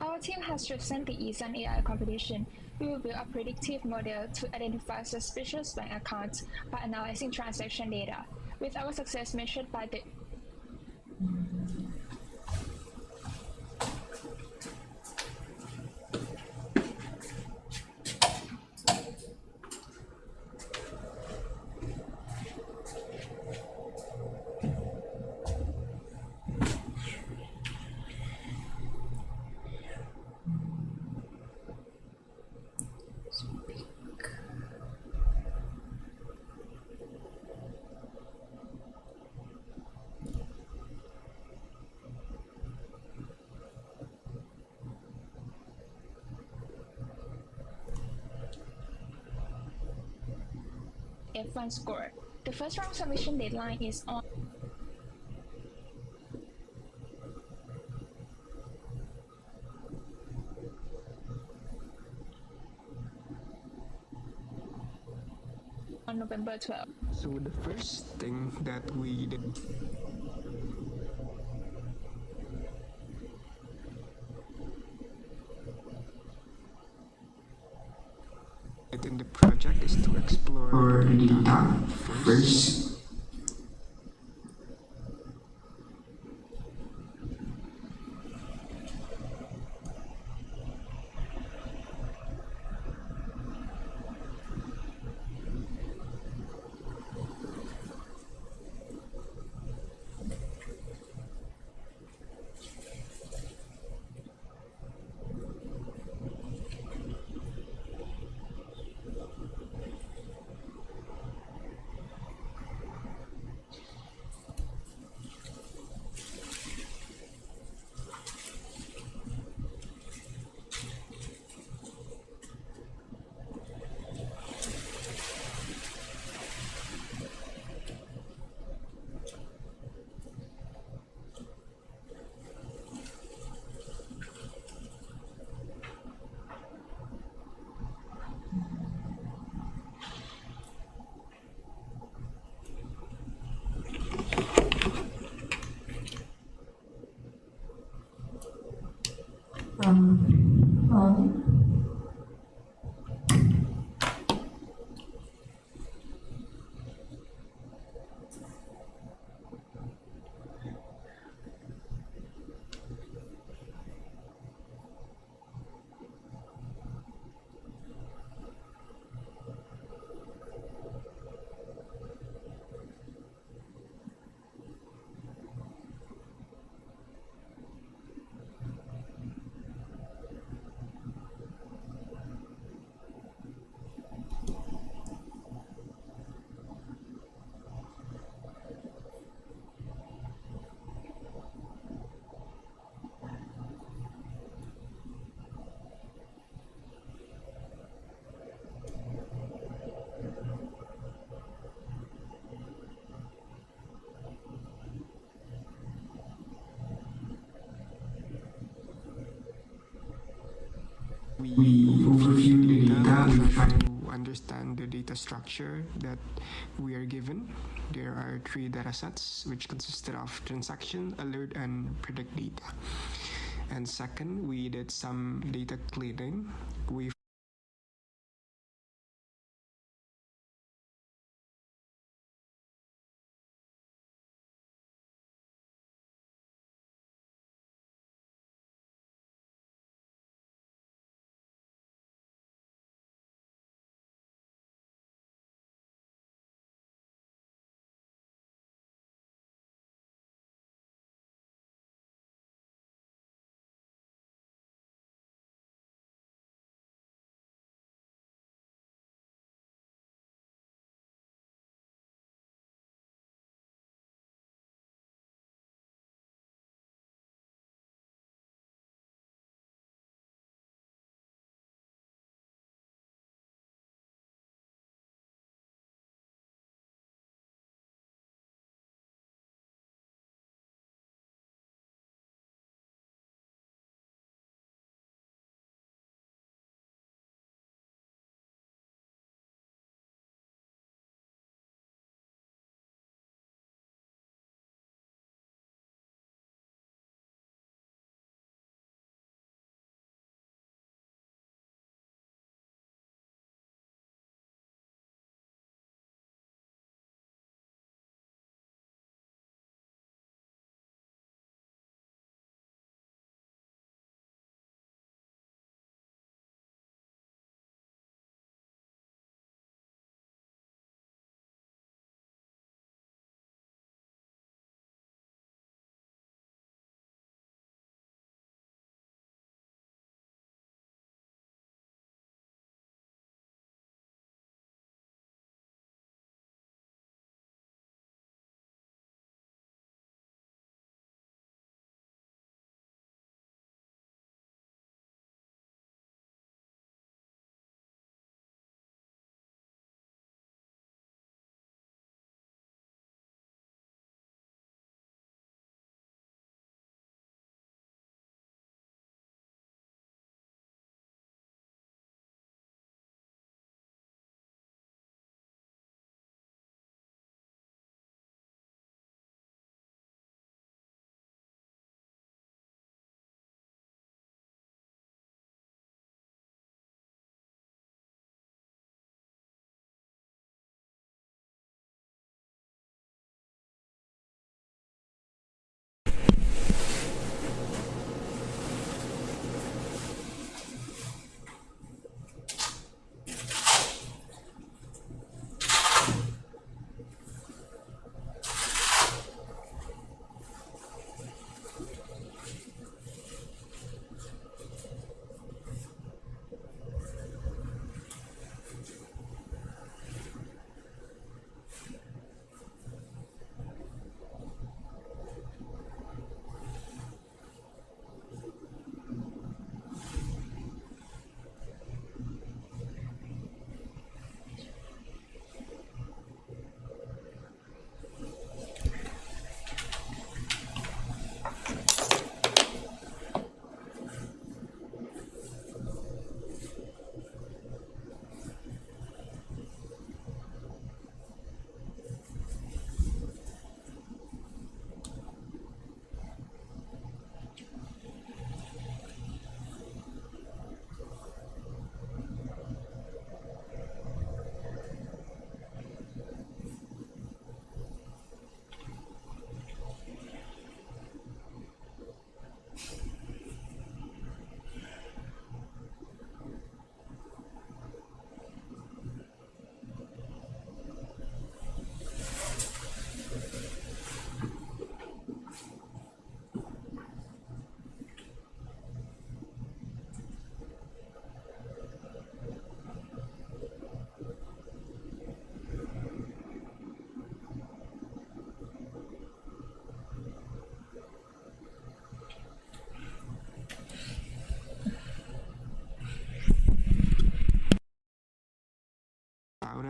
Our team has chosen the ISA AI competition. We will build a predictive model to identify suspicious bank accounts by analyzing transaction data, with our success measured by the F1 score. The first round submission deadline is on November 12th. So the first thing that we did in the project is to explore the data first. We overview the data, we try to understand the data structure that we are given. There are three data sets which consisted of transaction, alert, and predict data. And second, we did some data cleaning. We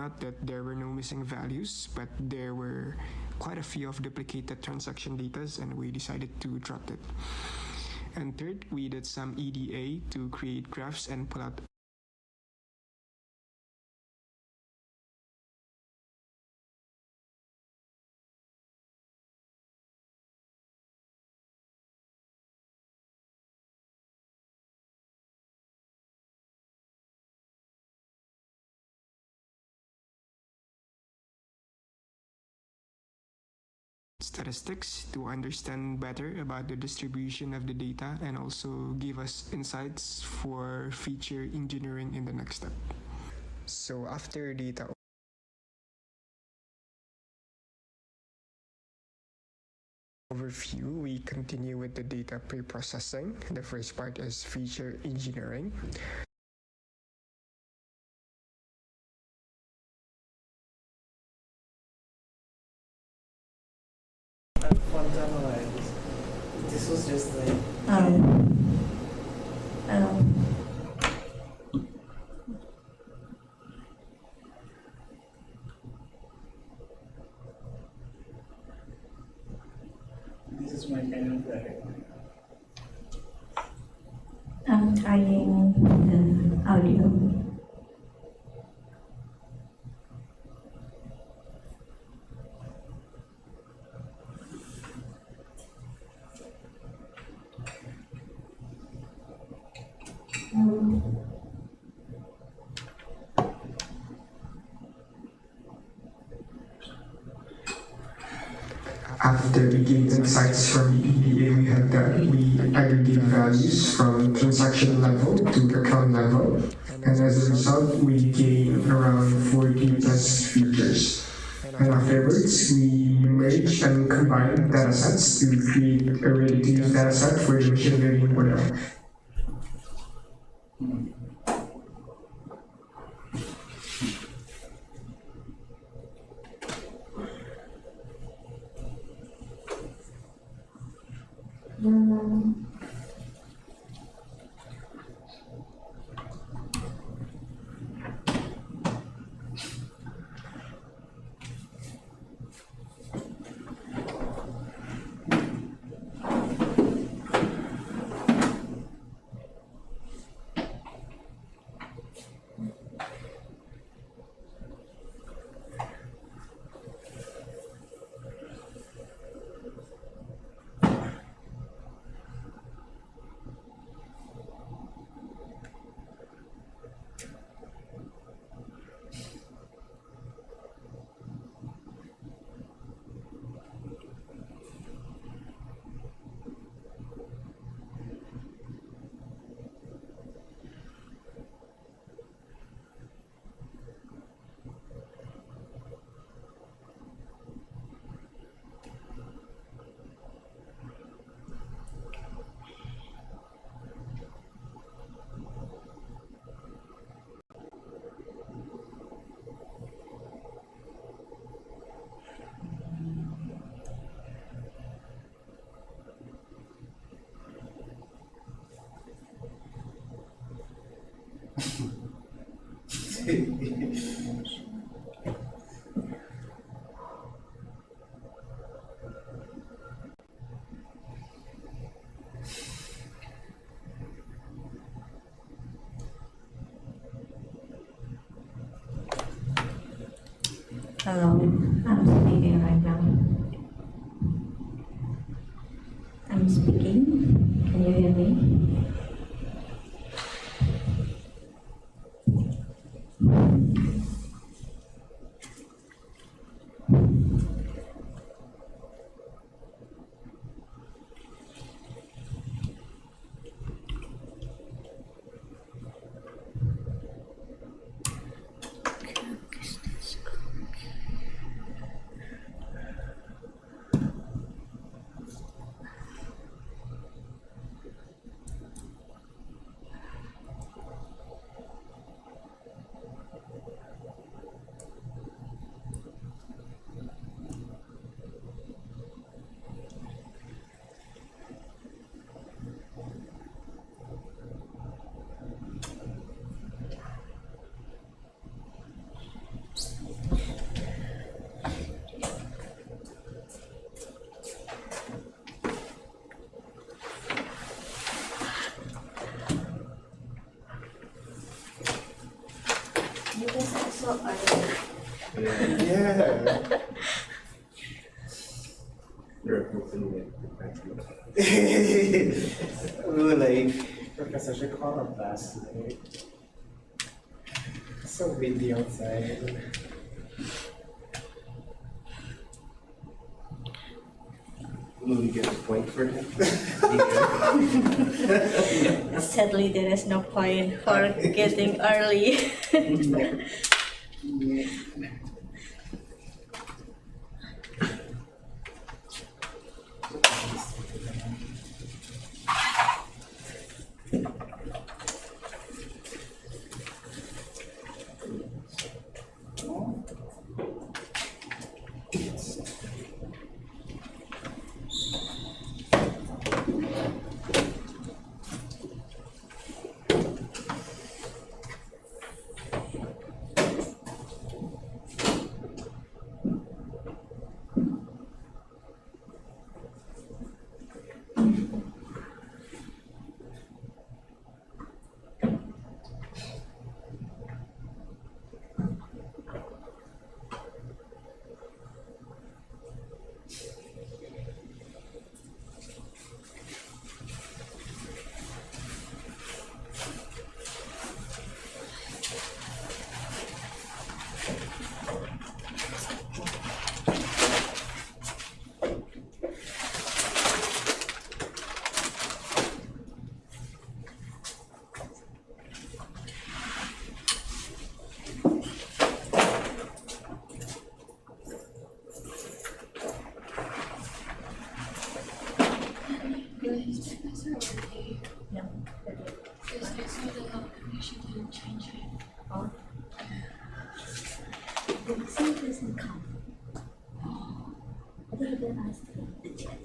out that there were no missing values, but there were quite a few of duplicated transaction data, and we decided to drop it. And third, we did some EDA to create graphs and pull out statistics to understand better about the distribution of the data and also give us insights for feature engineering in the next step. So after data overview, we continue with the data pre-processing. The first part is feature engineering. This was just like this is my kind of project. I'm trying the audio. After we gained insights from the EDA we had done, we aggregate values from transaction level to account level, and as a result, we gain around 40 plus features. And afterwards, we merge and combine datasets to create a ready-to-use dataset for the machine learning model. Hello, I'm speaking right now. I'm speaking. Can you hear me? so early. Yeah. Oh, like Professor should call up last night. It's so windy outside. Will we get a point for it? Sadly, there is no point for getting early. No. Because I saw the notification didn't change it. Oh. The sun doesn't come. I think then I still the chat.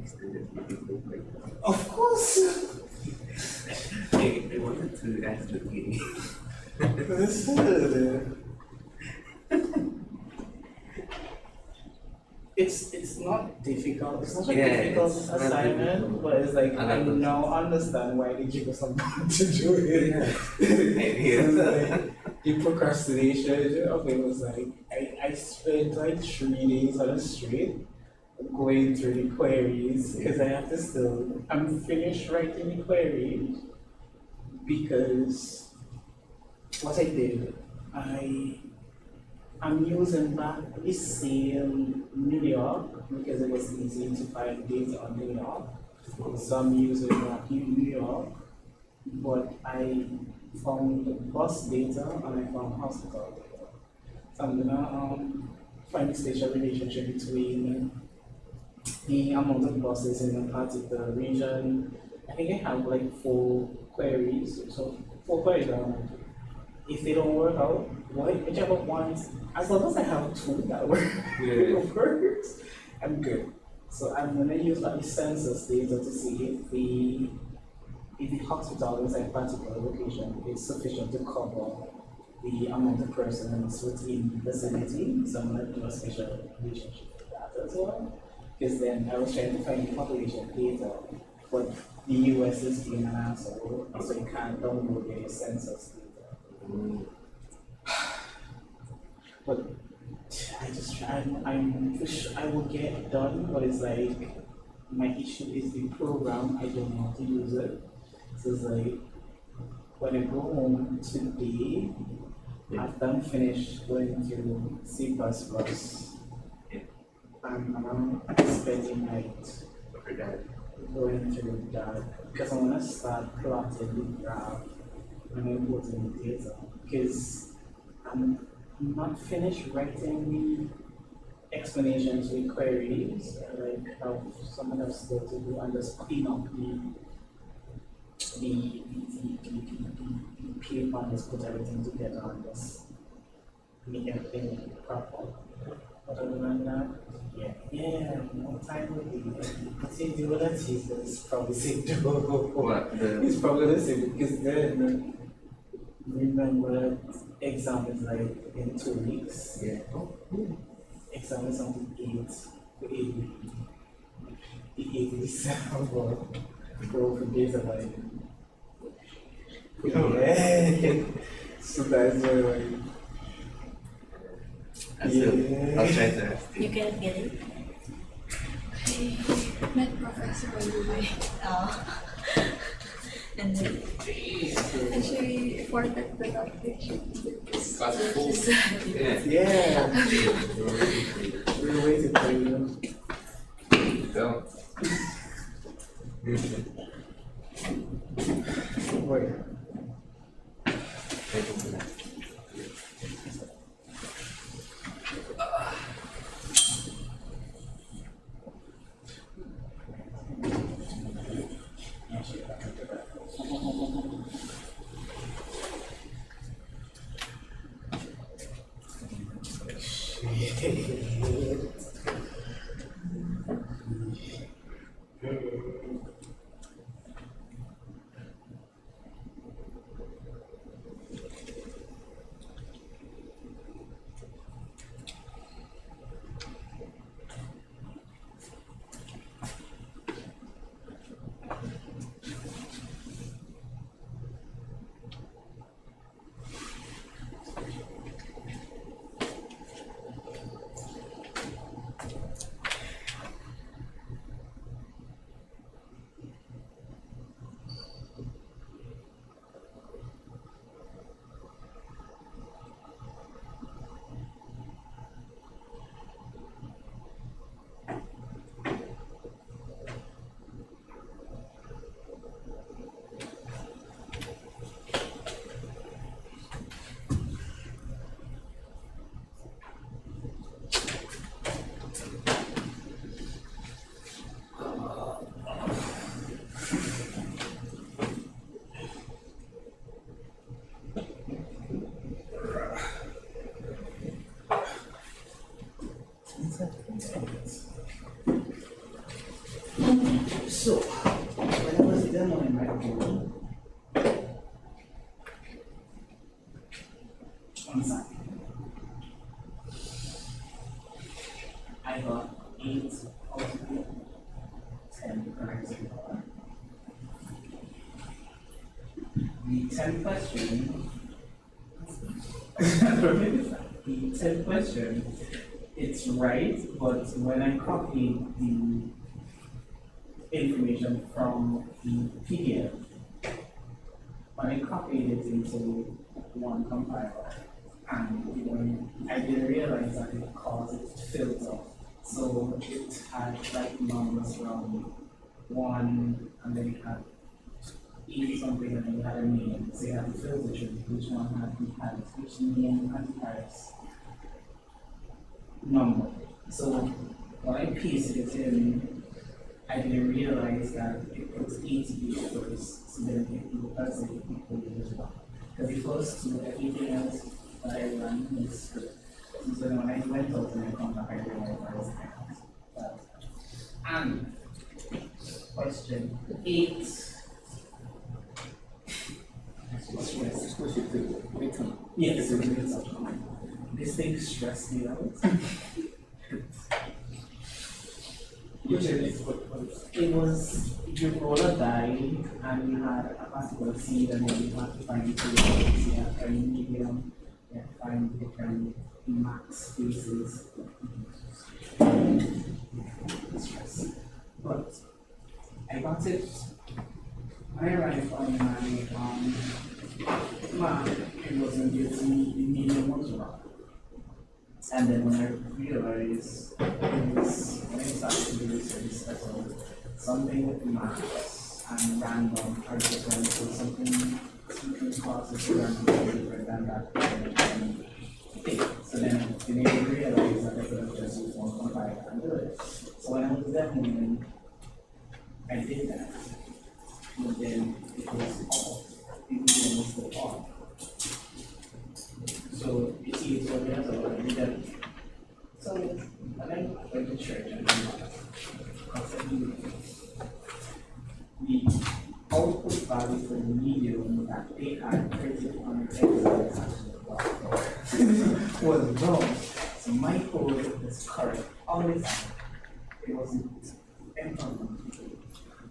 students would you look like? Of course. I wanted to ask the thing. Listen. It's not difficult. It's not a difficult it's not assignment, difficult. but it's like I Another- now understand why they give us something to do it. Yeah. It's like, the procrastination of it was like I spent like 3 days on a straight going through the queries because I have to still I'm finished writing the query because what I did I'm using back the same New York because it was easy to find data on New York. So I'm using back New York, but I found bus data and I found hospital data. So I'm gonna find the spatial relationship between the amount of buses in a particular region. I think I have like 4 queries. So 4 queries. If they don't work out, whichever ones, as long as I have 2 that work, works, I'm good. So I'm gonna use like the census data to see if the hospital is a particular location is sufficient to cover the amount of persons within the vicinity. So I'm gonna do a special relationship with that as well. Because then I was trying to find the population data, but the US is being an asshole, so you can't download the census data. But I just try. I will get it done, but it's like my issue is the program. I don't know how to use it. So it's like when I go home today, after I'm finished going through C++, I'm spending night going through that because I want to start plotting the graph when I put in the data because I'm not finished writing the explanations with queries. Like someone else still to do and just clean up the paper and just put everything together and just make everything proper. But other than that, yeah, no time will be. I think the other teacher is probably saying no. What? It's probably the same because then remember exam is like in 2 weeks. Yeah. Exam is on the 8th December. For days of like yeah. So that's why like I'll try to ask You can get it. Met Professor by the way. Oh. And then Actually, for that presentation, yeah. We're waiting for you. Go. Wait. on Saturday. I got 8 out of 10 correct so far. The 10th question, the 10th question, it's right, but when I copied the information from the PDF, when I copied it into one compiler, and when I didn't realize that it caused it to filter. So it had like numbers from 1, and then it had E something, and then you had a name. So you had to filter which one had the Paris, which name had the Paris number. So when I pasted it in, I didn't realize that it puts 80 first, so then it does it equally as well. Because the first two, everything else that I ran in the script. So then when I went out and I come back, I realized I was that. And question 8. Yes, this thing stressed me out. It was, you roll a die and you had a particular seed and then you have to find the seed. You have to find medium, you have to find different max spaces. Stress. But I got it. When I arrived on my it wasn't due to me, the medium was wrong. And then when I realized it was, when I started to do research, something with maths and random are different, so something causes random different than that thing. So then I didn't realize that I could have just used one compiler and do it. So when I was demoing, I did that. But then it was off. The medium was still off. So you see, it's what we have to learn that. So when I went to church and the output value for the medium that they had printed on the was wrong. So my code was correct all the time. It wasn't imperfect.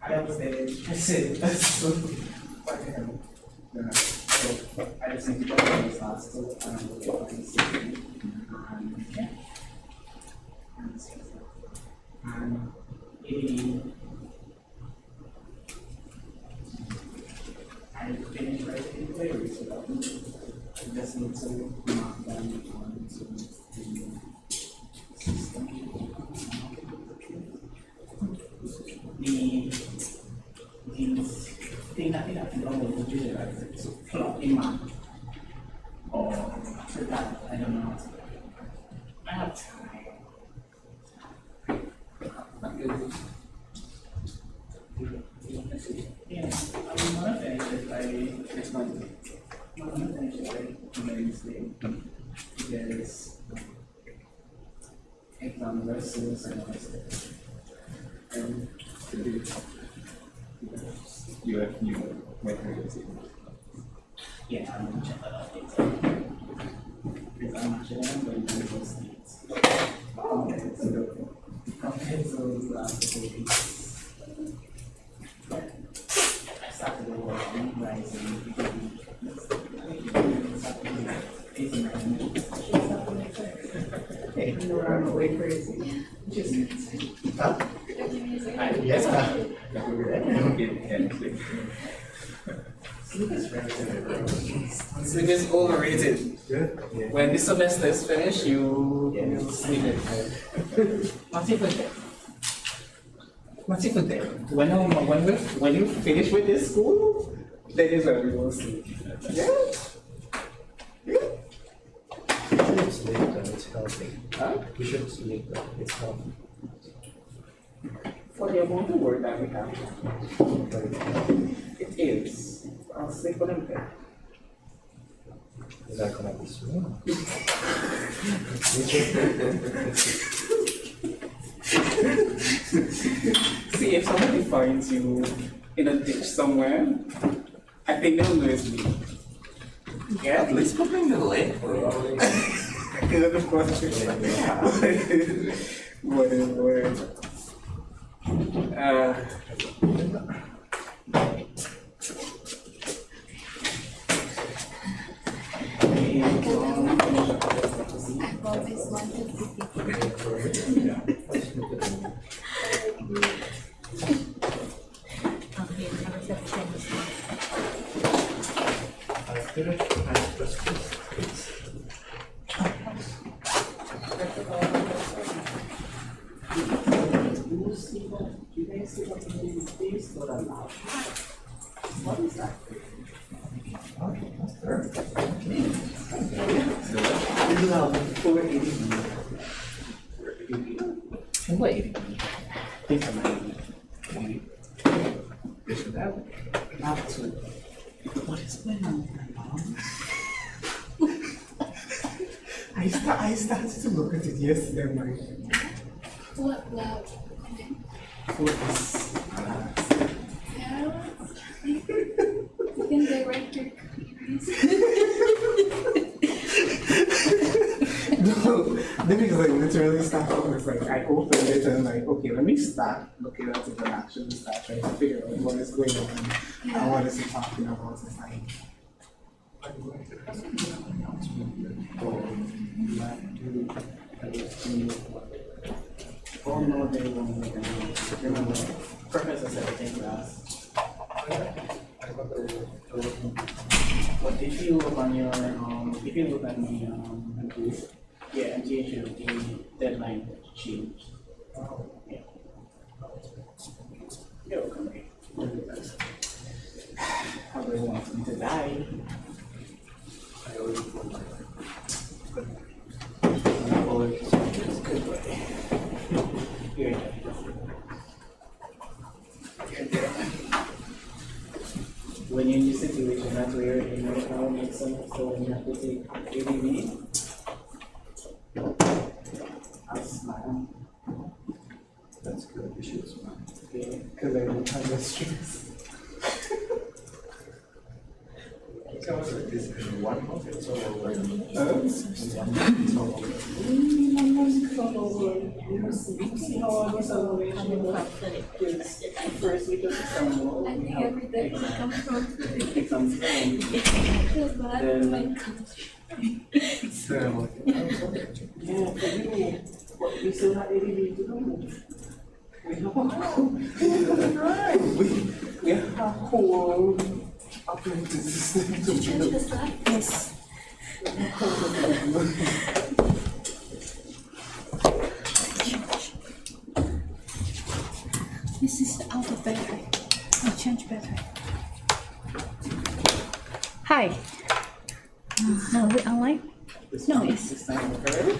I was there, I said, that's so what the hell. So I just need to go to this last two and I'm going to see and yeah. And I finished writing the queries, so I just need to mark them onto the system. The thing that we have to download to visualize it, so plot a map or that, I don't know. I have time. Yeah, I'm gonna finish it by next month. I'm gonna finish it by Wednesday. There's exam versus and Wednesday. You have new materials. Yeah, I'm gonna check that out later. Because I'm actually going to those states. Compared to the last 4 weeks. I started the work realizing hey, you know, I'm way crazy. Just huh? Yes, Sleep is overrated. When this semester is finished, you sleep it. Not even there. Not even there. When you finish with this school, that is where we will sleep. Yeah. Yeah. We should sleep though, it's healthy. Huh? We should sleep though, it's healthy. For the amount of work that we have, it is. I'll sleep on them there. Is that gonna be soon? See, if somebody finds you in a ditch somewhere, I think they'll know it's me. Yeah. At least put me in the lake. Whatever. I've always wanted to be. Okay, now it's a Chinese one. Do you guys see what it is? This or a laugh? What is that? This is a 480. Wait. Think of it. Isn't that? Not to. What is going on with my mom? I started to look at it yesterday. I'm like, What love? what is Yeah. You can direct your queries. No, then because I literally started, I was like, I opened it and I'm like, okay, let me start looking at it and actually start trying to figure out what is going on and what is he talking about. It's like, oh no, they won't make an answer. Remember, Professor said it in class. But if you look on your, if you look at the, MTH, yeah, MTH, the deadline changed. Yeah. You're welcome, mate. How do you want me to die? I already told good boy. Here. When you're in this situation, that's where you know how it makes sense. So when you have to take ABV, I'll smile. That's good. You should smile. Okay, because I don't have the stress. This is 1 month. It's all over. See how I was first week of December. I think every day will come from Exams. I feel bad for my So, Yeah, but you, but we still have ADV to do. We have a whole, we have a whole operating system to change build. the slide. Yes. This is out of battery. I'll change battery. Hi. No, we online? No, it's This time, okay?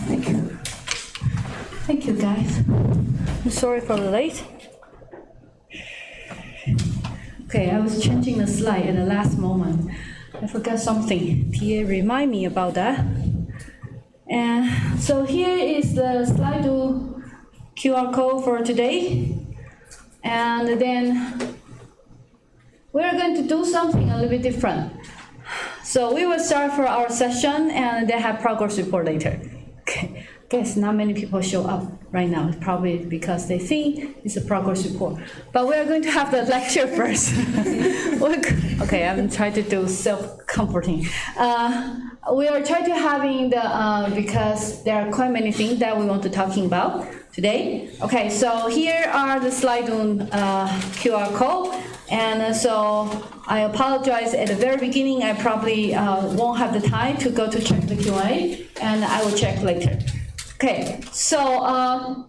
Thank you. Thank you, guys. I'm sorry for the late. Okay, I was changing the slide at the last moment. I forgot something. Pierre remind me about that. And so here is the Slido QR code for today. And then we're going to do something a little bit different. So we will start for our session and then have progress report later. Okay. Guess not many people show up right now, probably because they think it's a progress report. But we are going to have the lecture first. Okay, I'm trying to do self-comforting. We are trying to having the, because there are quite many things that we want to talking about today. Okay, so here are the slide on QR code. And so I apologize at the very beginning, I probably won't have the time to go to check the Q&A, and I will check later. Okay, so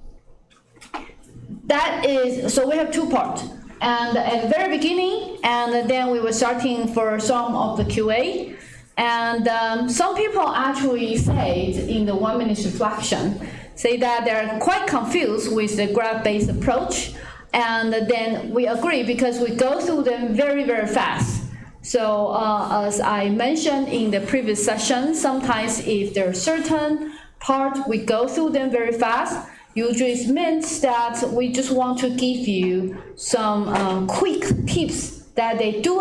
so we have two parts. And at the very beginning, and then we were starting for some of the QA. And some people actually say in the 1 minute reflection, say that they're quite confused with the graph-based approach. And then we agree because we go through them very, very fast. So as I mentioned in the previous session, sometimes if there are certain parts we go through them very fast, usually it means that we just want to give you some quick tips that they do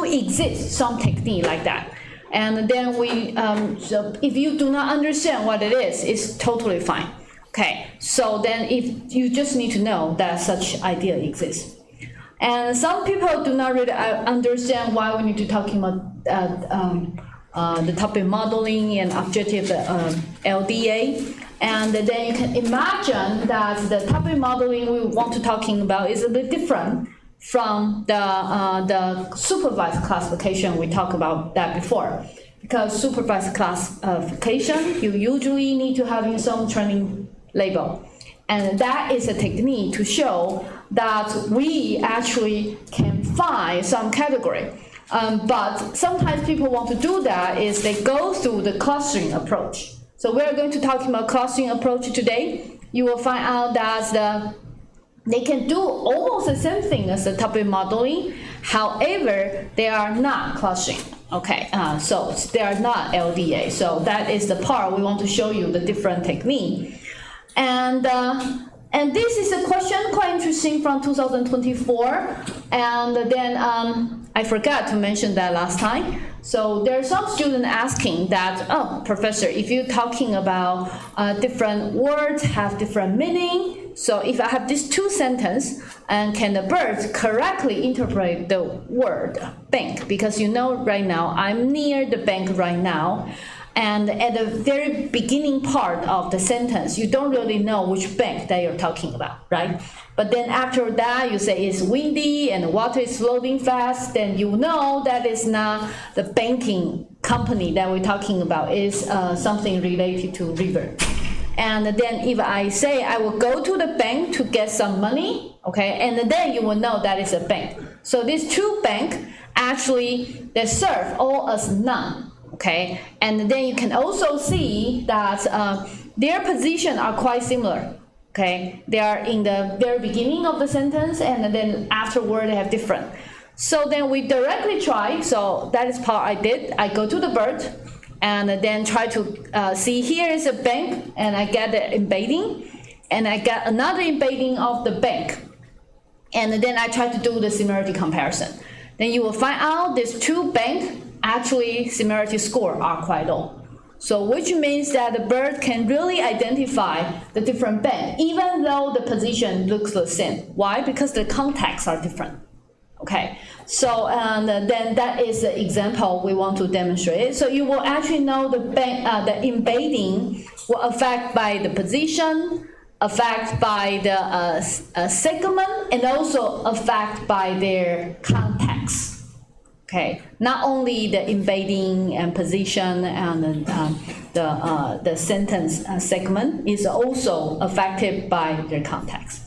exist some technique like that. And then so if you do not understand what it is, it's totally fine. Okay, so then if you just need to know that such idea exists. And some people do not really understand why we need to talking about the topic modeling and objective LDA. And then you can imagine that the topic modeling we want to talking about is a bit different from the supervised classification we talked about that before. Because supervised classification, you usually need to have some training label. And that is a technique to show that we actually can find some category. But sometimes people want to do that is they go through the clustering approach. So we're going to talk about clustering approach today. You will find out that they can do almost the same thing as the topic modeling. However, they are not clustering. Okay, so they are not LDA. So that is the part we want to show you the different technique. And this is a question quite interesting from 2024. And then I forgot to mention that last time. So there are some students asking that, oh, professor, if you're talking about different words have different meaning, so if I have these two sentences, and can the birds correctly interpret the word bank? Because you know right now, I'm near the bank right now, and at the very beginning part of the sentence, you don't really know which bank that you're talking about, right? But then after that, you say it's windy and the water is flowing fast, then you know that is not the banking company that we're talking about, is something related to river. And then if I say I will go to the bank to get some money, okay, and then you will know that is a bank. So these two banks, actually, they serve all as none, okay? And then you can also see that their position are quite similar, okay? They are in the very beginning of the sentence, and then afterward they have different. So then we directly try, so that is part I did. I go to the bird, and then try to see here is a bank, and I get the embedding, and I get another embedding of the bank, and then I try to do the similarity comparison. Then you will find out these two banks actually similarity score are quite low. So which means that the bird can really identify the different bank, even though the position looks the same. Why? Because the contexts are different. Okay, so and then that is the example we want to demonstrate. So you will actually know the embedding will affect by the position, affect by the segment, and also affect by their context. Okay, not only the embedding and position and the sentence segment is also affected by their context.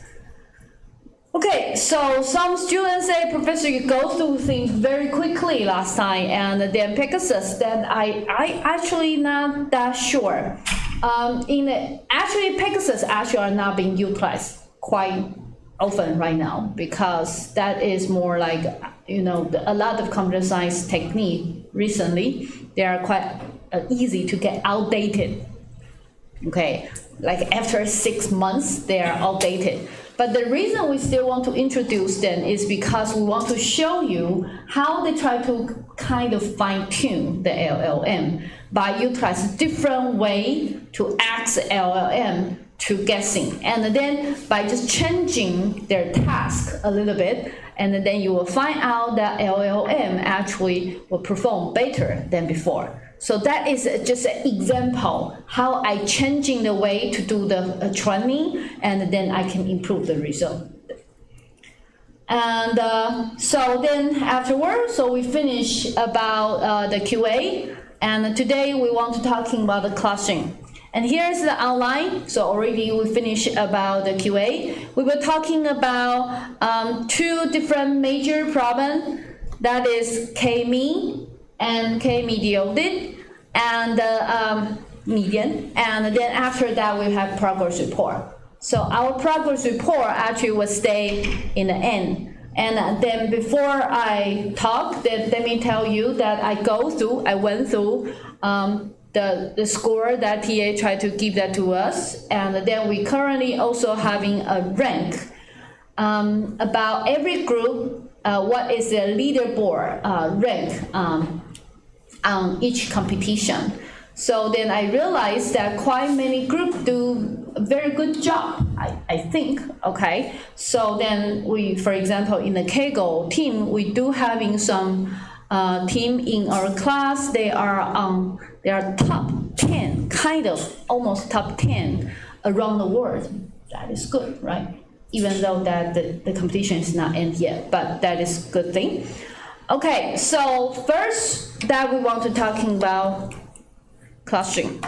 Okay, so some students say, Professor, you go through things very quickly last time, and then Pegasus, then I actually not that sure. Actually, Pegasus actually are not being utilized quite often right now, because that is more like, you know, a lot of computer science technique recently, they are quite easy to get outdated. Okay, like after 6 months, they are outdated. But the reason we still want to introduce them is because we want to show you how they try to kind of fine-tune the LLM by utilizing different way to ask the LLM to guessing. And then by just changing their task a little bit, and then you will find out that LLM actually will perform better than before. So that is just an example how I changing the way to do the training, and then I can improve the result. And so then afterwards, so we finish about the QA, and today we want to talking about the clustering. And here's the outline. So already we finished about the QA. We were talking about two different major problems. That is K-mean and K-mediated, and median. And then after that, we have progress report. So our progress report actually will stay in the end. And then before I talk, let me tell you that I went through the score that TA tried to give that to us, and then we currently also having a rank about every group, what is the leaderboard rank on each competition. So then I realized that quite many groups do a very good job, I think, okay? So then we, for example, in the Kegel team, we do having some team in our class, they are top 10, kind of almost top 10 around the world. That is good, right? Even though that the competition is not end yet, but that is a good thing. Okay, so first that we want to talking about clustering.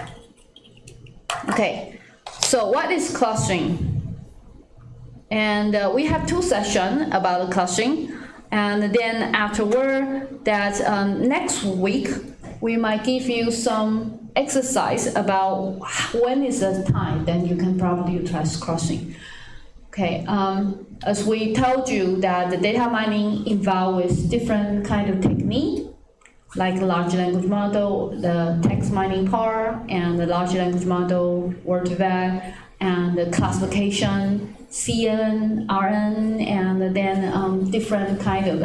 Okay, so what is clustering? And we have 2 sessions about the clustering, and then afterward that next week we might give you some exercise about when is the time then you can probably utilize clustering. Okay, as we told you that the data mining involves with different kind of technique, like large language model, the text mining part, and the large language model, word-to-vec, and the classification, CNN, RN, and then different kind of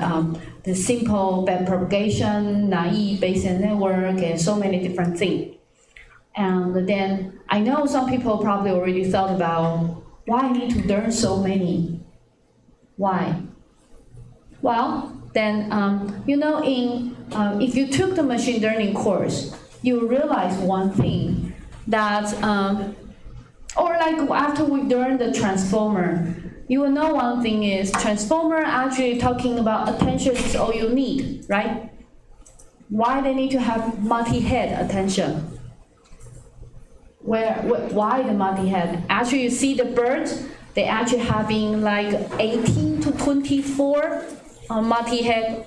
the simple backpropagation, naive Bayesian network, and so many different things. And then I know some people probably already thought about why I need to learn so many. Why? Well, then you know, if you took the machine learning course, you realize one thing that, or like after we learn the transformer, you will know one thing is transformer actually talking about attention is all you need, right? Why they need to have multi-head attention? Why the multi-head? Actually, you see the birds, they actually having like 18 to 24 multi-head.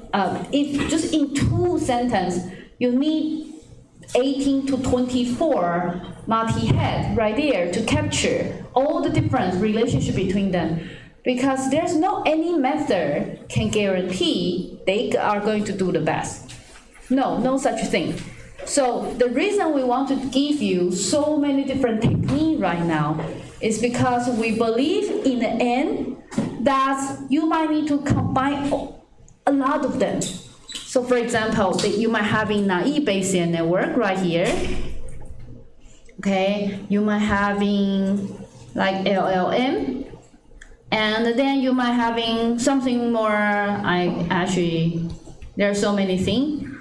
If just in 2 sentences, you need 18 to 24 multi-head right there to capture all the different relationship between them, because there's no any method can guarantee they are going to do the best. No such thing. So the reason we want to give you so many different techniques right now is because we believe in the end that you might need to combine a lot of them. So for example, you might have a naive Bayesian network right here. Okay, you might having like LLM, and then you might having something more. There are so many things.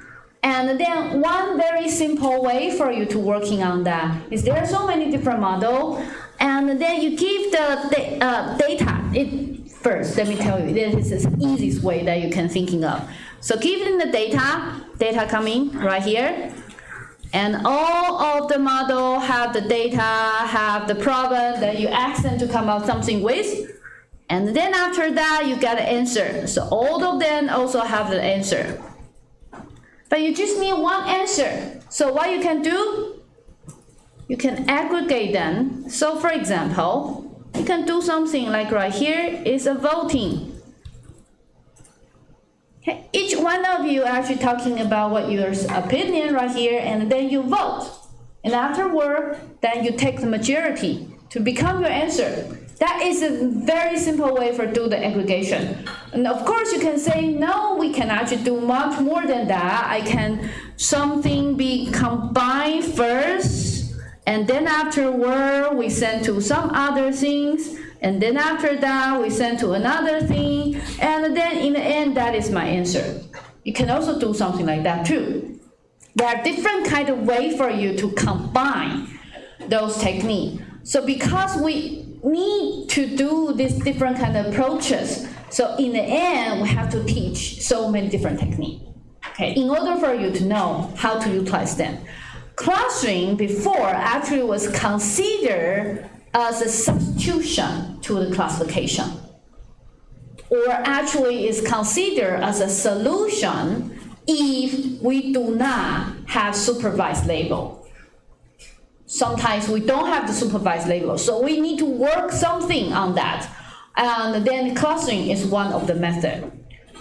And then one very simple way for you to working on that is there are so many different models, and then you give the data. First, let me tell you, this is the easiest way that you can thinking of. So given the data coming right here, and all of the model have the data, have the problem that you ask them to come up something with, and then after that you get an answer. So all of them also have the answer. But you just need one answer. So what you can do, you can aggregate them. So for example, you can do something like right here is a voting. Okay. Each one of you actually talking about what your opinion right here, and then you vote. And afterward, then you take the majority to become your answer. That is a very simple way for do the aggregation. And of course you can say, no, we can actually do much more than that. I can something be combined first, and then afterward we send to some other things, and then after that we send to another thing, and then in the end that is my answer. You can also do something like that too. There are different kind of way for you to combine those techniques. So because we need to do these different kind of approaches, so in the end we have to teach so many different techniques, okay, in order for you to know how to utilize them. Clustering before actually was considered as a substitution to the classification, or actually is considered as a solution if we do not have supervised label. Sometimes we don't have the supervised label, so we need to work something on that. And then clustering is one of the method.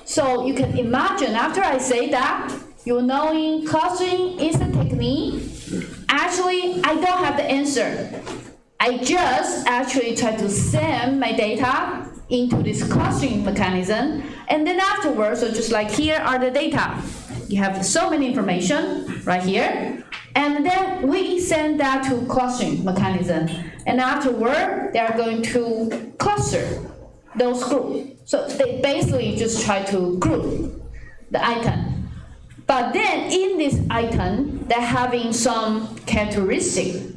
So you can imagine after I say that, you knowing clustering is a technique. Actually, I don't have the answer. I just actually try to send my data into this clustering mechanism, and then afterwards, so just like here are the data. You have so many information right here, and then we send that to clustering mechanism, and afterward, they are going to cluster those groups. So they basically just try to group the item. But then in this item, they're having some characteristics.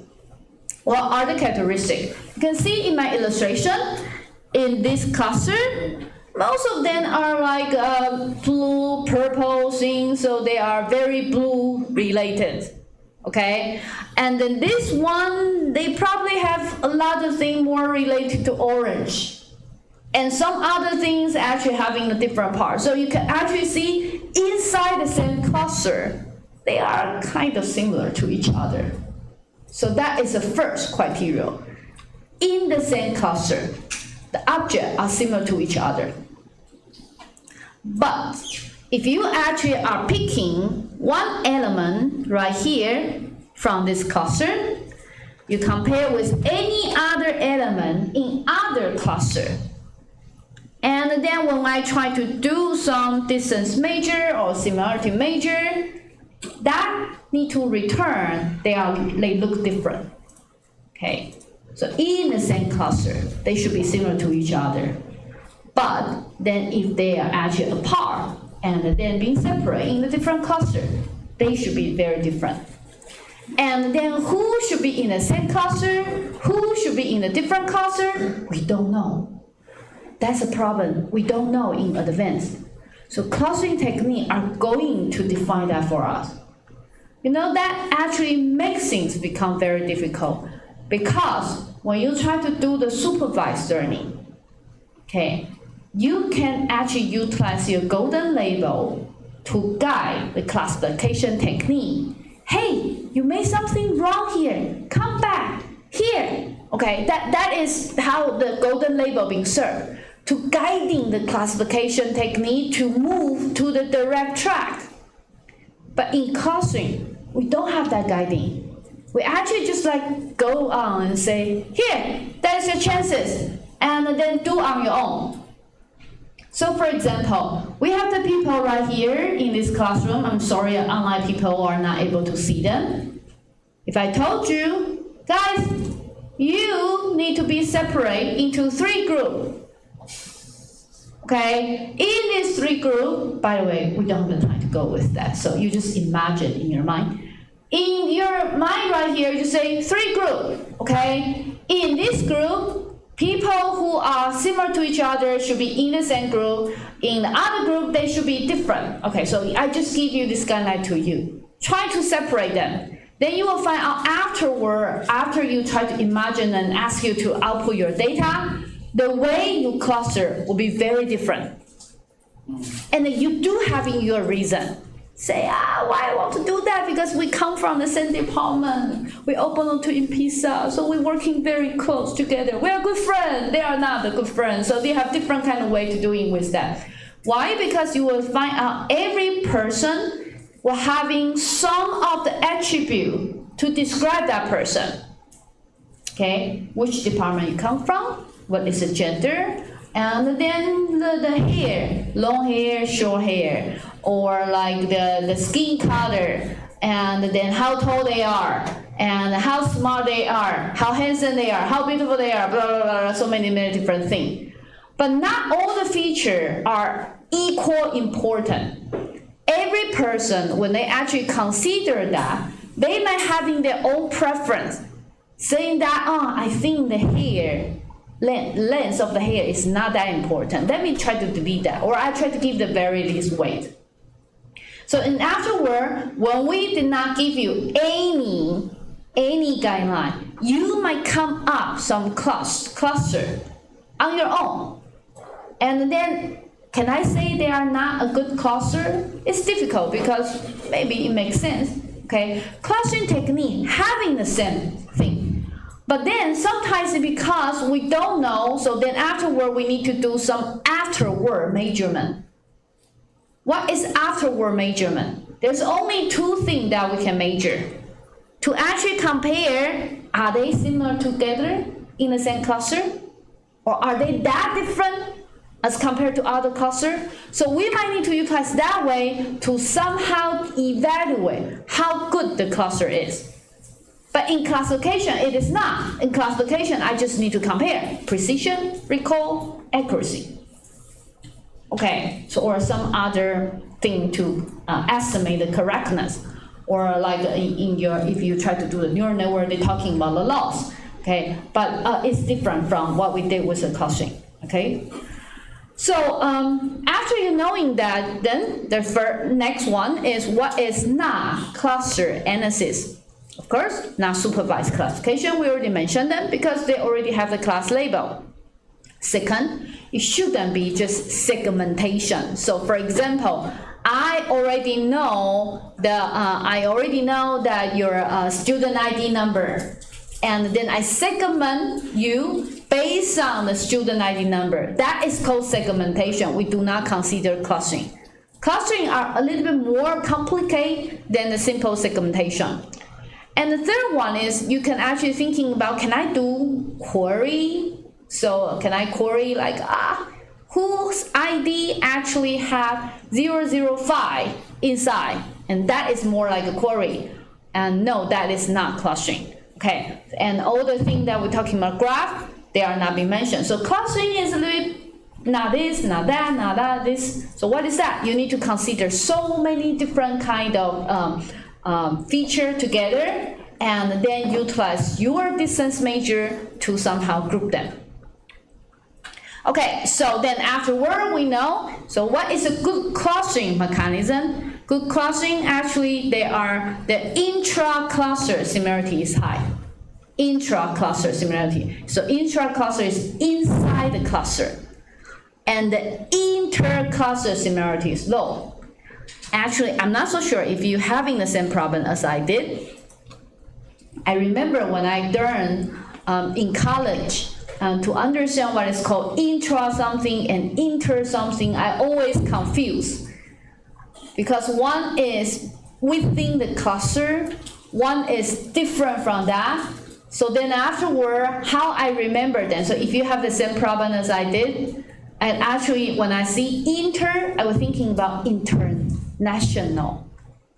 What are the characteristics? You can see in my illustration, in this cluster, most of them are like blue, purple things, so they are very blue related, okay? And then this one, they probably have a lot of things more related to orange. And some other things actually having a different part. So you can actually see inside the same cluster, they are kind of similar to each other. So that is the first criteria. In the same cluster, the objects are similar to each other. But if you actually are picking one element right here from this cluster, you compare with any other element in other cluster. And then when I try to do some distance measure or similarity measure, that need to return, they look different. Okay, so in the same cluster, they should be similar to each other. But then if they are actually apart and then being separate in a different cluster, they should be very different. And then who should be in the same cluster, who should be in a different cluster, we don't know. That's a problem. We don't know in advance. So clustering techniques are going to define that for us. You know, that actually makes things become very difficult because when you try to do the supervised learning, okay, you can actually utilize your golden label to guide the classification technique. Hey, you made something wrong here. Come back here. Okay, that is how the golden label being served, to guiding the classification technique to move to the direct track. But in clustering, we don't have that guiding. We actually just like go on and say, here, that's your chances, and then do on your own. So for example, we have the people right here in this classroom. I'm sorry, online people are not able to see them. If I told you, guys, you need to be separate into 3 groups. Okay, in these 3 groups, by the way, we don't have the time to go with that, so you just imagine in your mind. In your mind right here, you say 3 groups, okay? In this group, people who are similar to each other should be in the same group. In the other group, they should be different. Okay, so I just give you this guideline to you. Try to separate them. Then you will find out afterward, after you try to imagine and ask you to output your data, the way you cluster will be very different. And then you do having your reason. Say, why I want to do that? Because we come from the same department. We open up to IPSA, so we're working very close together. We are good friends. They are not a good friends, so they have different kind of way to doing with that. Why? Because you will find out every person will having some of the attribute to describe that person. Okay, which department you come from? What is the gender? And then the hair, long hair, short hair, or like the skin color, and then how tall they are, and how smart they are, how handsome they are, how beautiful they are, blah, blah, blah, so many different things. But not all the features are equal important. Every person, when they actually consider that, they might having their own preference, saying that, I think the hair, length of the hair is not that important. Let me try to delete that, or I try to give the very least weight. So in afterward, when we did not give you any guideline, you might come up some cluster on your own. And then, can I say they are not a good cluster? It's difficult because maybe it makes sense. Okay, clustering technique having the same thing. But then sometimes because we don't know, so then afterward we need to do some afterward measurement. What is afterward measurement? There's only two things that we can measure. To actually compare, are they similar together in the same cluster? Or are they that different as compared to other cluster? So we might need to utilize that way to somehow evaluate how good the cluster is. But in classification, it is not. In classification, I just need to compare precision, recall, accuracy. Okay, so or some other thing to estimate the correctness, or like in your, if you try to do the neural network, they're talking about the loss. Okay, but it's different from what we did with the clustering. Okay, so after you knowing that, then the next one is what is not cluster analysis. Of course, not supervised classification, we already mentioned them because they already have the class label. Second, it shouldn't be just segmentation. So for example, I already know that your student ID number, and then I segment you based on the student ID number. That is called segmentation. We do not consider clustering. Clustering are a little bit more complicated than the simple segmentation. And the third one is you can actually thinking about, can I do query? So can I query like, whose ID actually have 005 inside? And that is more like a query. And no, that is not clustering. Okay, and all the things that we're talking about graph, they are not being mentioned. So clustering is a little bit, not this, not that, not that, this. So what is that? You need to consider so many different kind of feature together, and then utilize your distance measure to somehow group them. Okay, so then afterward we know, so what is a good clustering mechanism? Good clustering, actually they are the intra-cluster similarity is high. Intra-cluster similarity. So intra-cluster is inside the cluster, and the inter-cluster similarity is low. Actually, I'm not so sure if you're having the same problem as I did. I remember when I learned in college to understand what is called intra something and inter something, I always confuse. Because one is within the cluster, one is different from that. So then afterward, how I remember them. So if you have the same problem as I did, and actually when I see inter, I was thinking about international.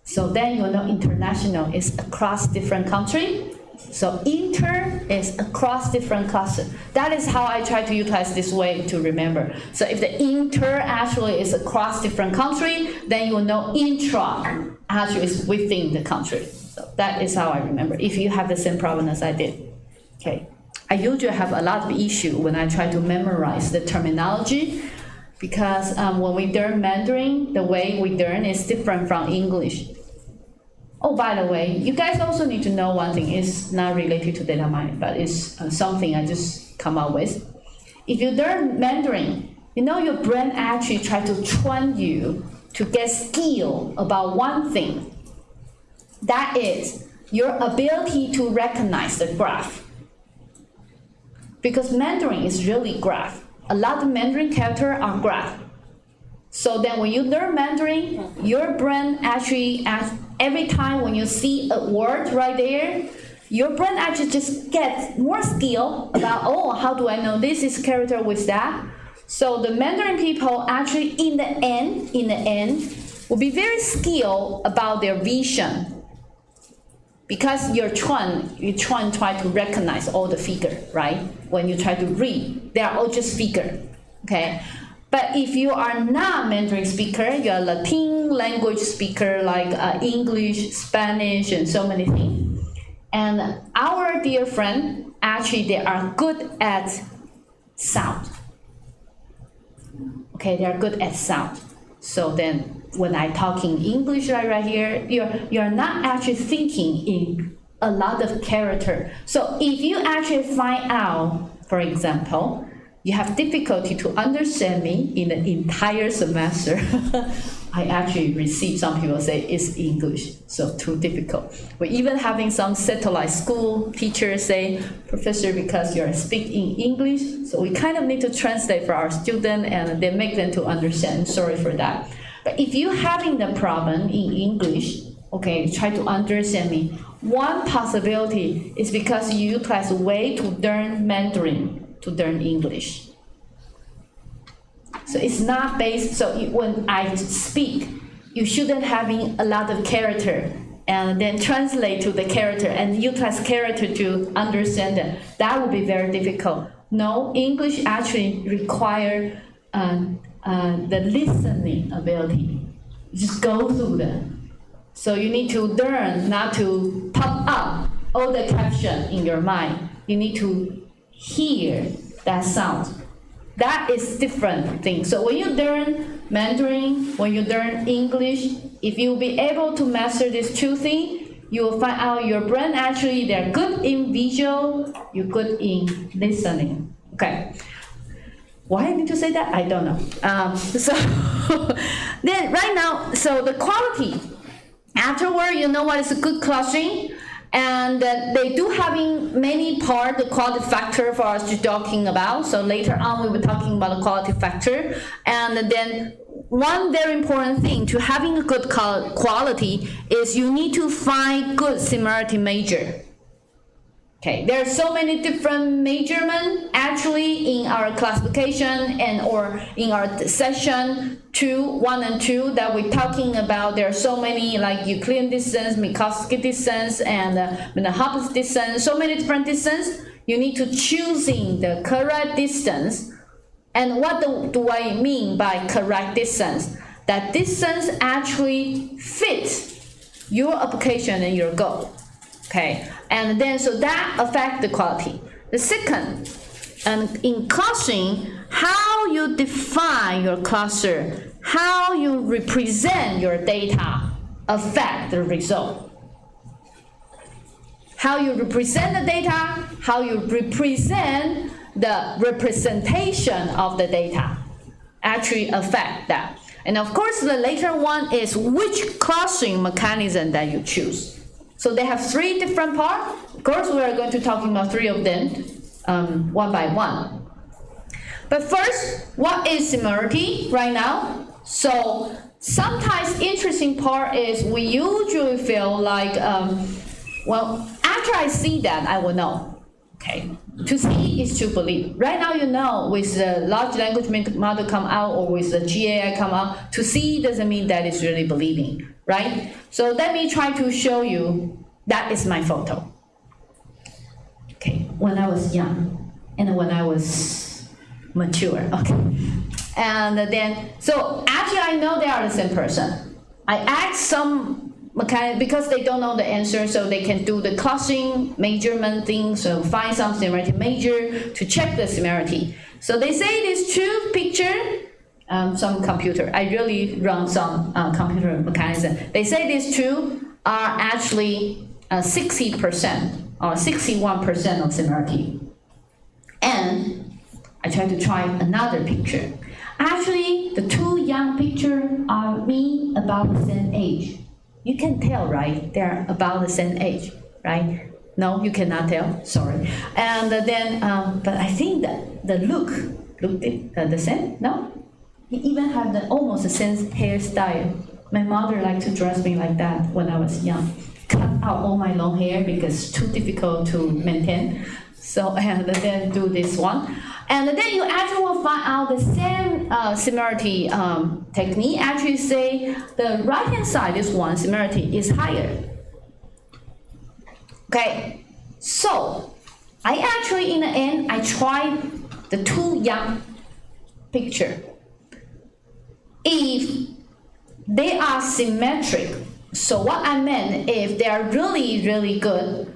So then you know international is across different country. So inter is across different clusters. That is how I try to utilize this way to remember. So if the inter actually is across different country, then you will know intra actually is within the country. So that is how I remember, if you have the same problem as I did. Okay. I usually have a lot of issue when I try to memorize the terminology, because when we learn Mandarin, the way we learn is different from English. Oh, by the way, you guys also need to know one thing. It's not related to data mining, but it's something I just come up with. If you learn Mandarin, you know your brain actually try to train you to get skill about one thing. That is your ability to recognize the graph. Because Mandarin is really graph. A lot of Mandarin characters are graph. So then when you learn Mandarin, your brain actually, every time when you see a word right there, your brain actually just gets more skill about, oh, how do I know this is character with that? So the Mandarin people actually in the end, will be very skilled about their vision. Because you're trying to recognize all the figure, right? When you try to read, they are all just figure, okay? But if you are not Mandarin speaker, you're a Latin language speaker like English, Spanish, and so many things. And our dear friend, actually they are good at sound. Okay, they are good at sound. So then when I talk in English right here, you're not actually thinking in a lot of character. So if you actually find out, for example, you have difficulty to understand me in the entire semester. I actually received some people say it's English, so too difficult. We're even having some satellite school teachers say, Professor, because you're speaking English, so we kind of need to translate for our student and then make them to understand. Sorry for that. But if you're having the problem in English, okay, try to understand me. One possibility is because you utilize a way to learn Mandarin, to learn English. So it's not based, so when I speak, you shouldn't having a lot of character and then translate to the character and utilize character to understand it. That would be very difficult. No, English actually require the listening ability. Just go through them. So you need to learn not to pop up all the caption in your mind. You need to hear that sound. That is different thing. So when you learn Mandarin, when you learn English, if you'll be able to master these two things, you will find out your brain actually, they're good in visual, you're good in listening. Okay. Why I need to say that? I don't know. So then right now, so the quality, afterward, you know what is a good clustering, and they do having many part the quality factor for us to talking about. So later on, we'll be talking about the quality factor. And then one very important thing to having a good quality is you need to find good similarity measure. Okay, there are so many different measurements actually in our classification and or in our session 1 and 2 that we're talking about. There are so many like Euclidean distance, Minkowski distance, and Manhattan distance, so many different distance. You need to choosing the correct distance. And what do I mean by correct distance? That distance actually fits your application and your goal. Okay, and then so that affects the quality. The second, in clustering, how you define your cluster, how you represent your data affect the result. How you represent the data, how you represent the representation of the data actually affect that. And of course, the later one is which clustering mechanism that you choose. So they have 3 different parts. Of course, we are going to talk about 3 of them one by one. But first, what is similarity right now? So sometimes interesting part is we usually feel like, well, after I see that, I will know. Okay, to see is to believe. Right now, you know, with the large language model come out or with the GAI come out, to see doesn't mean that it's really believing, right? So let me try to show you, that is my photo. Okay, when I was young and when I was mature, okay. And then, so actually I know they are the same person. I asked some mechanic, because they don't know the answer, so they can do the clustering measurement thing, so find some similarity measure to check the similarity. So they say these 2 pictures, some computer, I really run some computer mechanism. They say these 2 are actually 60% or 61% of similarity. And I try to try another picture. Actually, the 2 young pictures are me about the same age. You can tell, right? They're about the same age, right? No, you cannot tell, sorry. And then, but I think that the look the same, no? He even have almost the same hairstyle. My mother liked to dress me like that when I was young. Cut out all my long hair because it's too difficult to maintain. So, and then do this one. And then you actually will find out the same similarity technique. Actually say the right-hand side, this one, similarity is higher. Okay, so I actually, in the end, I tried the 2 young picture. If they are symmetric, so what I meant, if they are really, really good,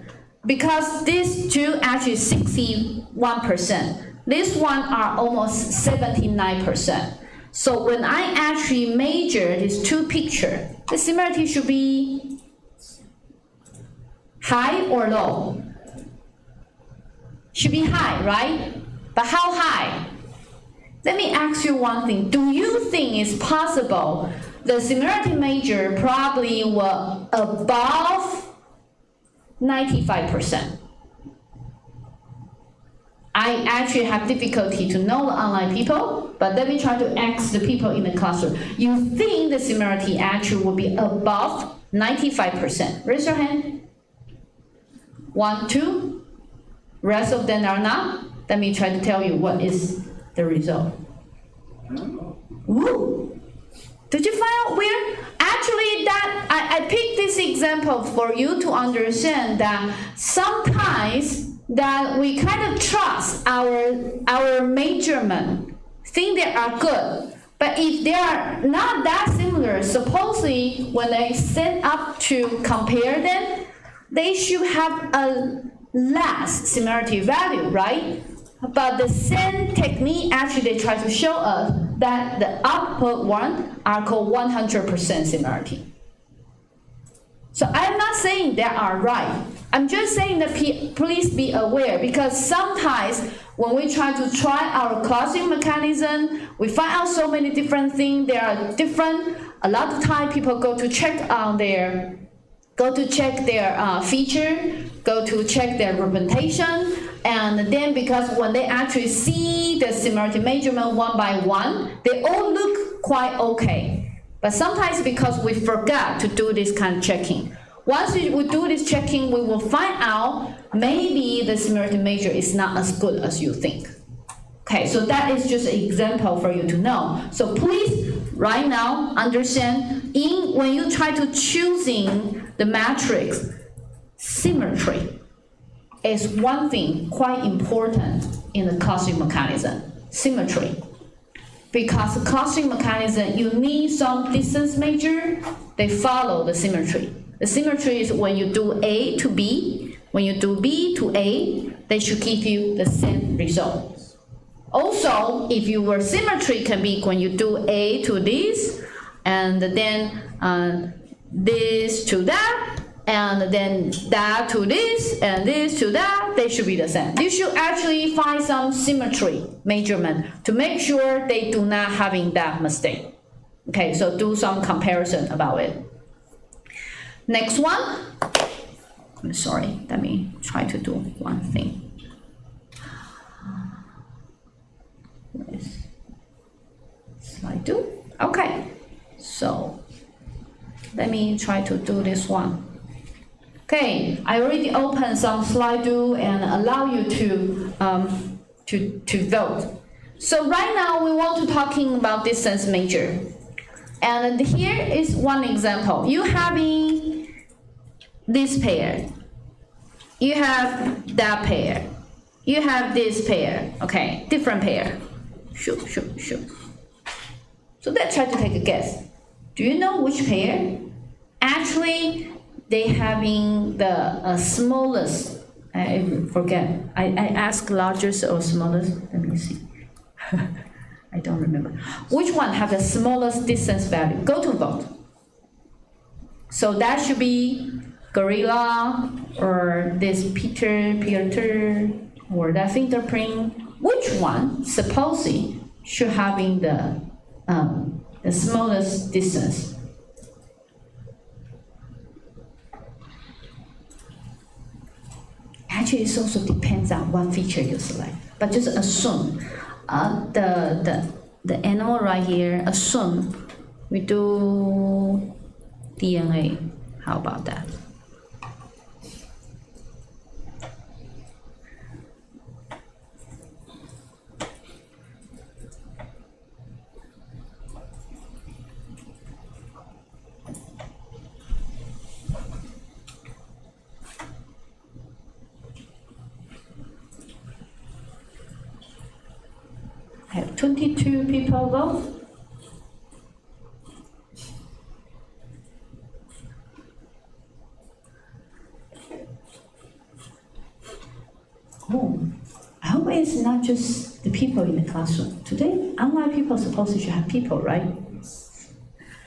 because these 2 actually 61%. This one are almost 79%. So when I actually measure these 2 pictures, the similarity should be high or low? Should be high, right? But how high? Let me ask you one thing. Do you think it's possible the similarity measure probably were above 95%? I actually have difficulty to know the online people, but let me try to ask the people in the classroom. You think the similarity actually will be above 95%? Raise your hand. 1, 2. Rest of them are not. Let me try to tell you what is the result. Woo! Did you find out where? Actually, that I picked this example for you to understand that sometimes that we kind of trust our measurement, think they are good. But if they are not that similar, supposedly when they set up to compare them, they should have a less similarity value, right? But the same technique, actually they try to show us that the output one are called 100% similarity. So I'm not saying they are right. I'm just saying that please be aware, because sometimes when we try our clustering mechanism, we find out so many different things. They are different. A lot of time people go to check their feature, go to check their representation, and then because when they actually see the similarity measurement one by one, they all look quite okay. But sometimes because we forgot to do this kind of checking. Once we do this checking, we will find out maybe the similarity measure is not as good as you think. Okay, so that is just an example for you to know. So please, right now, understand, when you try to choosing the matrix, symmetry is one thing quite important in the clustering mechanism, symmetry. Because the clustering mechanism, you need some distance measure, they follow the symmetry. The symmetry is when you do A to B, when you do B to A, they should give you the same result. Also, if your symmetry can be when you do A to this, and then this to that, and then that to this, and this to that, they should be the same. You should actually find some symmetry measurement to make sure they do not having that mistake. Okay, so do some comparison about it. Next one. I'm sorry, let me try to do one thing. Slide 2. Okay, so let me try to do this one. Okay, I already opened some slide 2 and allow you to vote. So right now we want to talking about distance measure. And here is one example. You having this pair. You have that pair. You have this pair. Okay, different pair. Shoot. So let's try to take a guess. Do you know which pair? Actually, they having the smallest. I forget. I asked largest or smallest. Let me see. I don't remember. Which one have the smallest distance value? Go to vote. So that should be gorilla or this Peter or that fingerprint. Which one supposedly should having the smallest distance? Actually, it also depends on one feature you select. But just assume the animal right here. Assume we do DNA. How about that? Have 22 people vote. Oh, I hope it's not just the people in the classroom. Today, online people supposed to have people, right?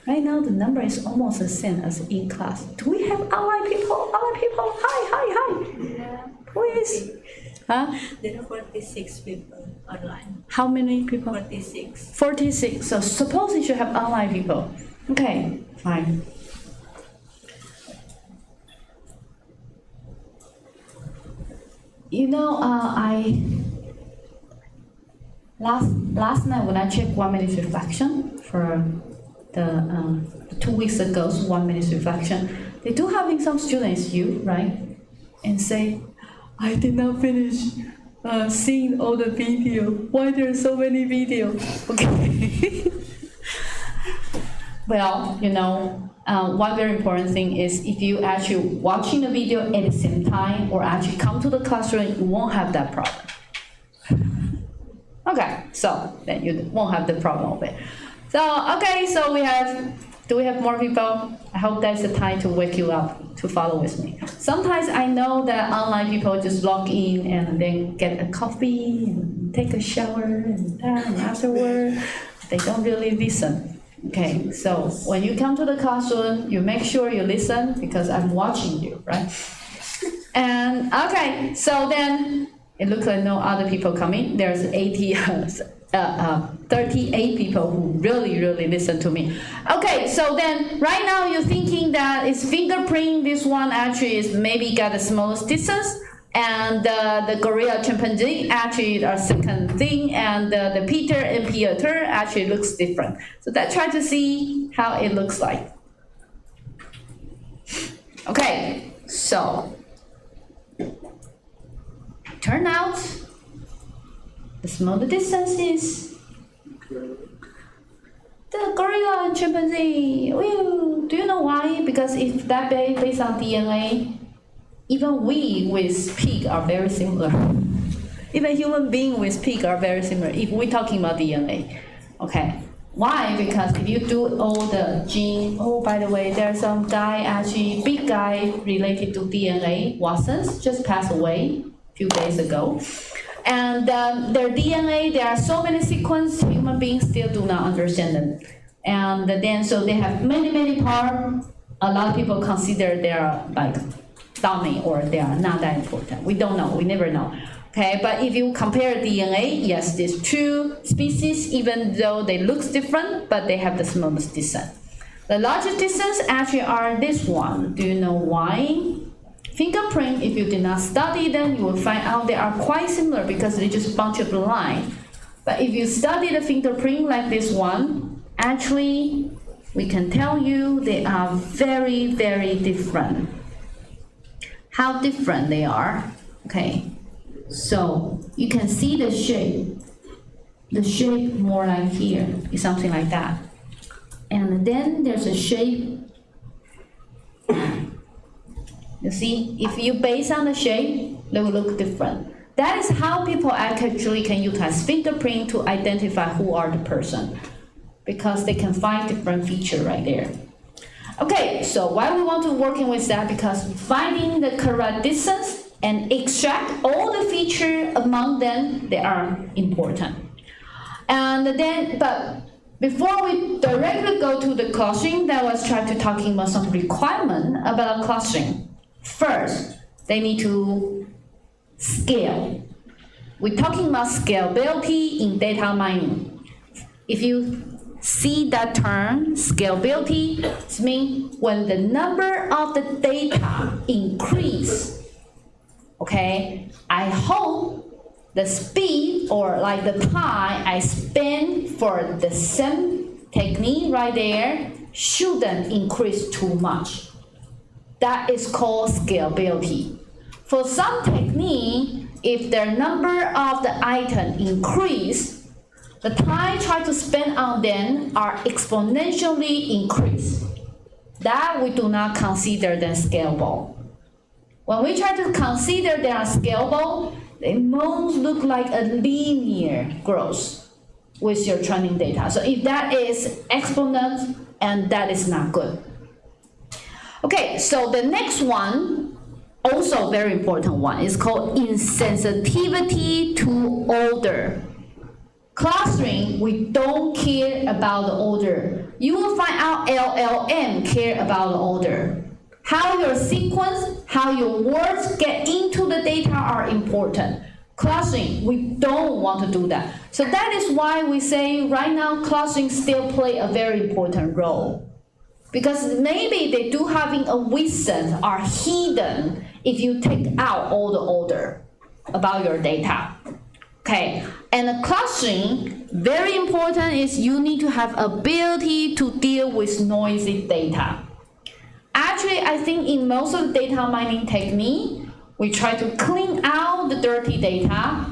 Right now, the number is almost the same as in class. Do we have online people? Online people, hi. Yeah. Please. Huh? There are 46 people. online. How many people? 46. 46. So suppose you should have online people. Okay, fine. You know, last night when I checked 1 minute reflection for the 2 weeks ago's 1 minute reflection, they do having some students, you right, and say, I did not finish seeing all the video. Why there are so many videos? Okay. Well, you know, one very important thing is if you actually watching the video at the same time or actually come to the classroom, you won't have that problem. Okay, so then you won't have the problem of it. So, okay, so do we have more people? I hope that's the time to wake you up to follow with me. Sometimes I know that online people just log in and then get a coffee and take a shower and afterward, they don't really listen. Okay, so when you come to the classroom, you make sure you listen because I'm watching you, right? And okay, so then it looks like no other people coming. There's 38 people who really listen to me. Okay, so then right now you're thinking that it's fingerprint. This one actually is maybe got the smallest distance, and the gorilla chimpanzee actually are second thing, and the Peter and Piotr actually looks different. So let's try to see how it looks like. Okay, so turn out the smaller distance is the gorilla and chimpanzee. Woo. Do you know why? Because if that based on DNA, even we with pig are very similar. Even human beings with pig are very similar if we're talking about DNA. Okay. Why? Because if you do all the gene, oh, by the way, there's some guy, actually, big guy related to DNA, Watson's, just passed away a few days ago. And their DNA, there are so many sequences, human beings still do not understand them. And then, so they have many parts. A lot of people consider they are like dummy or they are not that important. We don't know, we never know. Okay, but if you compare DNA, yes, these two species, even though they look different, but they have the smallest distance. The largest distance actually are this one. Do you know why? Fingerprint, if you did not study them, you will find out they are quite similar because they just bunch of lines. But if you study the fingerprint like this one, actually, we can tell you they are very different. How different they are, okay? So you can see the shape. The shape more like here is something like that. And then there's a shape. You see, if you base on the shape, they will look different. That is how people actually can utilize fingerprint to identify who are the person, because they can find different feature right there. Okay, so why we want to working with that? Because finding the correct distance and extract all the feature among them, they are important. And then, but before we directly go to the clustering, that was trying to talking about some requirement about clustering. First, they need to scale. We're talking about scalability in data mining. If you see that term, scalability, it means when the number of the data increase, okay, I hope the speed or like the time I spend for the same technique right there shouldn't increase too much. That is called scalability. For some technique, if the number of the items increase, the time try to spend on them are exponentially increased. That we do not consider them scalable. When we try to consider they are scalable, they most look like a linear growth with your training data. So if that is exponent, and that is not good. Okay, so the next one, also very important one, is called insensitivity to order. Clustering, we don't care about the order. You will find out LLM care about the order. How your sequence, how your words get into the data are important. Clustering, we don't want to do that. So that is why we say right now clustering still play a very important role. Because maybe they do having a reason are hidden if you take out all the order about your data. Okay, and the clustering, very important is you need to have ability to deal with noisy data. Actually, I think in most of the data mining technique, we try to clean out the dirty data,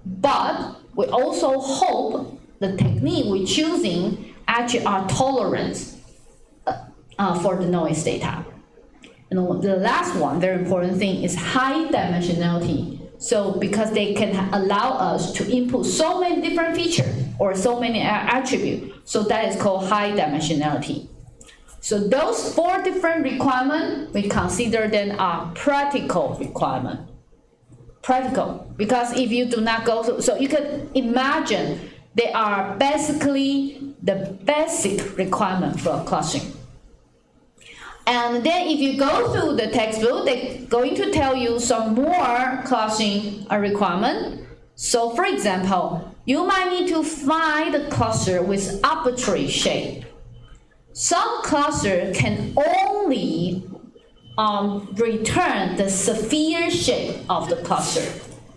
but we also hope the technique we're choosing actually are tolerant for the noise data. And the last one, very important thing, is high dimensionality. So because they can allow us to input so many different features or so many attributes, so that is called high dimensionality. So those 4 different requirements, we consider them are practical requirement. Practical, because if you do not go through, so you can imagine they are basically the basic requirement for clustering. And then if you go through the textbook, they're going to tell you some more clustering requirement. So for example, you might need to find a cluster with arbitrary shape. Some cluster can only return the sphere shape of the cluster.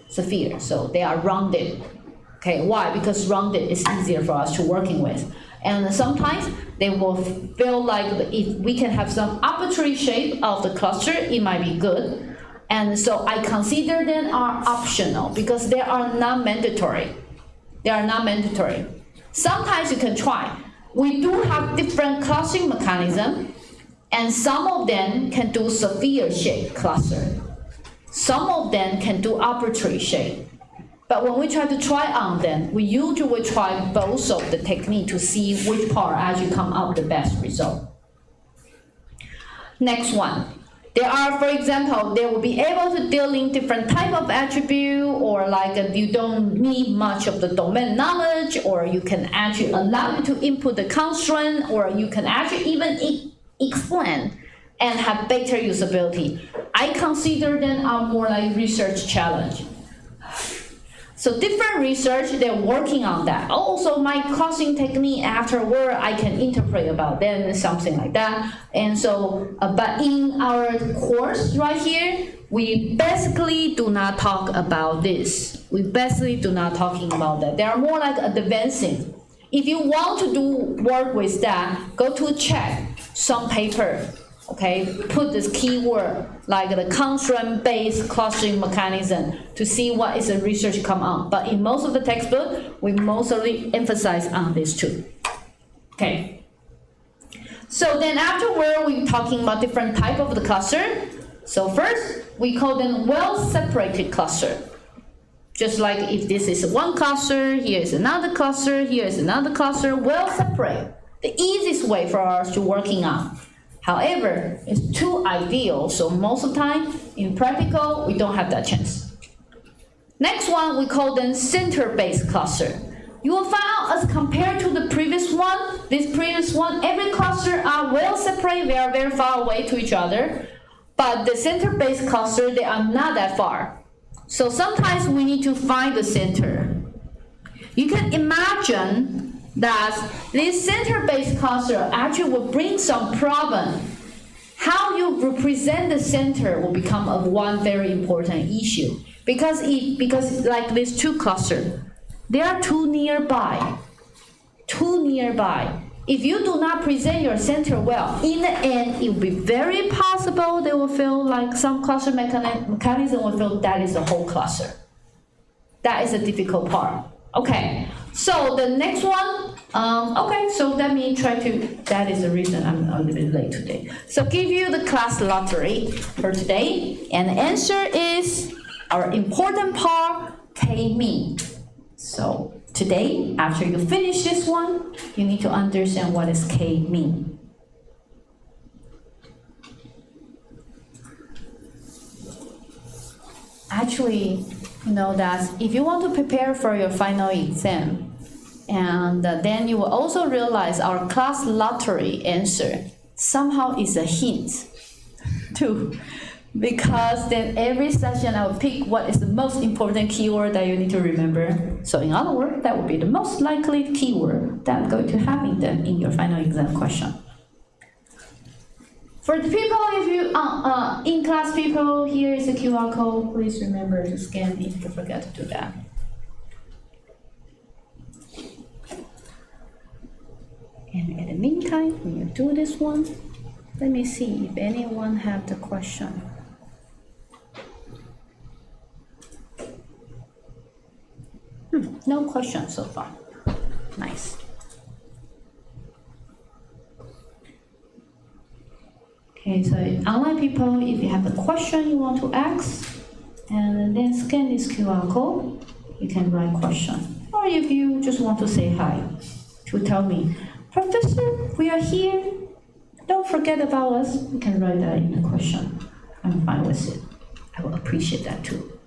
Sphere, so they are rounded. Okay, why? Because rounded is easier for us to working with. And sometimes they will feel like if we can have some arbitrary shape of the cluster, it might be good. And so I consider them are optional because they are not mandatory. They are not mandatory. Sometimes you can try. We do have different clustering mechanism, and some of them can do sphere shape cluster. Some of them can do arbitrary shape. But when we try to try on them, we usually try both of the technique to see which part actually come out the best result. Next one. There are, for example, they will be able to deal in different type of attribute, or like you don't need much of the domain knowledge, or you can actually allow you to input the constraint, or you can actually even explain and have better usability. I consider them are more like research challenge. So different research, they're working on that. Also, my clustering technique afterward, I can interpret about them, something like that. And so, but in our course right here, we basically do not talk about this. We basically do not talking about that. They are more like advancing. If you want to do work with that, go to check some paper. Okay, put this keyword like the constraint-based clustering mechanism to see what is the research come on. But in most of the textbook, we mostly emphasize on this too. Okay. So then afterward, we're talking about different type of the cluster. So first, we call them well-separated cluster. Just like if this is one cluster, here is another cluster, here is another cluster, well separate. The easiest way for us to working on. However, it's too ideal, so most of the time, in practical, we don't have that chance. Next one, we call them center-based cluster. You will find out as compared to the previous one, every cluster are well separated, they are very far away to each other. But the center-based cluster, they are not that far. So sometimes we need to find the center. You can imagine that this center-based cluster actually will bring some problem. How you represent the center will become of one very important issue. Because like these two clusters, they are too nearby. If you do not present your center well, in the end, it will be very possible they will feel like some cluster mechanism will feel that is the whole cluster. That is a difficult part. Okay, so the next one, okay, so let me try to, that is the reason I'm a little bit late today. So give you the class lottery for today, and the answer is our important part, K-mean. So today, after you finish this one, you need to understand what is K-mean. Actually, you know that if you want to prepare for your final exam, and then you will also realize our class lottery answer somehow is a hint to because then every session I will pick what is the most important keyword that you need to remember. So in other words, that would be the most likely keyword that I'm going to have in your final exam question. For the people, if you in-class people, here is the QR code. Please remember to scan if you forget to do that. And in the meantime, when you do this one, let me see if anyone have the question. No question so far. Nice. Okay, so online people, if you have a question you want to ask, and then scan this QR code, you can write question. Or if you just want to say hi, to tell me, Professor, we are here. Don't forget about us. You can write that in the question. I'm fine with it. I will appreciate that too.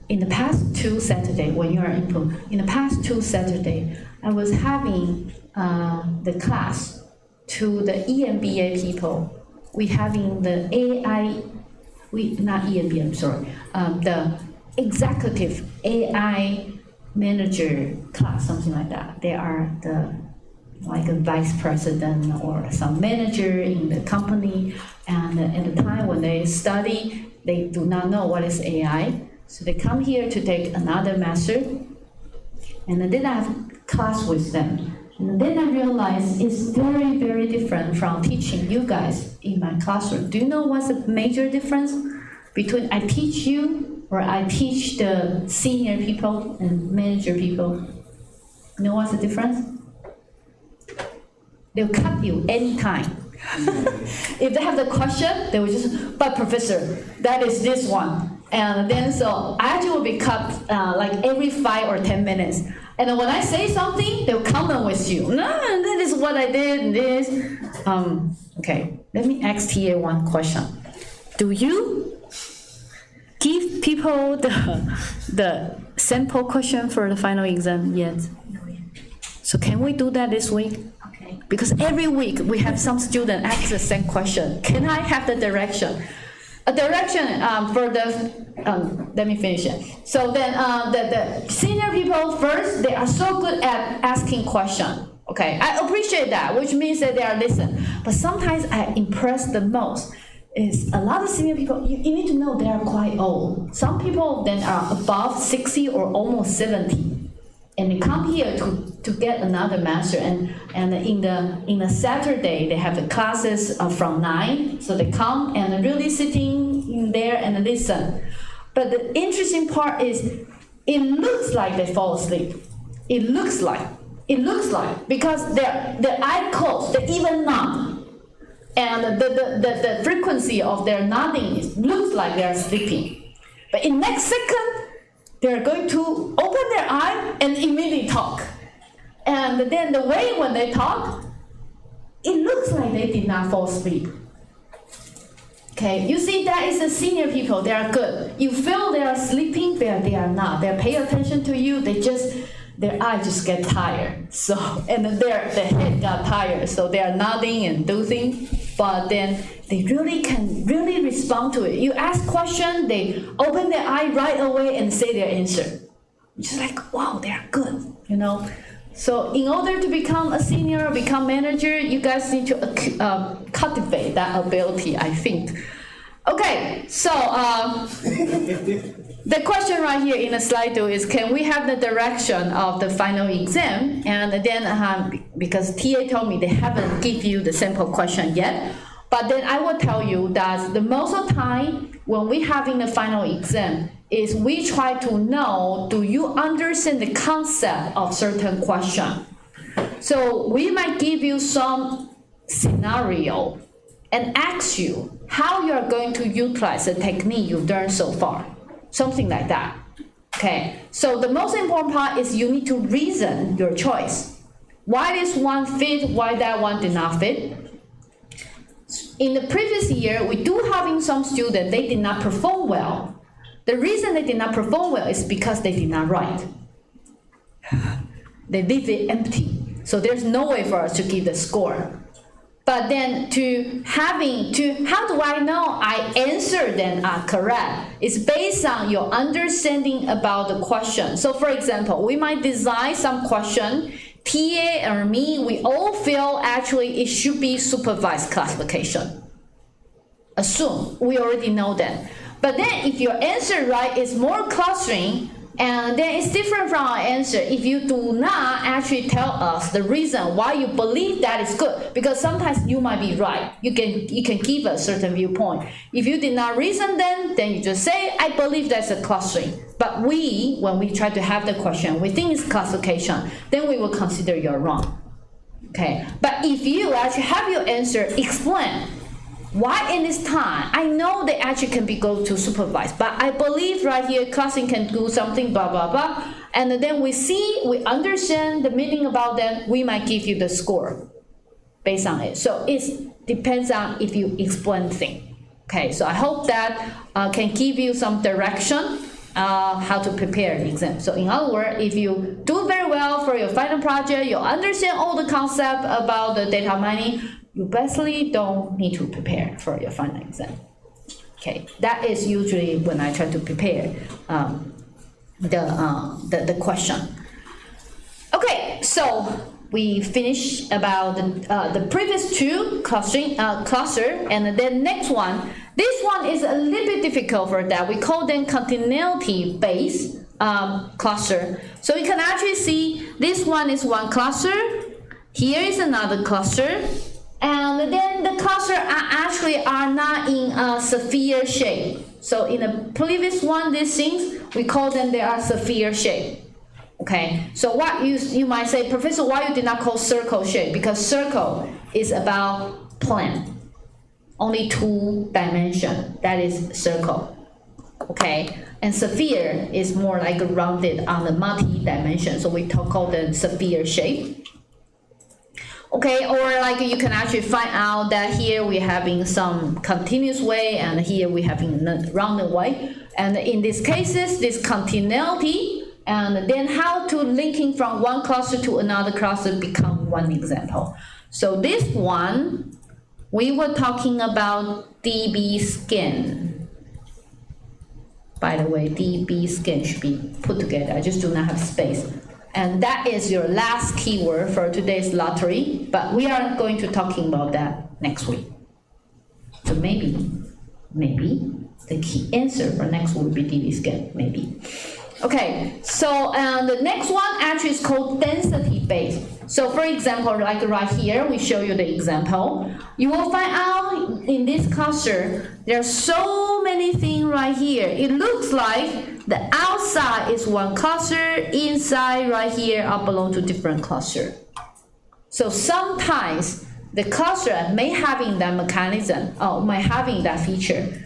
In the past 2 Saturdays, when you are input, in the past 2 Saturdays, I was having the class to the EMBA people. We having the not EMBA, I'm sorry, the executive AI manager class, something like that. They are like a vice president or some manager in the company, and at the time when they study, they do not know what is AI, so they come here to take another master, and then I have class with them. And then I realized it's very, very different from teaching you guys in my classroom. Do you know what's the major difference between I teach you or I teach the senior people and manager people? You know what's the difference? They'll cut you anytime. If they have the question, they will just, but professor, that is this one. And then so I actually will be cut like every 5 or 10 minutes. And then when I say something, they'll comment with you. No, that is what I did, and this. Okay, let me ask TA one question. Do you give people the sample question for the final exam yet? No yet. So can we do that this week? Okay. Because every week we have some student ask the same question. Can I have the direction? A direction for the, let me finish it. So then the senior people first, they are so good at asking questions. Okay, I appreciate that, which means that they are listening. But sometimes I impress the most is a lot of senior people, you need to know they are quite old. Some people then are above 60 or almost 70. And they come here to get another master, and in the Saturday they have the classes from 9, so they come and really sitting in there and listen. But the interesting part is, it looks like they fall asleep. It looks like because their eye closed, they even nod, and the frequency of their nodding looks like they are sleeping. But in next second, they're going to open their eye and immediately talk. And then the way when they talk, it looks like they did not fall asleep. Okay, you see that is the senior people, they are good. You feel they are sleeping, they are not. They pay attention to you, their eye just get tired. So, and then their head got tired, so they are nodding and dozing, but then they really can respond to it. You ask question, they open their eye right away and say their answer. Just like, wow, they are good, you know. So in order to become a senior or become manager, you guys need to cultivate that ability, I think. Okay, so the question right here in the slide though is, can we have the direction of the final exam? And then because TA told me they haven't give you the sample question yet, but then I will tell you that the most of the time when we having the final exam is we try to know, do you understand the concept of certain question? So we might give you some scenario and ask you how you are going to utilize the technique you've learned so far. Something like that. Okay, so the most important part is you need to reason your choice. Why this one fit, why that one did not fit? In the previous year, we do having some students, they did not perform well. The reason they did not perform well is because they did not write. They leave it empty. So there's no way for us to give the score. But then how do I know I answer them are correct? It's based on your understanding about the question. So for example, we might design some question, TA or me, we all feel actually it should be supervised classification. Assume, we already know that. But then if your answer right is more clustering, and then it's different from our answer if you do not actually tell us the reason why you believe that is good, because sometimes you might be right. You can give a certain viewpoint. If you did not reason then you just say, I believe that's a clustering. But when we try to have the question, we think it's classification, then we will consider you're wrong. Okay, but if you actually have your answer, explain why in this time, I know they actually can go to supervised, but I believe right here classing can do something, blah, blah, blah. And then we understand the meaning about them, we might give you the score based on it. So it depends on if you explain things. Okay, so I hope that can give you some direction how to prepare the exam. So in other words, if you do very well for your final project, you understand all the concept about the data mining, you basically don't need to prepare for your final exam. Okay, that is usually when I try to prepare the question. Okay, so we finished about the previous two cluster, and then next one. This one is a little bit difficult for that. We call them continuity-based cluster. So you can actually see this one is one cluster. Here is another cluster. And then the cluster are not in a sphere shape. So in the previous one, these things, we call them they are sphere shape. Okay, so what you might say, Professor, why you did not call circle shape? Because circle is about plane. Only 2 dimension, that is circle. Okay, and sphere is more like rounded on the multi-dimension. So we call them sphere shape. Okay, or like you can actually find out that here we're having some continuous way and here we're having a rounded way. And in these cases, this continuity and then how to linking from one cluster to another cluster become one example. So this one, we were talking about DB scan. By the way, DB scan should be put together. I just do not have space. And that is your last keyword for today's lottery, but we are going to talking about that next week. So maybe the key answer for next week will be DB scan, maybe. Okay, so the next one actually is called density based. So for example, like right here, we show you the example. You will find out in this cluster, there are so many things right here. It looks like the outside is one cluster, inside right here are belong to different cluster. So sometimes the cluster may having that mechanism, or may having that feature.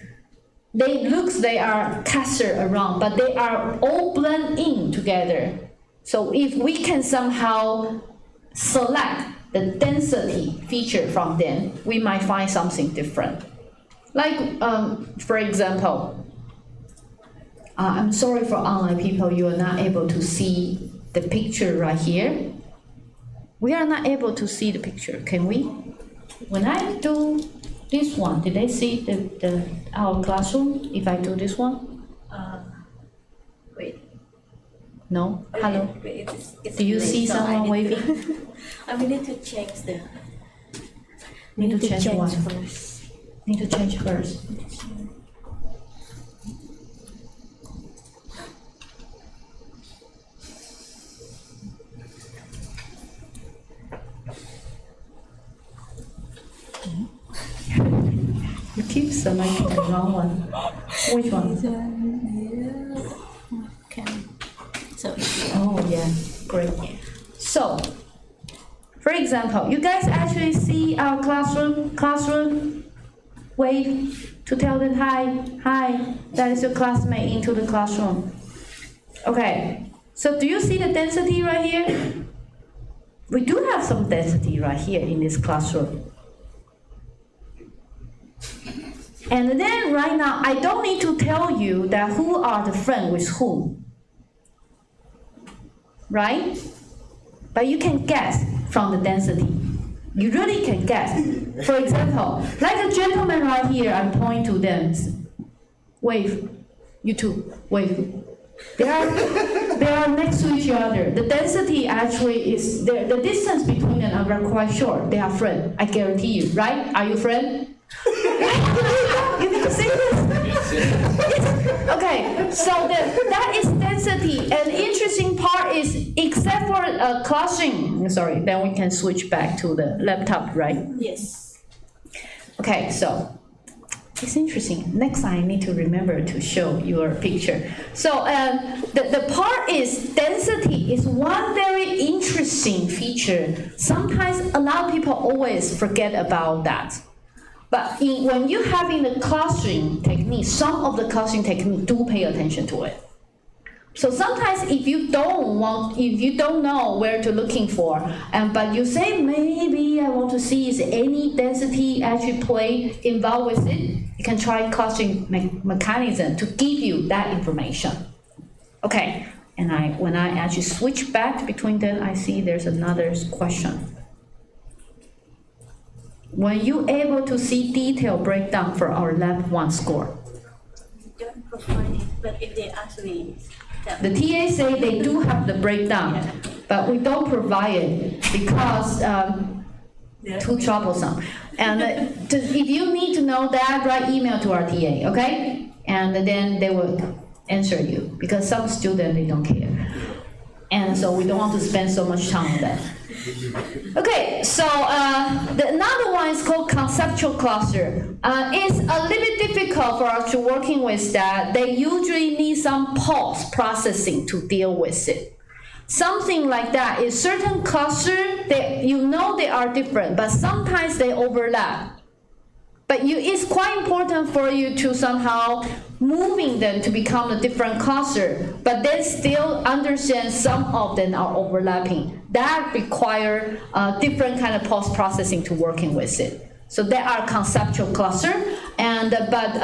They are clustered around, but they are all blend in together. So if we can somehow select the density feature from them, we might find something different. Like, for example, I'm sorry for online people, you are not able to see the picture right here. We are not able to see the picture, can we? When I do this one, did they see our classroom if I do this one? Wait. No? Hello? Wait, it's do you late, see so someone waving? I will need to change the. Need to change one. First. Need to change first. You keep selecting the wrong one. Which one? Okay. So. Oh yeah, great. So, for example, you guys actually see our classroom wave to tell them hi, that is your classmate into the classroom. Okay, so do you see the density right here? We do have some density right here in this classroom. And then right now, I don't need to tell you that who are the friends with whom, right? But you can guess from the density. You really can guess. For example, like a gentleman right here, I'm pointing to them. Wave. You too. Wave. They are next to each other. The density actually is the distance between them are quite short. They are friends. I guarantee you, right? Are you friends? You need to say this. Okay, so that is density. And interesting part is, except for clustering, sorry, then we can switch back to the laptop, right? Yes. Okay, so it's interesting. Next time I need to remember to show your picture. So the part is density is one very interesting feature. Sometimes a lot of people always forget about that. But when you're having the clustering technique, some of the clustering technique do pay attention to it. So sometimes if you don't know where to looking for, but you say maybe I want to see is any density actually play involved with it, you can try clustering mechanism to give you that information. Okay, and when I actually switch back between them, I see there's another question. When you able to see detailed breakdown for our lab 1 score? Don't provide it, but if they actually The TA say they do have the breakdown, but we don't provide it because too troublesome. And if you need to know that, write email to our TA, okay? And then they will answer you, because some students, they don't care. And so we don't want to spend so much time on that. Okay, so another one is called conceptual cluster. It's a little bit difficult for us to working with that. They usually need some post-processing to deal with it. Something like that is certain cluster, they are different, but sometimes they overlap. But it's quite important for you to somehow moving them to become a different cluster, but then still understand some of them are overlapping. That require different kind of post-processing to working with it. So there are conceptual cluster, but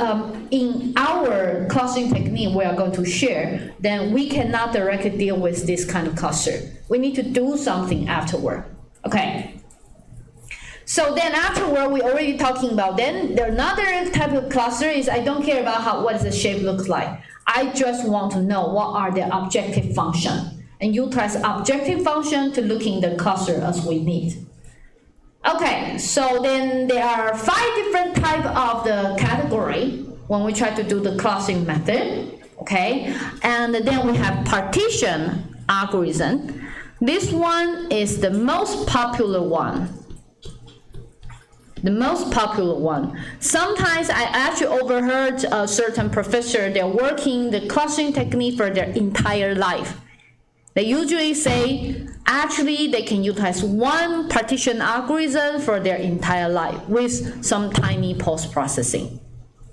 in our clustering technique we are going to share, then we cannot directly deal with this kind of cluster. We need to do something afterward. Okay. So then afterward, we already talking about then another type of cluster is I don't care about what the shape looks like. I just want to know what are the objective function, and utilize objective function to look in the cluster as we need. Okay, so then there are 5 different type of the category when we try to do the clustering method. Okay, and then we have partition algorithm. This one is the most popular one. The most popular one. Sometimes I actually overheard a certain professor, they're working the clustering technique for their entire life. They usually say, actually, they can utilize one partition algorithm for their entire life with some tiny post-processing.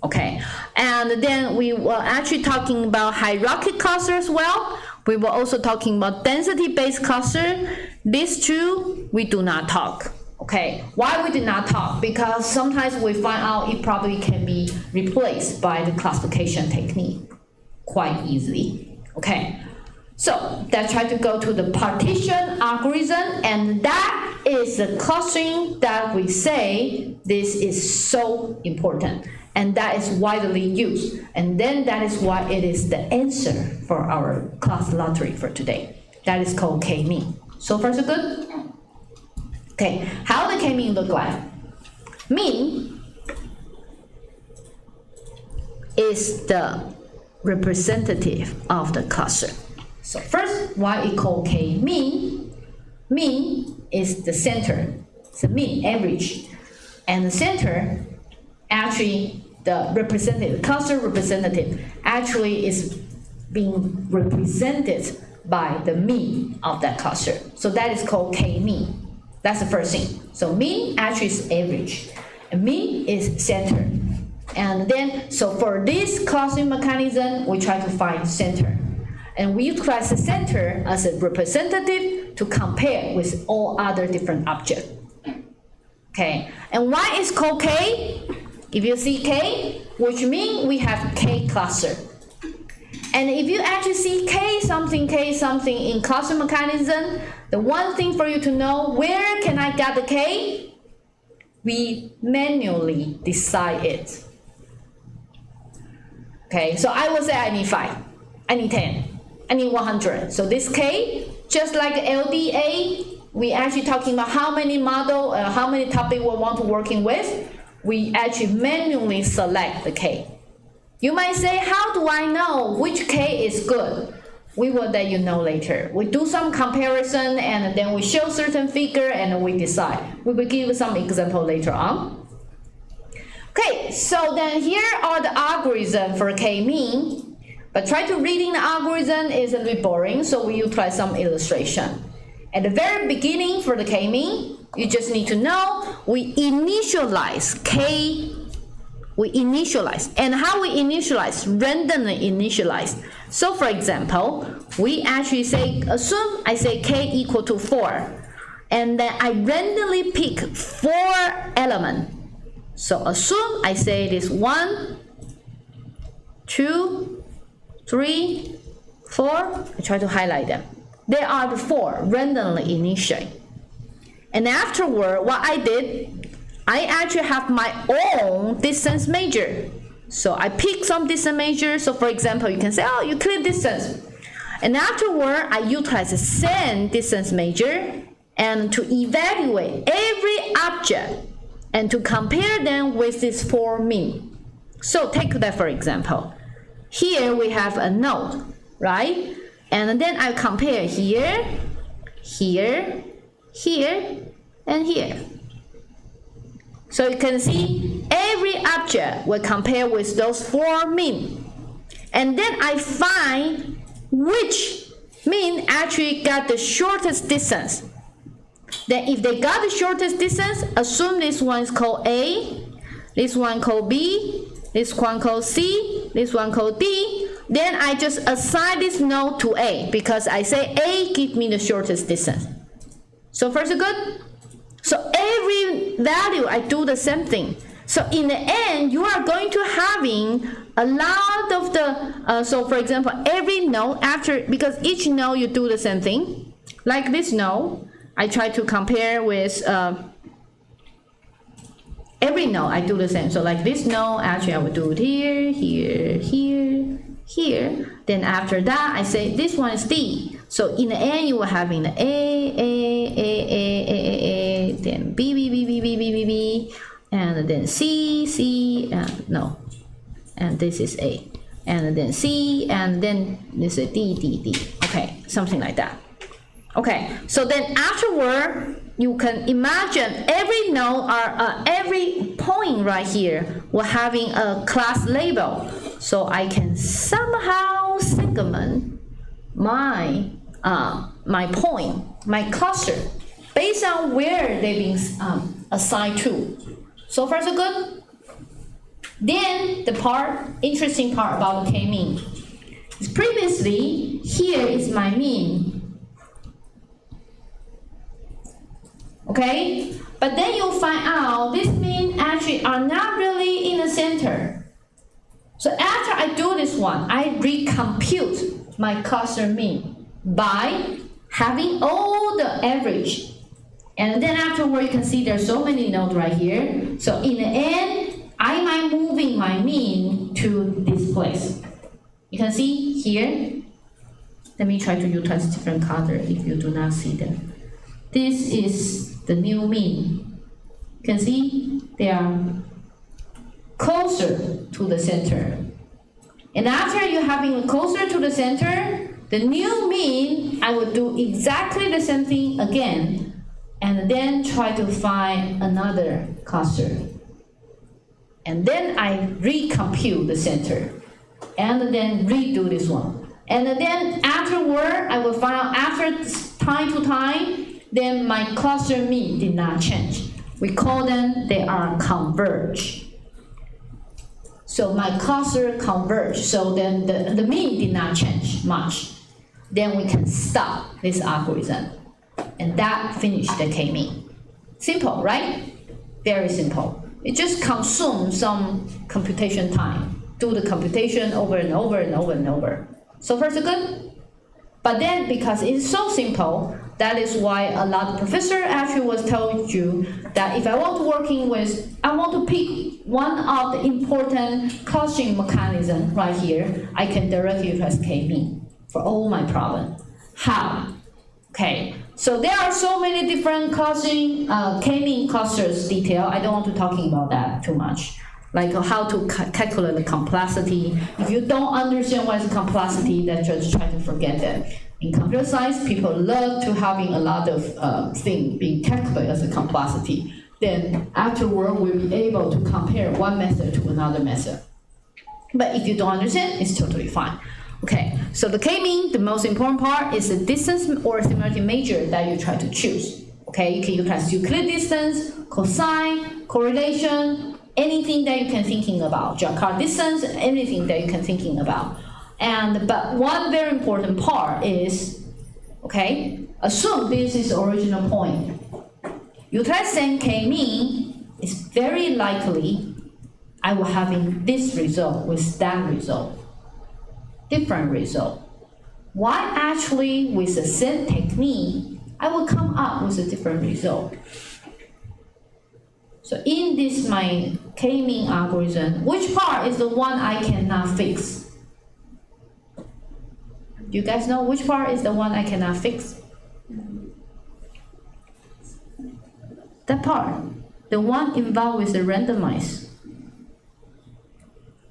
Okay, and then we were actually talking about hierarchy cluster as well. We were also talking about density-based cluster. These two, we do not talk. Okay, why we did not talk? Because sometimes we find out it probably can be replaced by the classification technique quite easily. Okay, so let's try to go to the partition algorithm, and that is the clustering that we say this is so important, and that is widely used, and then that is why it is the answer for our class lottery for today. That is called K-mean. So far so good? Okay, how the K-mean look like? Mean is the representative of the cluster. So first, why it called K-mean? Mean is the center. It's the mean, average. And the center, actually, the representative, cluster representative, actually is being represented by the mean of that cluster. So that is called K-mean. That's the first thing. So mean actually is average, and mean is center. And then, so for this clustering mechanism, we try to find center. And we utilize the center as a representative to compare with all other different objects. Okay, and why is called K? If you see K, which means we have K cluster. And if you actually see K something in cluster mechanism, the one thing for you to know, where can I get the K? We manually decide it. Okay, so I will say I need 5, I need 10, I need 100. So this K, just like LDA, we actually talking about how many model, how many topic we want to working with. We actually manually select the K. You might say, how do I know which K is good? We will let you know later. We do some comparison and then we show certain figure and we decide. We will give some example later on. Okay, so then here are the algorithm for K-mean. But try to reading the algorithm is a little bit boring, so we utilize some illustration. At the very beginning for the K-mean, you just need to know we initialize K. We initialize. And how we initialize? Randomly initialize. So for example, we actually say, assume I say K equal to 4. And then I randomly pick 4 elements. So assume I say this 1, 2, 3, 4. I try to highlight them. There are the 4 randomly initiate. And afterward, what I did, I actually have my own distance measure. So I pick some distance measure. So for example, you can say, oh, Euclid distance. And afterward, I utilize the same distance measure and to evaluate every object and to compare them with this 4 mean. So take that for example. Here we have a node, right? And then I compare here, here, here, and here. So you can see every object will compare with those 4 mean. And then I find which mean actually got the shortest distance. Then if they got the shortest distance, assume this one is called A, this one called B, this one called C, this one called D. Then I just assign this node to A because I say A give me the shortest distance. So far so good? So every value I do the same thing. So in the end, you are going to having a lot of the, so for example, every node after, because each node you do the same thing. Like this node, I try to compare with every node I do the same. So like this node, actually I would do it here, here, here, here. Then after that, I say this one is D. So in the end, you will having the A, then B, B, B, B, B, B, B, B, and then C, C, no, and this is A, and then C, and then this is D, D, D. Okay, something like that. Okay, so then afterward, you can imagine every node or every point right here will having a class label. So I can somehow segment my my point, my cluster, based on where they've been assigned to. So far so good? Then the interesting part about the K-mean is previously here is my mean. Okay, but then you'll find out this mean actually are not really in the center. So after I do this one, I recompute my cluster mean by having all the average. And then afterward, you can see there's so many nodes right here. So in the end, I might moving my mean to this place. You can see here. Let me try to utilize different color if you do not see them. This is the new mean. You can see they are closer to the center. And after you having closer to the center, the new mean, I will do exactly the same thing again, and then try to find another cluster. And then I recompute the center, and then redo this one. And then afterward, I will find out after time to time, then my cluster mean did not change. We call them, they are converge. So my cluster converge, so then the mean did not change much. Then we can stop this algorithm. And that finished the K-mean. Simple, right? Very simple. It just consumes some computation time. Do the computation over and over and over and over. So far so good? But then because it's so simple, that is why a lot of professor actually was telling you that if I want to I want to pick one of the important clustering mechanism right here, I can directly use K-mean for all my problem. How? Okay, so there are so many different clustering, K-mean clusters detail. I don't want to talking about that too much. Like how to calculate the complexity. If you don't understand what is complexity, then just try to forget it. In computer science, people love to having a lot of things being calculated as a complexity. Then afterward, we'll be able to compare one method to another method. But if you don't understand, it's totally fine. Okay, so the K-mean, the most important part is the distance or similarity measure that you try to choose. Okay, you can utilize Euclid distance, cosine, correlation, anything that you can thinking about, Jacquard distance, anything that you can thinking about. But one very important part is, okay, assume this is the original point. Utilizing K-mean, it's very likely I will having this result with that result, different result. Why actually with the same technique, I will come up with a different result. So in this my K-mean algorithm, which part is the one I cannot fix? You guys know which part is the one I cannot fix? That part, the one involved with the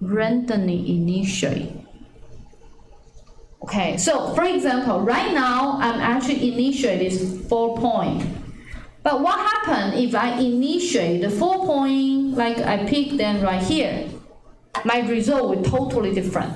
randomly initiate. Okay, so for example, right now I'm actually initiate this 4 point. But what happens if I initiate the 4 point, like I pick them right here? My result will be totally different.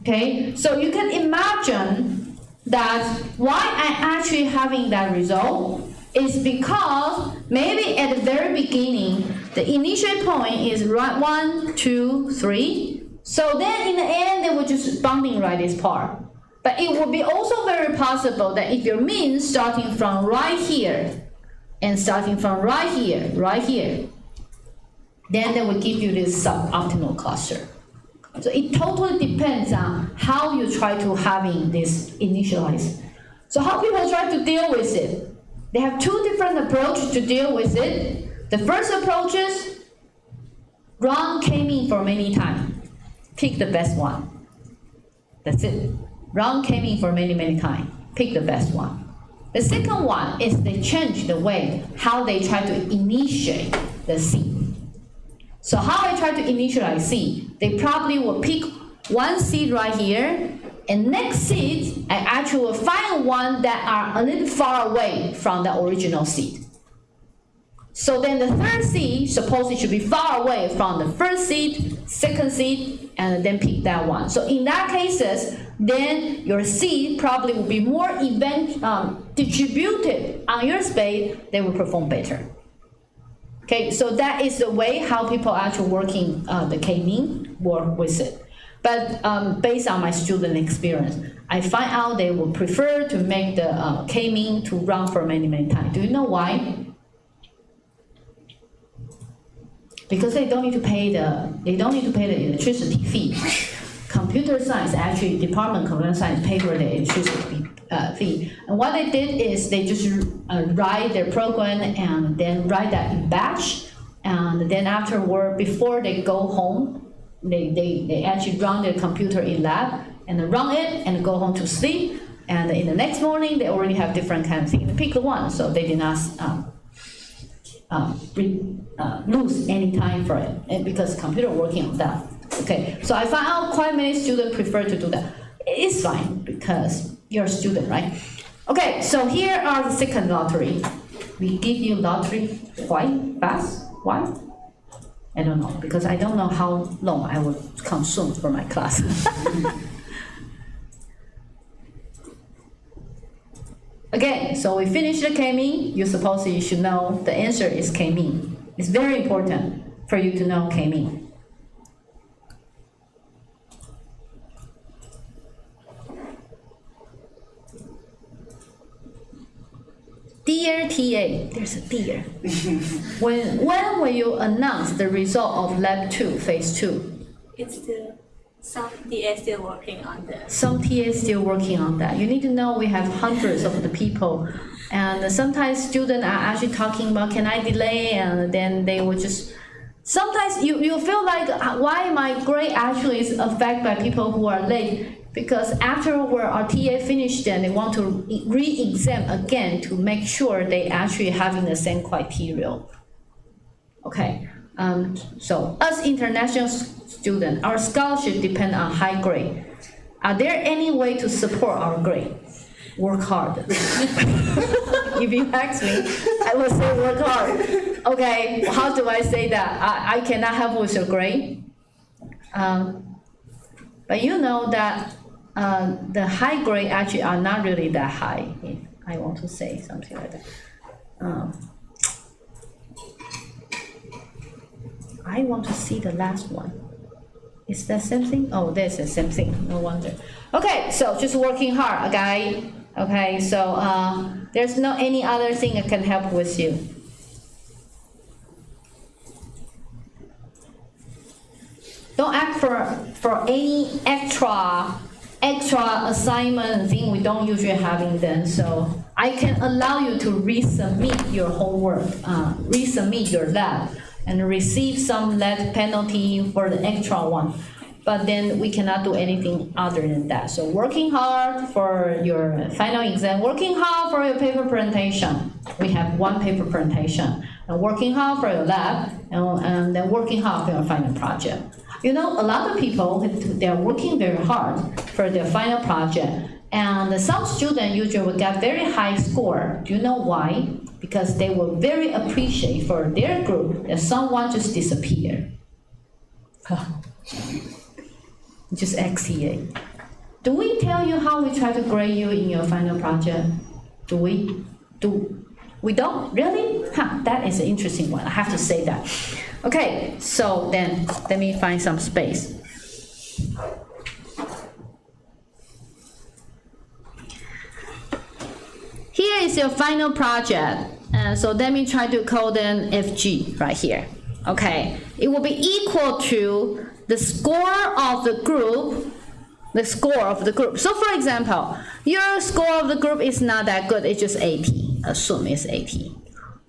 Okay, so you can imagine that why I actually having that result is because maybe at the very beginning, the initial point is right 1, 2, 3. So then in the end, they will just bounding right this part. But it would be also very possible that if your mean starting from right here and starting from right here, then they will give you this suboptimal cluster. So it totally depends on how you try to having this initialized. So how people try to deal with it? They have two different approaches to deal with it. The first approach is run K-mean for many times. Pick the best one. That's it. Run K-mean for many times. Pick the best one. The second one is they change the way how they try to initiate the seed. So how I try to initialize seed, they probably will pick one seed right here, and next seed, I actually will find one that are a little far away from the original seed. So then the third seed, suppose it should be far away from the first seed, second seed, and then pick that one. So in that cases, then your seed probably will be more distributed on your space, they will perform better. Okay, so that is the way how people actually working the K-mean work with it. But based on my student experience, I find out they would prefer to make the K-mean to run for many times. Do you know why? Because they don't need to pay the electricity fee. Computer science, actually, department of computer science pay for the electricity fee. And what they did is they just write their program and then write that in batch. And then afterward, before they go home, they actually run their computer in lab and then run it and go home to sleep. And in the next morning, they already have different kind of thing. They pick the one, so they did not lose any time for it, and because computer working on that. Okay, so I found out quite many students prefer to do that. It's fine because you're a student, right? Okay, so here are the second lottery. We give you lottery quite fast. Why? I don't know, because I don't know how long I will consume for my class. Okay, so we finished the K-mean. You suppose you should know the answer is K-mean. It's very important for you to know K-mean. Dear TA, there's a dear. When will you announce the result of Lab 2, Phase 2? It's the Some TA still working on that. Some TAs still working on that. You need to know we have hundreds of the people, and sometimes students are actually talking about, can I delay, and then they will just, sometimes you feel like, why my grade actually is affected by people who are late, because afterward our TA finished, then they want to re-exam again to make sure they actually having the same criteria. Okay, so as international student, our scholarship depend on high grade. Are there any way to support our grade? Work hard. If you ask me, I will say work hard. Okay, how do I say that? I cannot help with your grade. But you know that the high grade actually are not really that high, if I want to say something like that. I want to see the last one. Is that same thing? Oh, there's the same thing, no wonder. Okay, so just working hard, okay? Okay, so there's no any other thing I can help with you. Don't ask for any extra assignment thing we don't usually having them. So I can allow you to resubmit your homework, resubmit your lab, and receive some lab penalty for the extra one. But then we cannot do anything other than that. So working hard for your final exam, working hard for your paper presentation. We have one paper presentation. And working hard for your lab, and then working hard for your final project. You know, a lot of people, they're working very hard for their final project. And some students usually will get very high score. Do you know why? Because they will very appreciate for their group that someone just disappeared. Just XCA. Do we tell you how we try to grade you in your final project? Do we? We don't? Really? That is an interesting one. I have to say that. Okay, so then let me find some space. Here is your final project. So let me try to code an FG right here. Okay, it will be equal to the score of the group. The score of the group. So for example, your score of the group is not that good, it's just 80. Assume it's 80.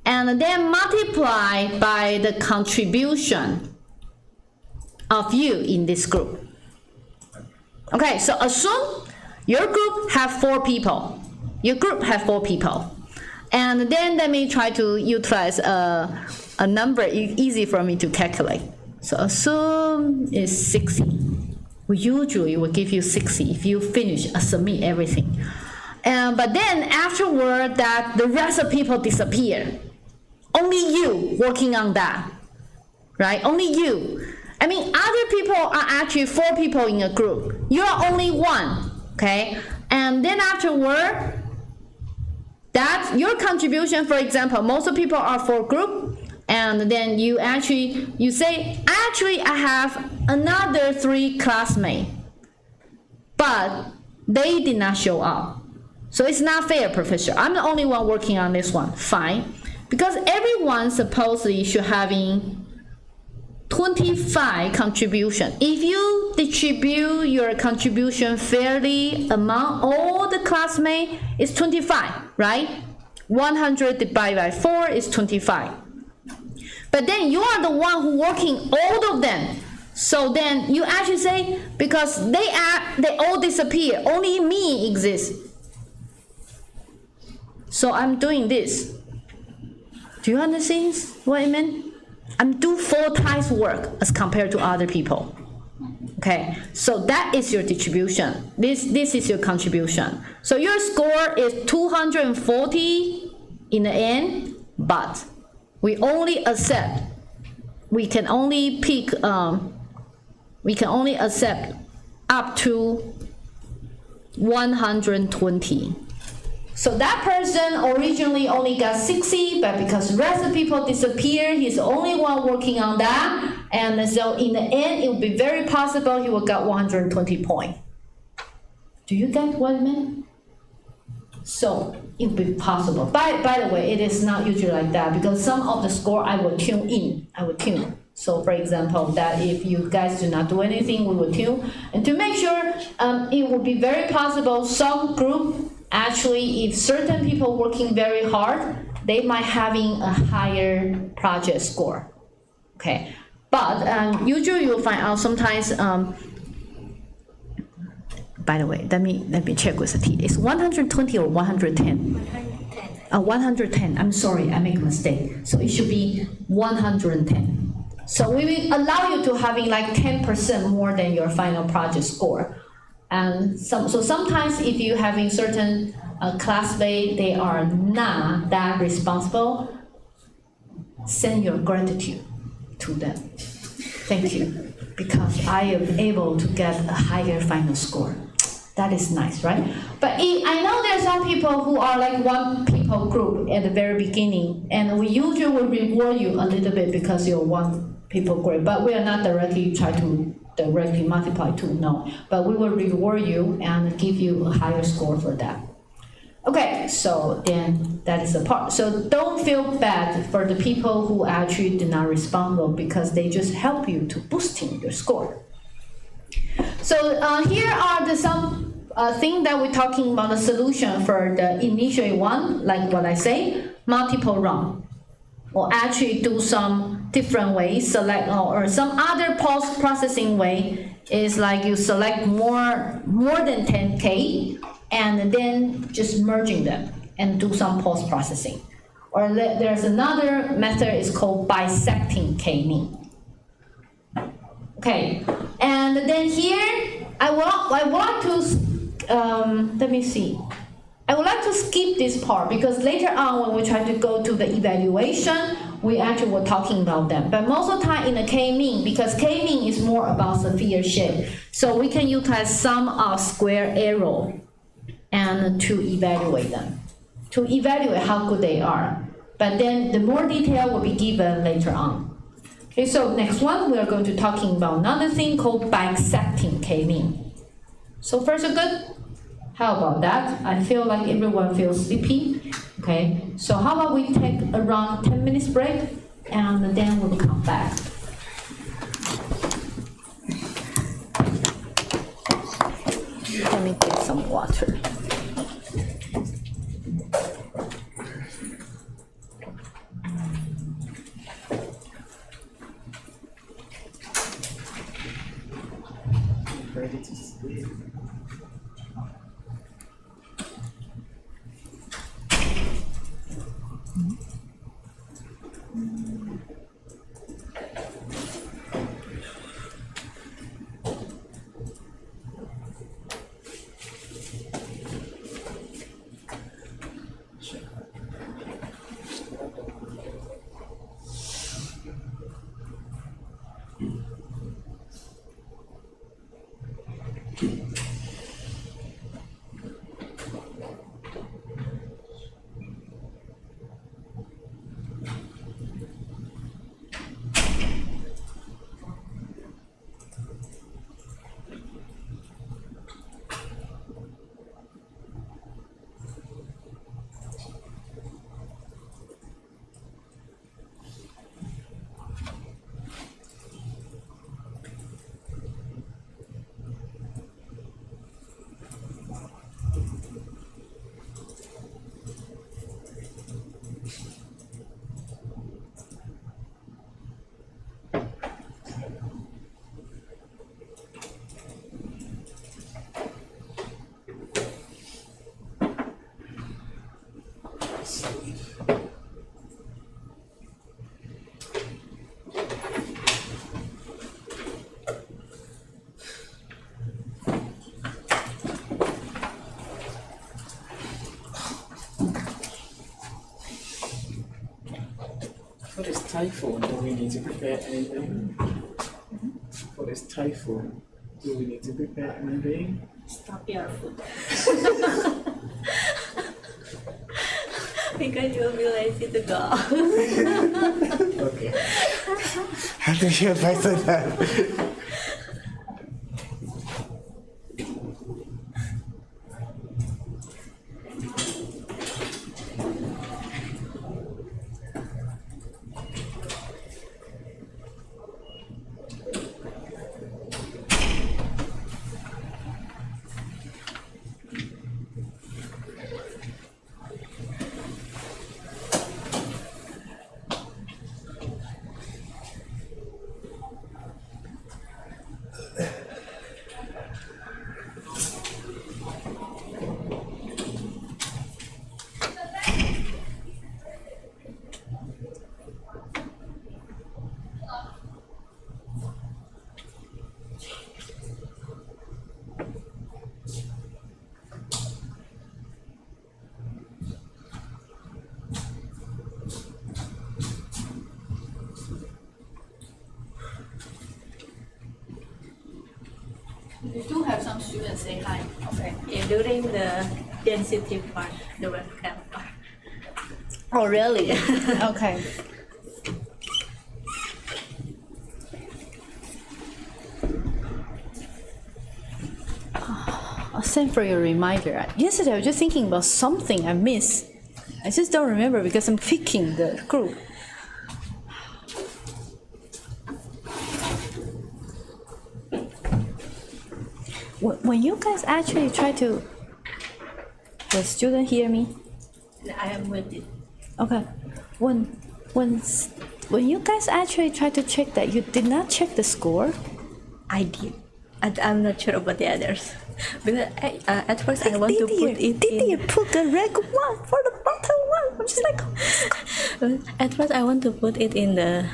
And then multiply by the contribution of you in this group. Okay, so assume your group have 4 people. Your group have 4 people. And then let me try to utilize a number easy for me to calculate. So assume it's 60. We usually will give you 60 if you finish submit everything. But then afterward that the rest of people disappear. Only you working on that, right? Only you. I mean, other people are actually 4 people in a group. You're only 1, okay? And then afterward, that your contribution, for example, most of people are for group, and then you say, actually I have another 3 classmates, but they did not show up. So it's not fair, Professor. I'm the only one working on this one. Fine. Because everyone supposedly should having 25 contribution. If you distribute your contribution fairly among all the classmates, it's 25, right? 100 divided by 4 is 25. But then you are the one who working all of them. So then you actually say, because they all disappear, only me exists. So I'm doing this. Do you understand what I mean? I'm doing 4 times work as compared to other people. Okay, so that is your distribution. This is your contribution. So your score is 240 in the end, but we only accept, we can only accept up to 120. So that person originally only got 60, but because the rest of the people disappeared, he's the only one working on that. And so in the end, it will be very possible he will get 120 points. Do you get what I mean? So it will be possible. By the way, it is not usually like that, because some of the score I will tune in. I will tune. So for example, that if you guys do not do anything, we will tune. And to make sure, it would be very possible some group, actually, if certain people working very hard, they might having a higher project score, okay? But usually you'll find out sometimes, by the way, let me check with the T. It's 120 or 110? 110. 110, I'm sorry, I make a mistake. So it should be 110. So we will allow you to having like 10% more than your final project score. And so sometimes if you having certain classmates, they are not that responsible, send your gratitude to them. Thank you, because I am able to get a higher final score. That is nice, right? But I know there are some people who are like one people group at the very beginning, and we usually will reward you a little bit because you're one people group, but we are not directly try to directly multiply to, no. But we will reward you and give you a higher score for that. Okay, so then that is the part. So don't feel bad for the people who actually did not respond well, because they just help you to boosting your score. So here are some things that we're talking about, the solution for the initial one, like what I say, multiple run. Or actually do some different ways, select or some other post-processing way is like you select more than 10K and then just merging them and do some post-processing. Or there's another method is called bisecting K-mean. Okay, and then here I want to let me see. I would like to skip this part because later on when we try to go to the evaluation, we actually were talking about them. But most of the time in the K-mean, because K-mean is more about sphere shape, so we can utilize sum of square error and to evaluate them, to evaluate how good they are. But then the more detail will be given later on. Okay, so next one we are going to talking about another thing called bisecting K-mean. So first, good. How about that? I feel like everyone feels sleepy. Okay, so how about we take around 10 minutes break and then we'll come back. Let me get some water. Ready to sleep. For this typhoon, do we need to prepare anything? For this typhoon, do we need to prepare anything? Stop your food. Because you'll be lazy to go. Okay. How do you advise on that? You do have some students say hi. Okay. Yeah, during the density part, the webcam part. Oh, really? Okay. I'll send for your reminder. Yesterday I was just thinking about something I missed. I just don't remember because I'm picking the group. When you guys actually try to, the student hear me? I am with it. Okay. When you guys actually try to check that, you did not check the score? I did. I'm not sure about the others. Because at first I want to put it Did you in. put the red one for the bottom one? I'm just like, At first I want to put it in the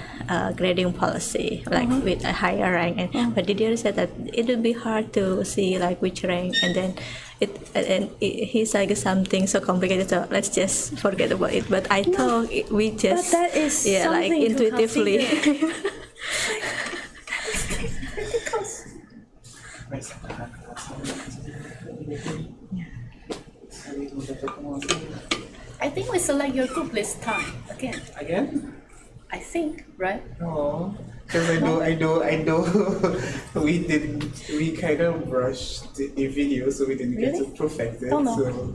grading policy, like with a higher rank. But Didier said that it will be hard to see like which rank, and then he's like something so complicated. So let's just forget about it. But I thought we just that is like something to intuitively. I think we select your group this time again. Again? I think, right? No, because I know. We kind of rushed the video, so we didn't get Really? to perfect it. Oh, no. So,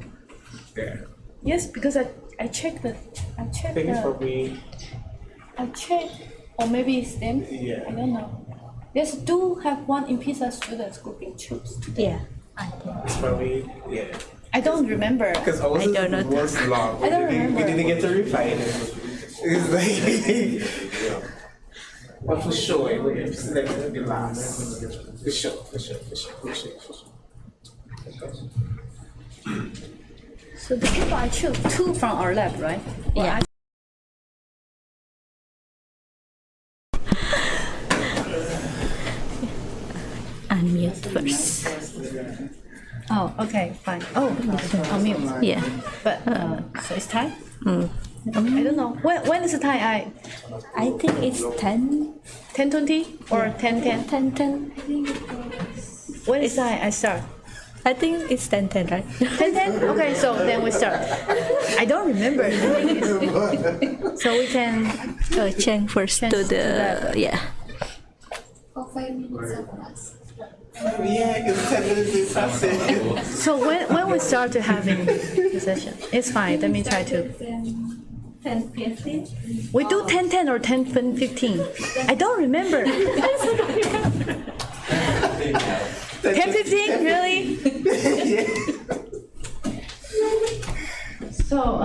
yeah. Yes, because I checked I think it's probably, or maybe it's them. yeah. I don't know. Yes, do have one in PISA students group in choose. Yeah, I think. It's probably, yeah. I don't remember. Because ours I don't know. was long. I don't We remember. didn't get to refine it. It's like, but for sure, it will select the last. For sure. So the people I choose, two from our lab, right? Or Yeah. Unmute first. Oh, okay, fine. Oh, on mute. Yeah. But so it's time. I don't know. When is the time? I think it's 10:20 or 10:10? 10:10. When is time I start? I think it's 10:10, right? 10:10? Okay, so then we start. I don't remember doing this. So we can Change first Change to to the yeah. For 5 minutes of class. Yeah, it's 10 minutes to pass it. So when we start to having the session, it's fine. Let me try to. 10:15. We do 10:10 or 10:15. I don't remember. 10:15, really? So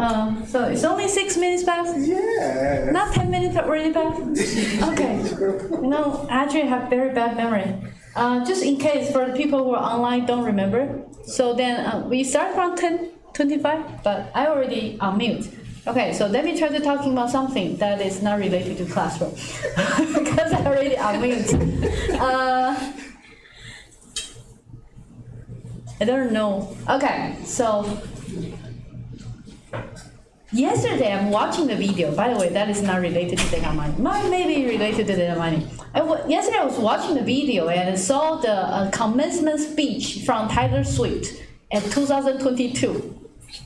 it's only 6 minutes past. Yeah. Not 10 minutes already past. Okay. You know, I actually have very bad memory. Just in case for the people who are online don't remember. So then we start from 10:25, but I already unmute. Okay, so let me try to talking about something that is not related to classroom because I already unmute. I don't know. Okay, so yesterday I'm watching the video. By the way, that is not related to data mining. Maybe related to data mining. Yesterday I was watching the video and I saw the commencement speech from Taylor Swift in 2022.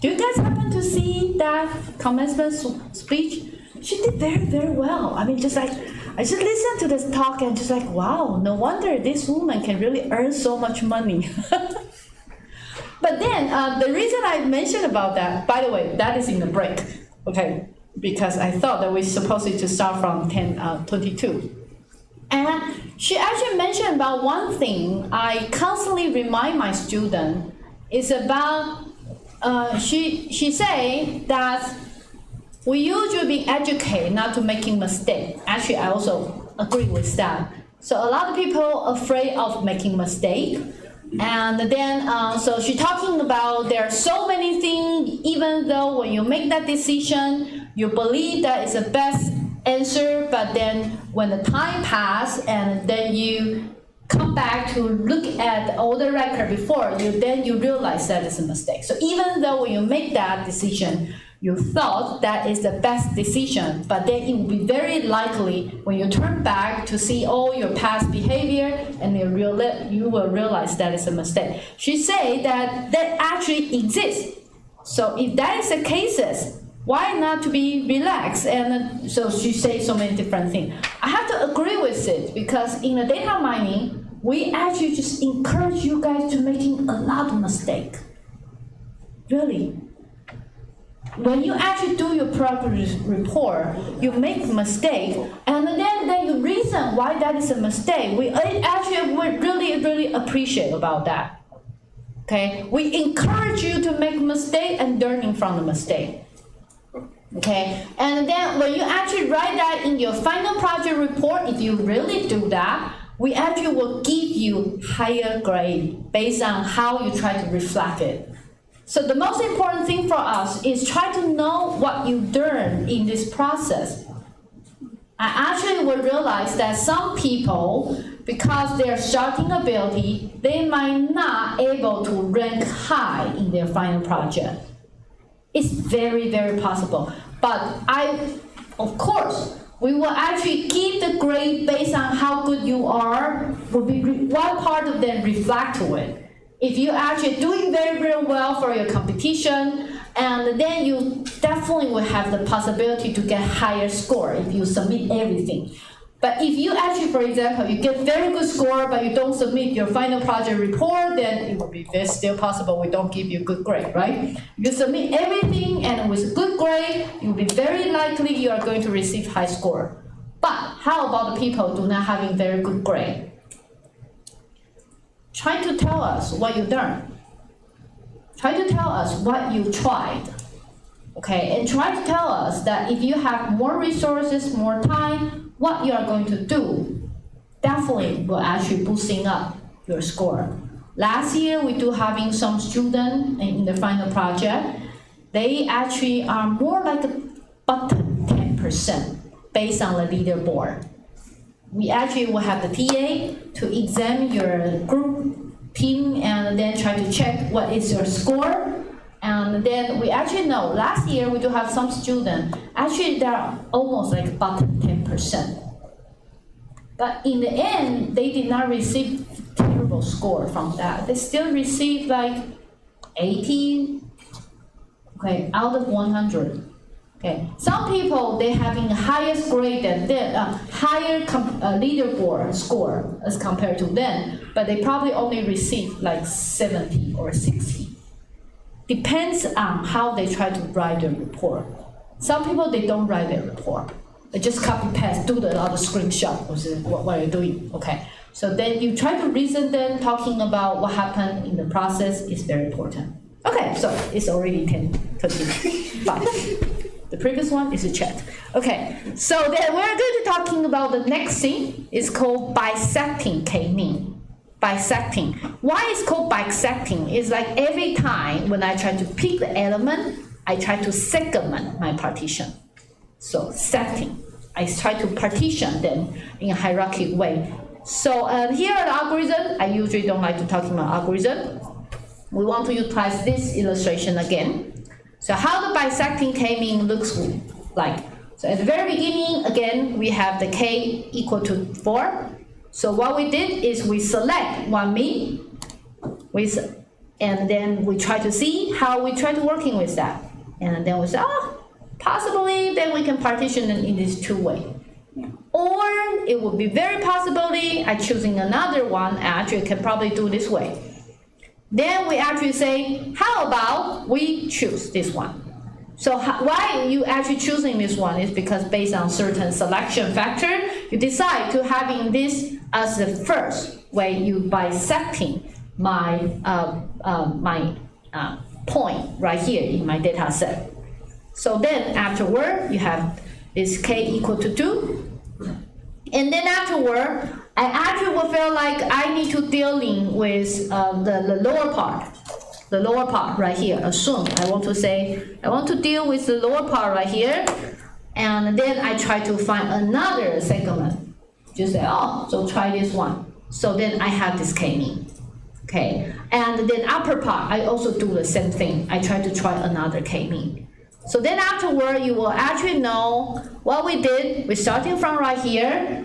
Do you guys happen to see that commencement speech? She did very, very well. I mean, just like, I just listened to this talk and just like, wow, no wonder this woman can really earn so much money. But then, the reason I mentioned about that, by the way, that is in the break, okay? Because I thought that we're supposed to start from 10:22. And she actually mentioned about one thing I constantly remind my student is about, she say that we usually be educated not to making mistake. Actually, I also agree with that. So a lot of people afraid of making mistake. And then, so she talking about there are so many things, even though when you make that decision, you believe that is the best answer, but then when the time pass and then you come back to look at all the record before you, then you realize that it's a mistake. So even though when you make that decision, You thought that is the best decision, but then it will be very likely when you turn back to see all your past behavior, and you will realize that is a mistake. She said that actually exists. So if that is the case, why not to be relaxed? And so she says so many different things. I have to agree with it, because in the data mining, we actually just encourage you guys to making a lot of mistakes. Really. When you actually do your progress report, you make mistake, and then the reason why that is a mistake, we actually would really appreciate about that. Okay, we encourage you to make mistake and learning from the mistake. Okay, and then when you actually write that in your final project report, if you really do that, we actually will give you higher grade based on how you try to reflect it. So the most important thing for us is try to know what you learn in this process. I actually will realize that some people, because their starting ability, they might not able to rank high in their final project. It's very possible. But of course, we will actually keep the grade based on how good you are. Will be one part of them reflect to it. If you're actually doing very well for your competition, and then you definitely will have the possibility to get higher score if you submit everything. But if you actually, for example, you get very good score, but you don't submit your final project report, then it will be still possible we don't give you good grade, right? You submit everything, and with good grade, it will be very likely you are going to receive high score. But how about the people do not having very good grade? Try to tell us what you learned. Try to tell us what you tried. Okay, and try to tell us that if you have more resources, more time, what you are going to do definitely will actually boosting up your score. Last year, we do having some students in the final project. They actually are more like about 10% based on the leaderboard. We actually will have the TA to examine your group team and then try to check what is your score. And then we actually know last year we do have some students, actually they're almost like about 10%. But in the end, they did not receive terrible score from that. They still received like 80, okay, out of 100. Okay, some people they having the highest grade than them, higher leaderboard score as compared to them, but they probably only receive like 70 or 60. Depends on how they try to write their report. Some people they don't write their report. They just copy paste, do the other screenshot, which is what you're doing. Okay, so then you try to reason them, talking about what happened in the process is very important. Okay, so it's already 10:25. The previous one is a chat. Okay, so then we're going to be talking about the next thing. It's called bisecting K-mean. Bisecting. Why it's called bisecting? It's like every time when I try to pick the element, I try to segment my partition. So secting. I try to partition them in a hierarchical way. So here are the algorithm. I usually don't like to talk about algorithm. We want to utilize this illustration again. So how the bisecting K-mean looks like. So at the very beginning, again, we have the K equal to 4. So what we did is we select one mean, and then we try to see how we try to working with that. And then we say, possibly then we can partition it in these two ways. Or it would be very possibly I choosing another one, actually can probably do this way. Then we actually say, how about we choose this one? So why you actually choosing this one is because based on certain selection factor, you decide to having this as the first way you bisecting my point right here in my data set. So then afterward, you have this K equal to 2. And then afterward, I actually will feel like I need to dealing with the lower part. The lower part right here. Assume I want to deal with the lower part right here. And then I try to find another segment. Just say, so try this one. So then I have this K-mean. Okay. And then upper part, I also do the same thing. I try another K-mean. So then afterward, you will actually know what we did. We're starting from right here,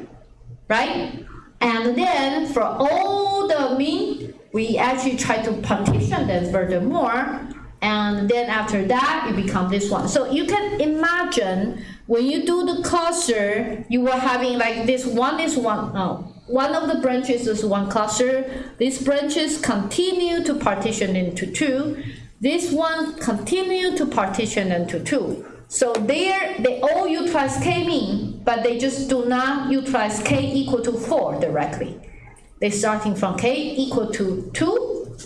right? And then for all the mean, we actually try to partition them furthermore. And then after that, it becomes this one. So you can imagine when you do the cluster, you were having like this one is one. One of the branches is one cluster. These branches continue to partition into two. This one continue to partition into two. So there, they all utilize k mean, but they just do not utilize k equal to 4 directly. They're starting from k equal to 2,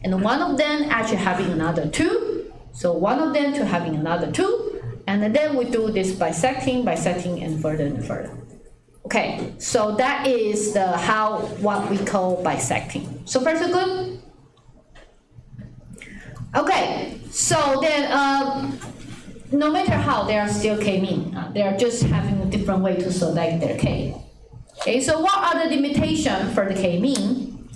and one of them actually having another 2. So one of them to having another 2, and then we do this bisecting, and further and further. Okay, so that is the what we call bisecting. So far so good? Okay, so then no matter how, they are still k-mean. They are just having a different way to select their k. Okay, so what are the limitations for the k-mean?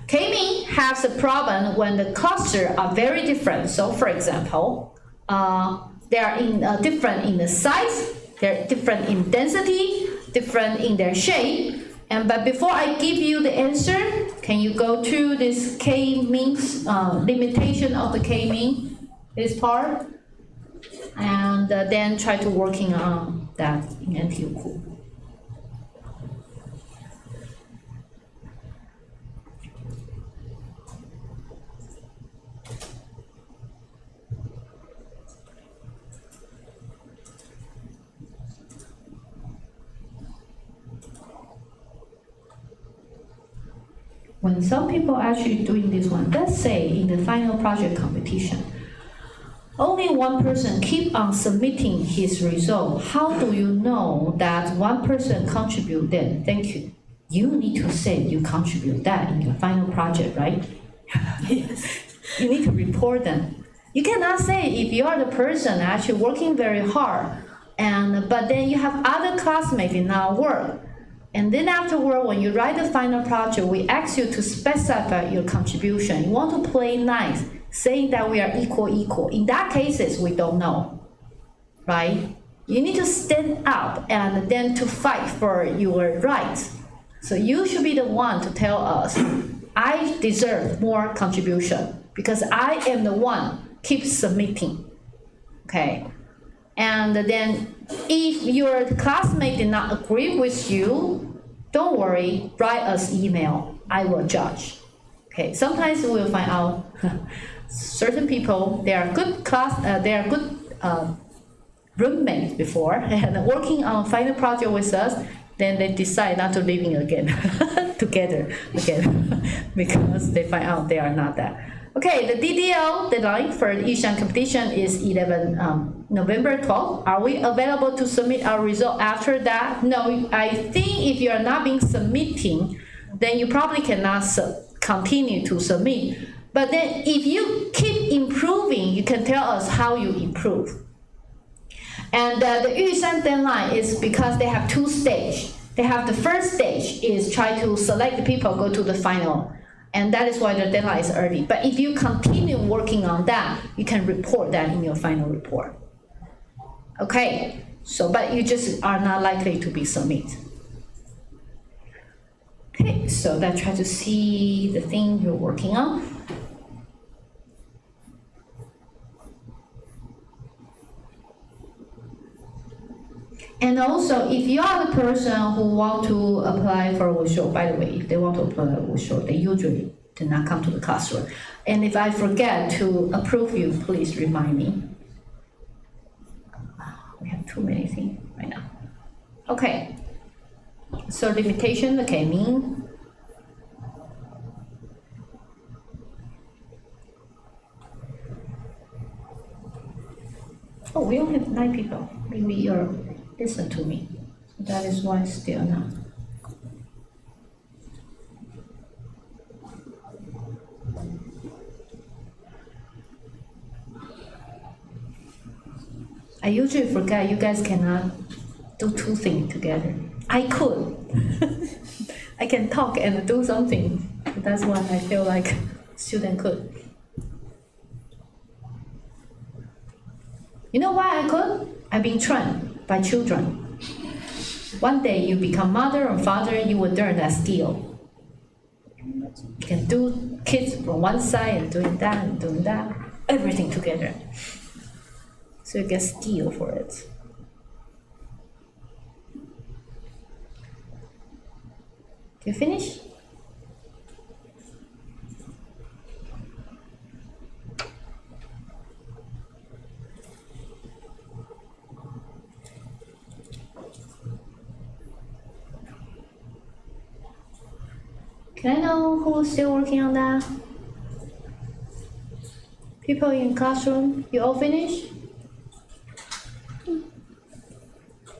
K-mean has a problem when the clusters are very different. So for example, they are different in the size, they're different in density, different in their shape. But before I give you the answer, can you go to this k-means limitation of the k-mean, this part, and then try to working on that in NTU. When some people actually doing this one, let's say in the final project competition, only one person keep on submitting his result. How do you know that one person contribute then? Thank you. You need to say you contribute that in your final project, right? Yes. You need to report them. You cannot say if you are the person actually working very hard, but then you have other classmates in our work. And then afterward, when you write the final project, we ask you to specify your contribution. You want to play nice, saying that we are equal. In that cases, we don't know, right? You need to stand up and then to fight for your rights. So you should be the one to tell us, I deserve more contribution because I am the one keep submitting, okay? And then if your classmate did not agree with you, don't worry, write us email. I will judge. Okay, sometimes we'll find out certain people, they are good roommates before and working on final project with us, then they decide not to living again together again because they find out they are not that. Okay, the DDL deadline for the ISA competition is 11 November 12th. Are we available to submit our result after that? No, I think if you are not being submitting, then you probably cannot continue to submit. But then if you keep improving, you can tell us how you improve. And the ISA deadline is because they have two stages. They have the first stage is try to select the people go to the final. And that is why the deadline is early. But if you continue working on that, you can report that in your final report. Okay, so but you just are not likely to be submitted. Okay, so let's try to see the thing you're working on. And also, if you are the person who want to apply for a workshop, by the way, if they want to apply for a workshop, they usually do not come to the classroom. And if I forget to approve you, please remind me. We have too many things right now. Okay. So limitation, okay, mean. Oh, we only have 9 people. Maybe you're listen to me. So that is why still not. I usually forget you guys cannot do 2 things together. I could. I can talk and do something. That's why I feel like student could. You know why I could? I've been trained by children. One day you become mother or father, you will learn that skill. You can do kids from one side and doing that, everything together. So you get skill for it. You finish? Can I know who's still working on that? People in classroom, you all finished?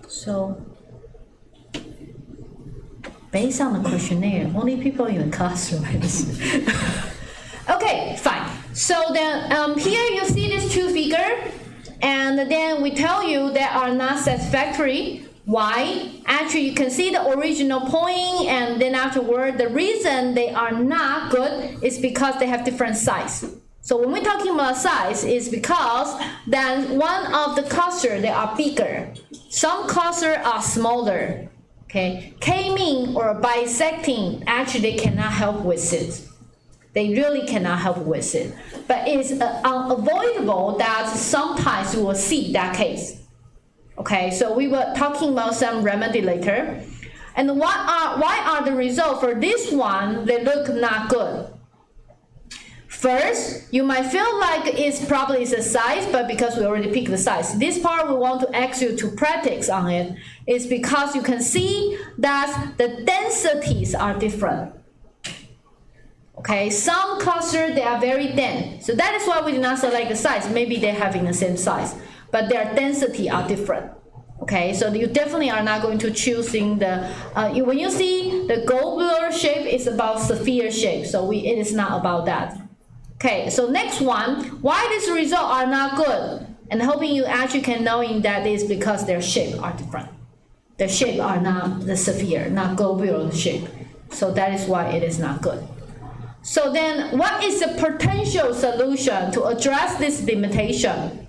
So, based on the questionnaire, only people in the classroom. Okay, fine. So then here you see these two figures, and then we tell you they are not satisfactory. Why? Actually, you can see the original point, and then afterward, the reason they are not good is because they have different size. So when we're talking about size, it's because then one of the clusters they are bigger. Some clusters are smaller. Okay, K-mean or bisecting, actually they cannot help with it. They really cannot help with it. But it's unavoidable that sometimes you will see that case. Okay, so we were talking about some remedy later. And why are the results for this one, they look not good? First, you might feel like it's probably the size, but because we already picked the size. This part we want to ask you to practice on it is because you can see that the densities are different. Okay, some clusters, they are very dense. So that is why we did not select the size. Maybe they're having the same size, but their density are different. Okay, so you definitely are not going to choosing the, when you see the globular shape, it's about sphere shape. So it is not about that. Okay, so next one, why these results are not good? And hoping you actually can knowing that is because their shape are different. Their shape are not the sphere, not globular shape. So that is why it is not good. So then what is the potential solution to address this limitation?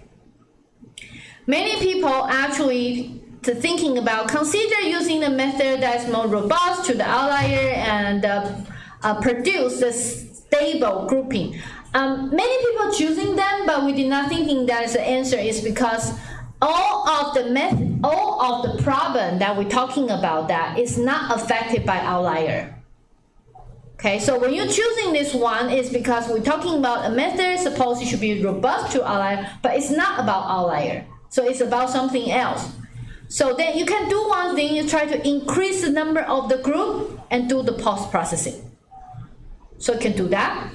Many people actually thinking about consider using the method that's more robust to the outlier and produce a stable grouping. Many people choosing them, but we did not thinking that is the answer is because all of the problem that we're talking about that is not affected by outlier. Okay, so when you're choosing this one, it's because we're talking about a method, suppose it should be robust to outlier, but it's not about outlier. So it's about something else. So then you can do one thing, you try to increase the number of the group and do the post-processing. So you can do that.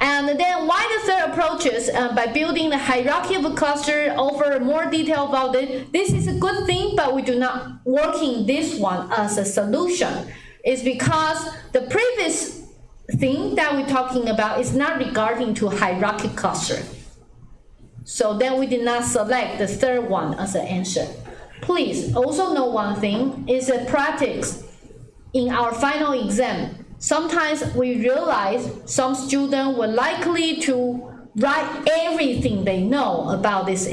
And then why the third approach is by building the hierarchy of a cluster, offer more detail about it. This is a good thing, but we do not working this one as a solution. It's because the previous thing that we're talking about is not regarding to hierarchy cluster. So then we did not select the third one as an answer. Please also know one thing is a practice in our final exam. Sometimes we realize some students were likely to write everything they know about this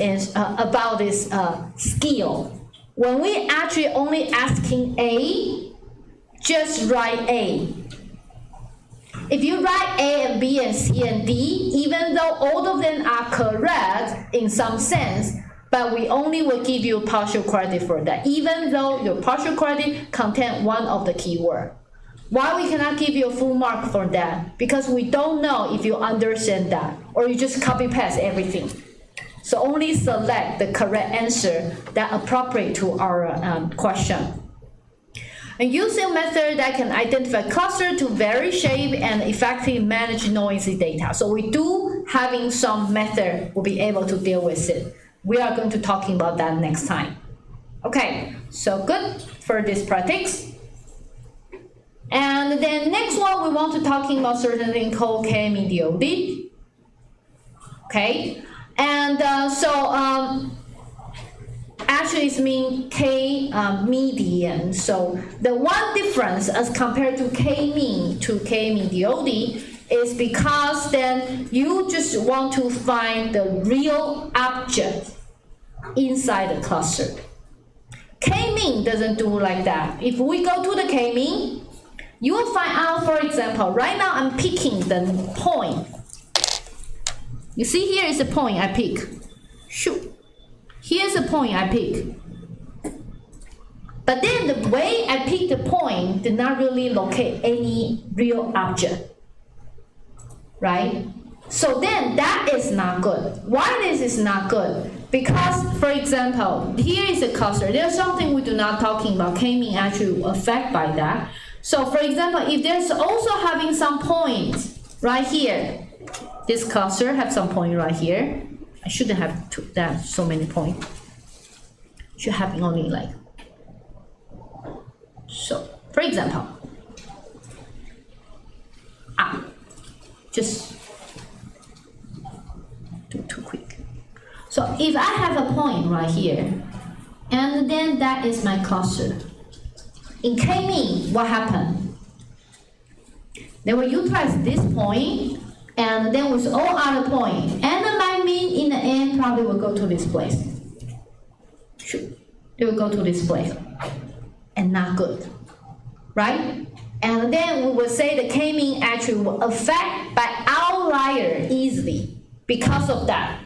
skill. When we actually only asking A, just write A. If you write A and B and C and D, even though all of them are correct in some sense, but we only will give you partial credit for that, even though your partial credit contain one of the keyword. Why we cannot give you a full mark for that? Because we don't know if you understand that, or you just copy paste everything. So only select the correct answer that appropriate to our question. And using a method that can identify cluster to vary shape and effectively manage noisy data. So we do having some method will be able to deal with it. We are going to talking about that next time. Okay, so good for this practice. And then next one, we want to talking about certain thing called K-mediodid. Okay, and actually it's mean K median. So the one difference as compared to K mean to K mediodid is because then you just want to find the real object inside the cluster. K-mean doesn't do like that. If we go to the K-mean, you will find out, for example, right now I'm picking the point. You see here is the point I pick. Shoot. Here's the point I pick. But then the way I pick the point did not really locate any real object. Right? So then that is not good. Why this is not good? Because, for example, here is a cluster. There's something we do not talking about. K-mean actually affect by that. So for example, if there's also having some points right here, this cluster have some point right here. I shouldn't have that so many points. Should have only like so. For example, just too quick. So if I have a point right here, and then that is my cluster. In K-mean, what happened? They will utilize this point, and then with all other points, and my mean in the end probably will go to this place. Shoot, they will go to this place, and not good, right? And then we will say the K-mean actually will affect by outlier easily because of that.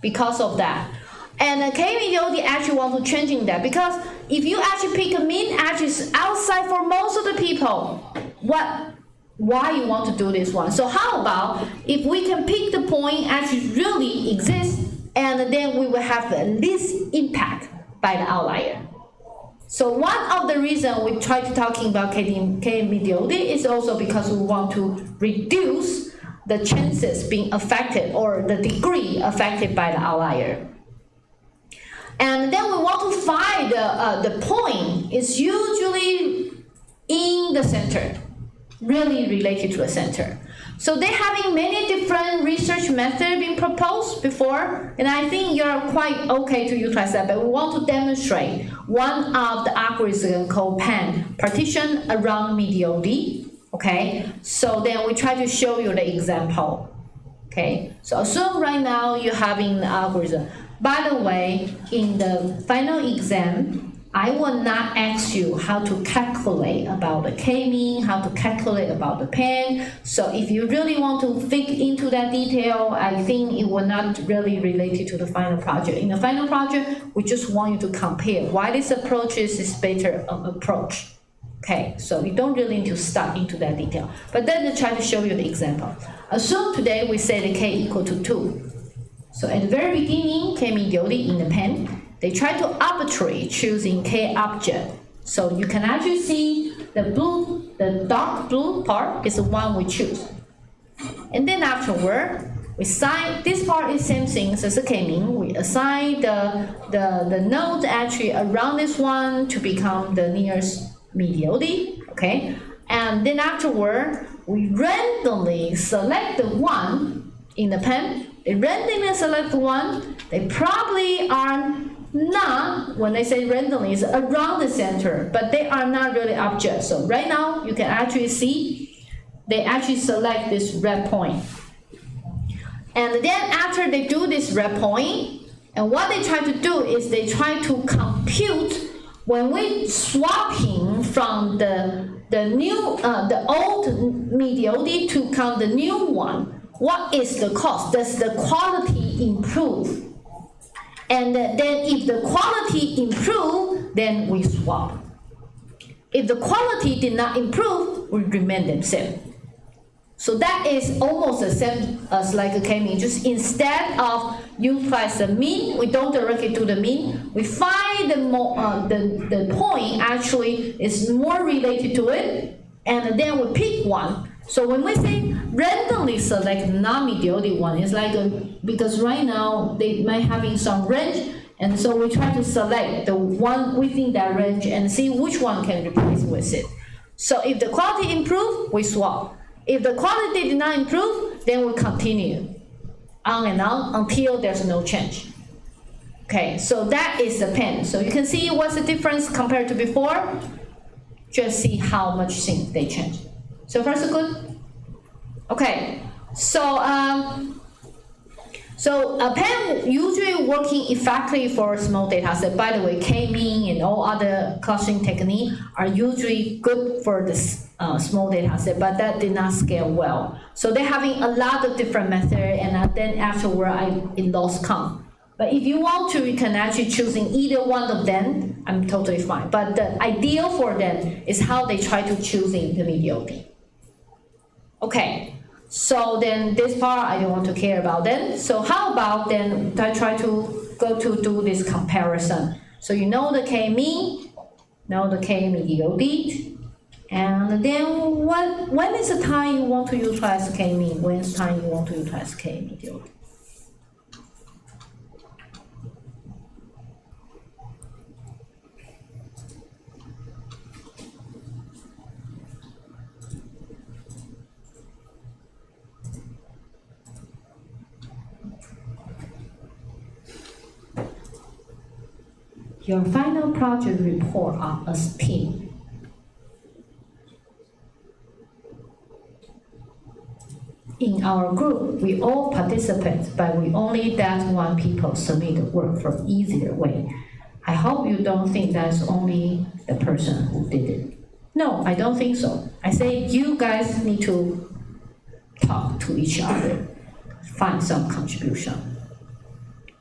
Because of that. And the K-mean actually want to changing that, because if you actually pick a mean actually outside for most of the people, why you want to do this one? So how about if we can pick the point actually really exists, and then we will have the least impact by the outlier. So one of the reasons we try to talking about K-mean is also because we want to reduce the chances being affected or the degree affected by the outlier. And then we want to find the point is usually in the center, really related to the center. So they're having many different research methods being proposed before, and I think you're quite okay to utilize that, but we want to demonstrate one of the algorithm called PAN, partition around mediody, okay? So then we try to show you the example, okay? So assume right now you're having the algorithm. By the way, in the final exam, I will not ask you how to calculate about the K-mean, how to calculate about the PAN. So if you really want to think into that detail, I think it will not really related to the final project. In the final project, we just want you to compare why this approach is better approach. Okay, so you don't really need to start into that detail. But then I try to show you the example. Assume today we say the K equal to 2. So at the very beginning, K-mean in the pen, they try to arbitrarily choosing K object. So you can actually see the dark blue part is the one we choose. And then afterward, we assign, this part is same thing as the K-mean. We assign the node actually around this one to become the nearest mediody, okay? And then afterward, we randomly select the one in the pen. They randomly select one. They probably are not, when they say randomly, it's around the center, but they are not really objects. So right now, you can actually see they actually select this red point. And then after they do this red point, and what they try to do is they try to compute when we swapping from the old mediody to count the new one. What is the cost? Does the quality improve? And then if the quality improve, then we swap. If the quality did not improve, we remain the same. So that is almost the same as like a K-mean. Just instead of utilize the mean, we don't directly do the mean. We find the point actually is more related to it, and then we pick one. So when we say randomly select non-mediody one, it's like because right now they might having some range, and so we try to select the one within that range and see which one can replace with it. So if the quality improve, we swap. If the quality did not improve, then we continue on and on until there's no change. Okay, so that is the pen. So you can see what's the difference compared to before. Just see how much things they change. So far so good? Okay, so So a pen usually working effectively for a small data set. By the way, K-mean and all other clustering techniques are usually good for this small data set, but that did not scale well. So they're having a lot of different methods, and then afterward, it lost count. But if you want to, you can actually choosing either one of them. I'm totally fine. But the ideal for them is how they try to choose the intermediate. Okay. So then this part I don't want to care about then. So how about then I try to go to do this comparison. So you know the K-mean, know the K-mediate, and then when is the time you want to utilize K-mean? When is the time you want to utilize K-mediate? Your final project report on a team. In our group, we all participate, but we only let one people submit the work for easier way. I hope you don't think that's only the person who did it. No, I don't think so. I say you guys need to talk to each other, find some contribution.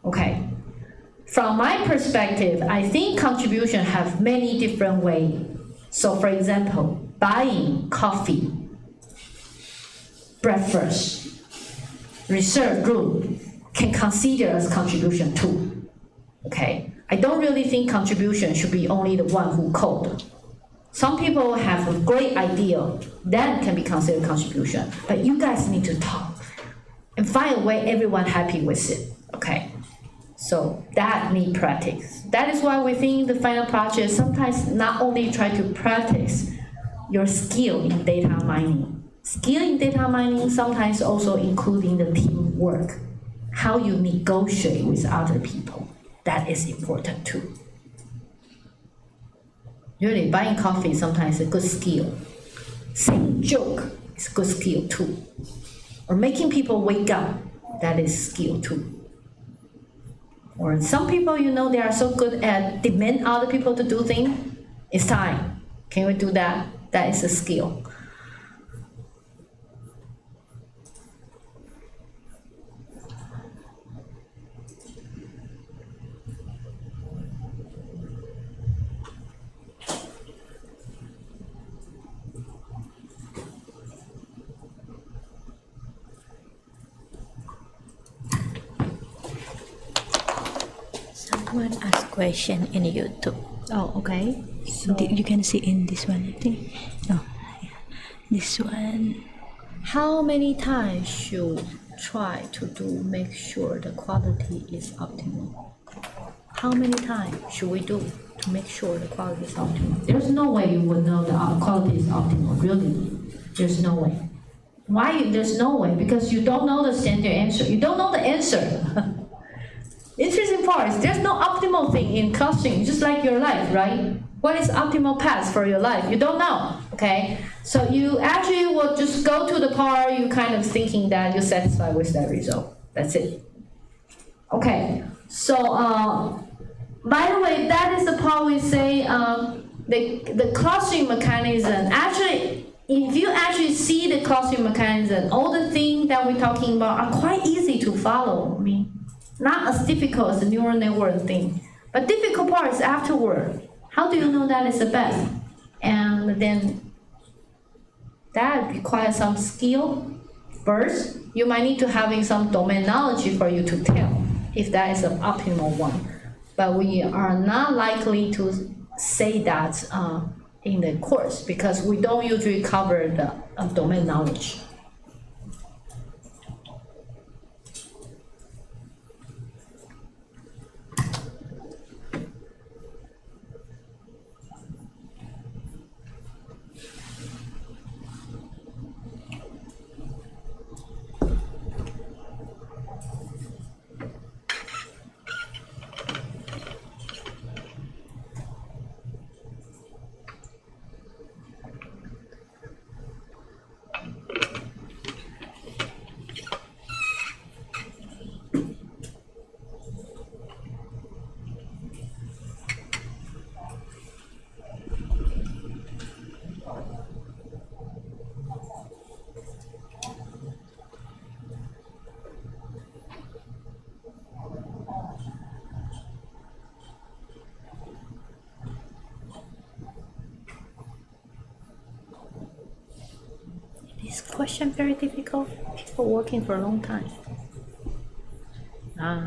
Okay. From my perspective, I think contribution have many different ways. So for example, buying coffee, breakfast, reserve room can consider as contribution too. Okay, I don't really think contribution should be only the one who code. Some people have a great idea, that can be considered contribution, but you guys need to talk and find a way everyone happy with it, okay? So that need practice. That is why we think the final project sometimes not only try to practice your skill in data mining. Skill in data mining sometimes also including the teamwork, how you negotiate with other people. That is important too. Really, buying coffee sometimes is a good skill. Saying joke is a good skill too. Or making people wake up, that is skill too. Or some people, you know, they are so good at demand other people to do things. It's time. Can we do that? That is a skill. Someone asked question in YouTube. Oh, okay. So You can see in this one, I think. Oh, yeah. This one. how many times should try to make sure the quality is optimal? How many times should we do to make sure the quality is optimal? There's no way you would know the quality is optimal, really. There's no way. Why there's no way? Because you don't know the standard answer. You don't know the answer. Interesting part is there's no optimal thing in clustering, just like your life, right? What is optimal path for your life? You don't know, okay? So you actually will just go to the part you kind of thinking that you're satisfied with that result. That's it. Okay, so by the way, that is the part we say the clustering mechanism. Actually, if you actually see the clustering mechanism, all the things that we're talking about are quite easy to follow. I mean, not as difficult as the neural network thing, but difficult part is afterward. How do you know that is the best? And then that requires some skill. First, you might need to having some domain knowledge for you to tell if that is an optimal one. But we are not likely to say that in the course because we don't usually cover the domain knowledge. question very difficult? People working for a long time.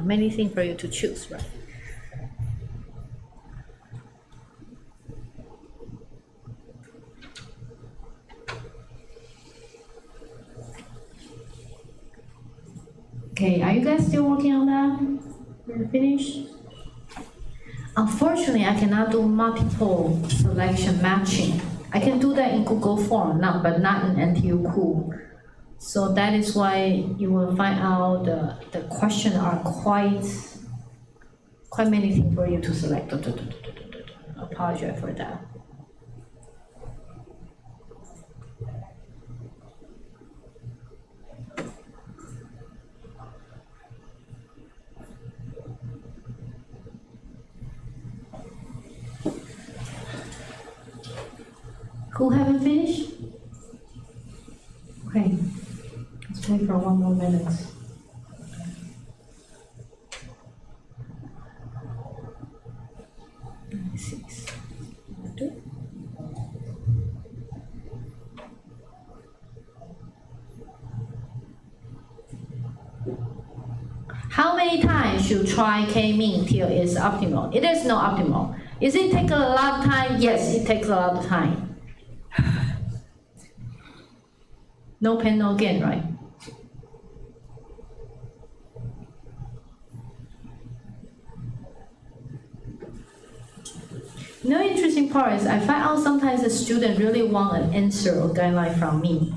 Many things for you to choose, right? Okay, are you guys still working on that? We're finished? Unfortunately, I cannot do multiple selection matching. I can do that in Google Form, but not in NTU Cool. So that is why you will find out the questions are quite many things for you to select. I apologize for that. Who haven't finished? Okay, let's wait for 1 more minute. How many times should try K-mean till it's optimal? It is not optimal. Is it take a lot of time? Yes, it takes a lot of time. No pain, no gain, right? No interesting part is I find out sometimes the student really want an answer or guideline from me.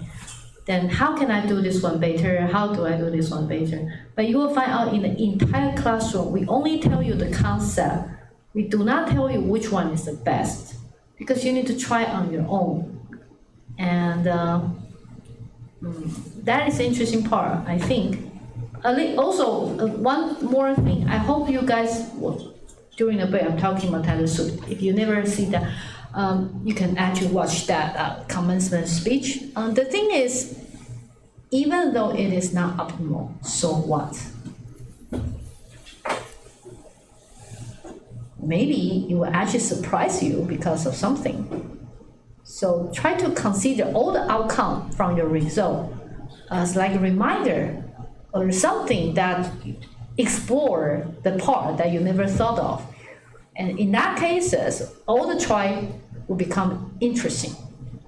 Then how can I do this one better? How do I do this one better? But you will find out in the entire classroom, we only tell you the concept. We do not tell you which one is the best because you need to try on your own. And that is the interesting part, I think. Also, one more thing, I hope you guys, during the break, I'm talking about Tyler Suit. If you never see that, you can actually watch that commencement speech. The thing is, even though it is not optimal, so what? Maybe it will actually surprise you because of something. So try to consider all the outcome from your result as like a reminder or something that explore the part that you never thought of. And in that cases, all the try will become interesting.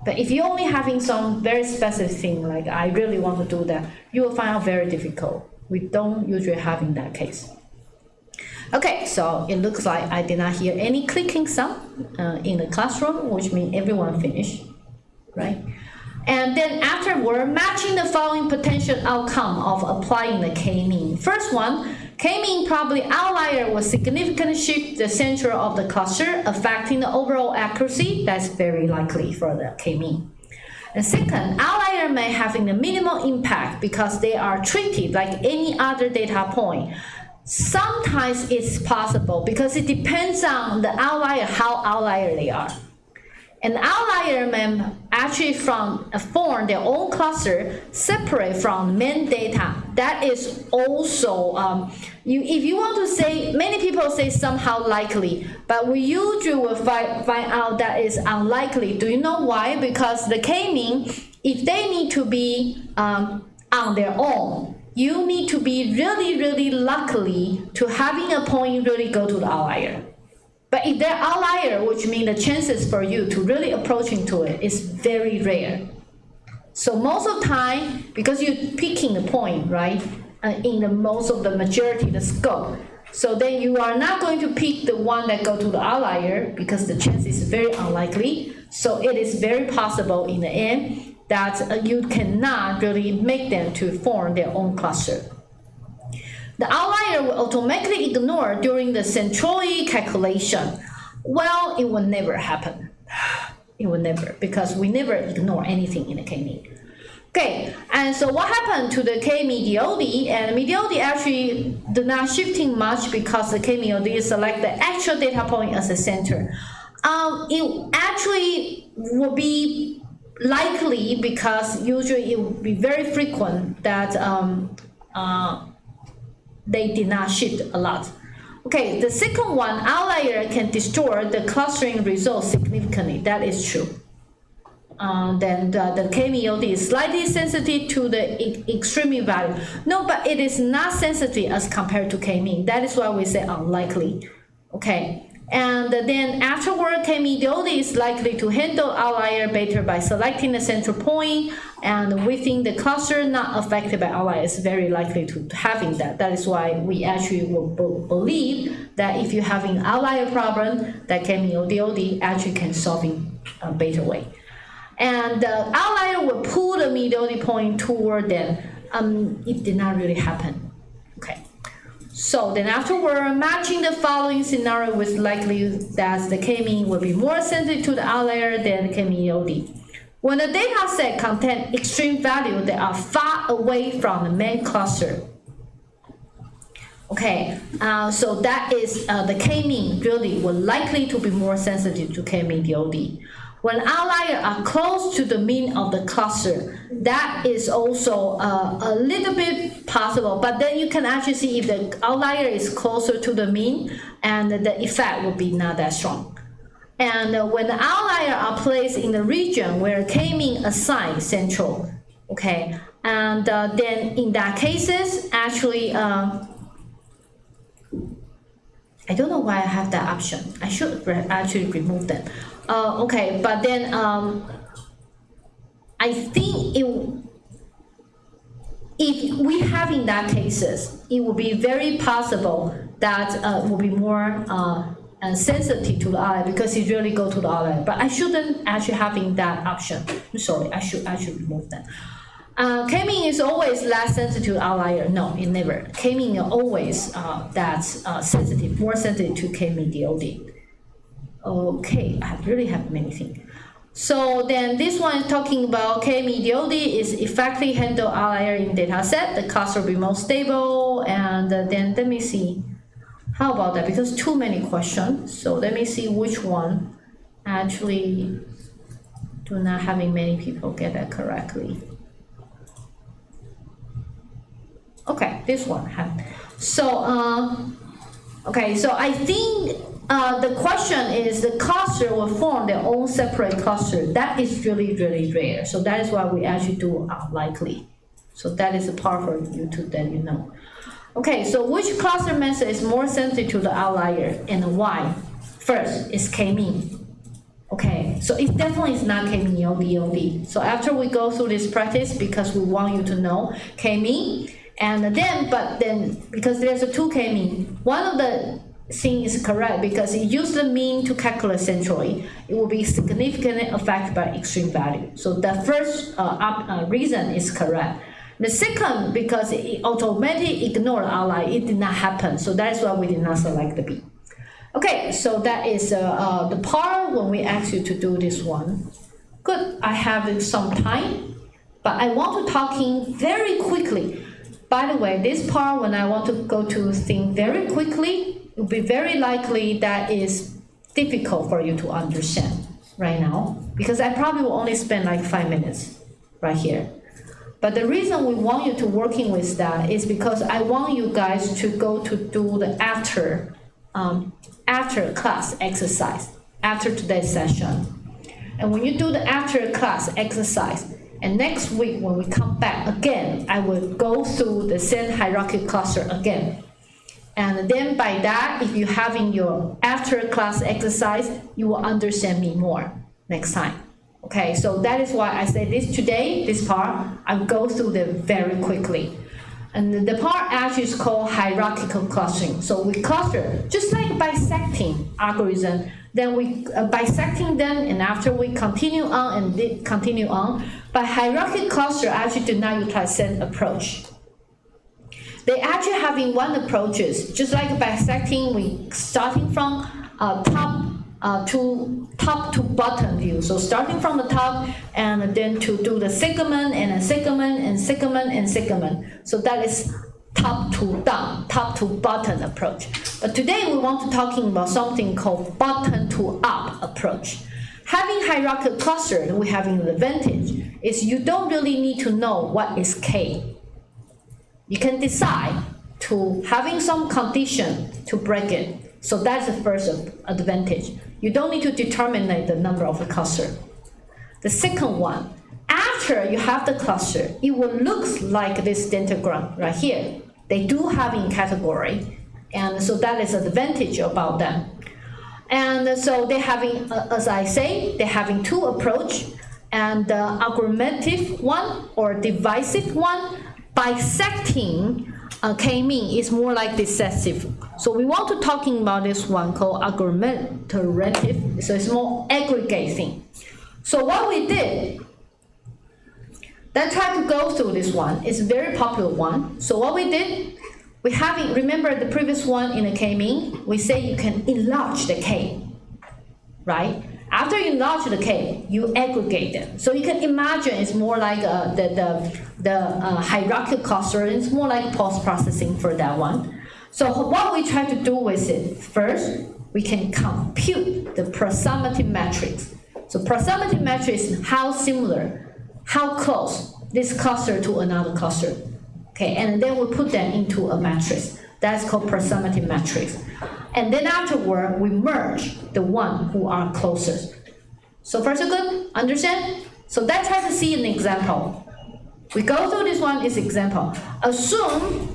But if you're only having some very specific thing, like I really want to do that, you will find out very difficult. We don't usually have in that case. Okay, so it looks like I did not hear any clicking sound in the classroom, which means everyone finished, right? And then afterward, matching the following potential outcome of applying the K-mean. First one, K-mean probably outlier will significantly shift the center of the cluster, affecting the overall accuracy. That's very likely for the K-mean. And second, outlier may have a minimal impact because they are treated like any other data point. Sometimes it's possible because it depends on the outlier, how outlier they are. An outlier may actually form their own cluster separate from main data. That is also, if you want to say, many people say somehow likely, but we usually will find out that is unlikely. Do you know why? Because the K-mean, if they need to be on their own, you need to be really, really lucky to having a point really go to the outlier. But if they're outlier, which means the chances for you to really approaching to it is very rare. So most of the time, because you're picking the point, right, in the most of the majority, the scope, so then you are not going to pick the one that go to the outlier because the chance is very unlikely. So it is very possible in the end that you cannot really make them to form their own cluster. The outlier will automatically ignore during the centroid calculation. Well, it will never happen. It will never, because we never ignore anything in the K-mean. Okay, and so what happened to the K-mediody? And mediody actually did not shifting much because the K-mediody select the actual data point as a center. It actually will be likely because usually it will be very frequent that they did not shift a lot. Okay, the second one, outlier can distort the clustering results significantly. That is true. then the KMEOD is slightly sensitive to the extreme value. No, but it is not sensitive as compared to K-mean. That is why we say unlikely. Okay, and then afterward, KMEOD is likely to handle outlier better by selecting the central point, and within the cluster not affected by outlier is very likely to having that. That is why we actually will believe that if you're having outlier problem, that KMEOD actually can solve in a better way. And the outlier will pull the MEOD point toward them. It did not really happen. Okay. So then afterward, matching the following scenario with likelihood that the K-mean will be more sensitive to the outlier than the KMEOD. When the data set contains extreme value that are far away from the main cluster. Okay, so that is the K-mean really will likely to be more sensitive to KMEOD. When outliers are close to the mean of the cluster, that is also a little bit possible, but then you can actually see if the outlier is closer to the mean, and the effect will be not that strong. And when the outliers are placed in the region where K-mean assigned central, okay, and then in that cases, actually, I don't know why I have that option. I should actually remove them. Okay, but then I think if we have in that cases, it will be very possible that will be more sensitive to the outlier because it really go to the outlier. But I shouldn't actually having that option. I'm sorry, I should remove that. K-mean is always less sensitive to outlier. No, it never. K-mean is always that's sensitive, more sensitive to KMEOD. Okay, I really have many things. So then this one is talking about KMEOD is effectively handle outlier in data set. The cluster will be more stable. And then let me see. How about that? Because too many questions. So let me see which one actually do not having many people get that correctly. Okay, this one. So, okay, so I think the question is the cluster will form their own separate cluster. That is really, really rare. So that is why we actually do unlikely. So that is a part for you to let you know. Okay, so which cluster method is more sensitive to the outlier and why? First is K-mean. Okay, so it definitely is not KMEOD. So after we go through this practice, because we want you to know K-mean, and then, but then, because there's a two K-mean, one of the thing is correct because it uses the mean to calculate centrally. It will be significantly affected by extreme value. So the first reason is correct. The second, because it automatically ignored the outlier, it did not happen. So that's why we did not select the B. Okay, so that is the part when we ask you to do this one. Good, I have some time, but I want to talking very quickly. By the way, this part when I want to go to think very quickly, it will be very likely that is difficult for you to understand right now, because I probably will only spend like 5 minutes right here. But the reason we want you to working with that is because I want you guys to go to do the after class exercise, after today's session. And when you do the after class exercise, and next week when we come back again, I will go through the same hierarchy cluster again. And then by that, if you having your after class exercise, you will understand me more next time. Okay, so that is why I say this today, this part, I will go through them very quickly. And the part actually is called hierarchical clustering. So we cluster, just like bisecting algorithm, then we bisecting them, and after we continue on and continue on. But hierarchical cluster actually do not utilize same approach. They actually having one approaches, just like bisecting, we starting from top to bottom view. So starting from the top and then to do the segment and a segment and segment and segment. So that is top to down, top to bottom approach. But today we want to talking about something called bottom to up approach. Having hierarchical cluster, we having the advantage is you don't really need to know what is K. You can decide to having some condition to break it. So that's the first advantage. You don't need to determine the number of the cluster. The second one, after you have the cluster, it will look like this dendrogram right here. They do have in category, and so that is an advantage about them. And so they're having, as I say, they're having two approach, and the augmentative one or divisive one, bisecting k-mean is more like decisive. So we want to talking about this one called augmentative, so it's more aggregating. So what we did, then try to go through this one. It's a very popular one. So what we did, we having, remember the previous one in the k-mean, we say you can enlarge the k, right? After you enlarge the k, you aggregate them. So you can imagine it's more like the hierarchical cluster. It's more like post-processing for that one. So what we try to do with it, first, we can compute the proximity matrix. So proximity matrix is how similar, how close this cluster to another cluster. Okay, and then we put them into a matrix. That's called proximity matrix. And then afterward, we merge the one who are closest. So far so good? Understand? So let's try to see an example. We go through this one is example. Assume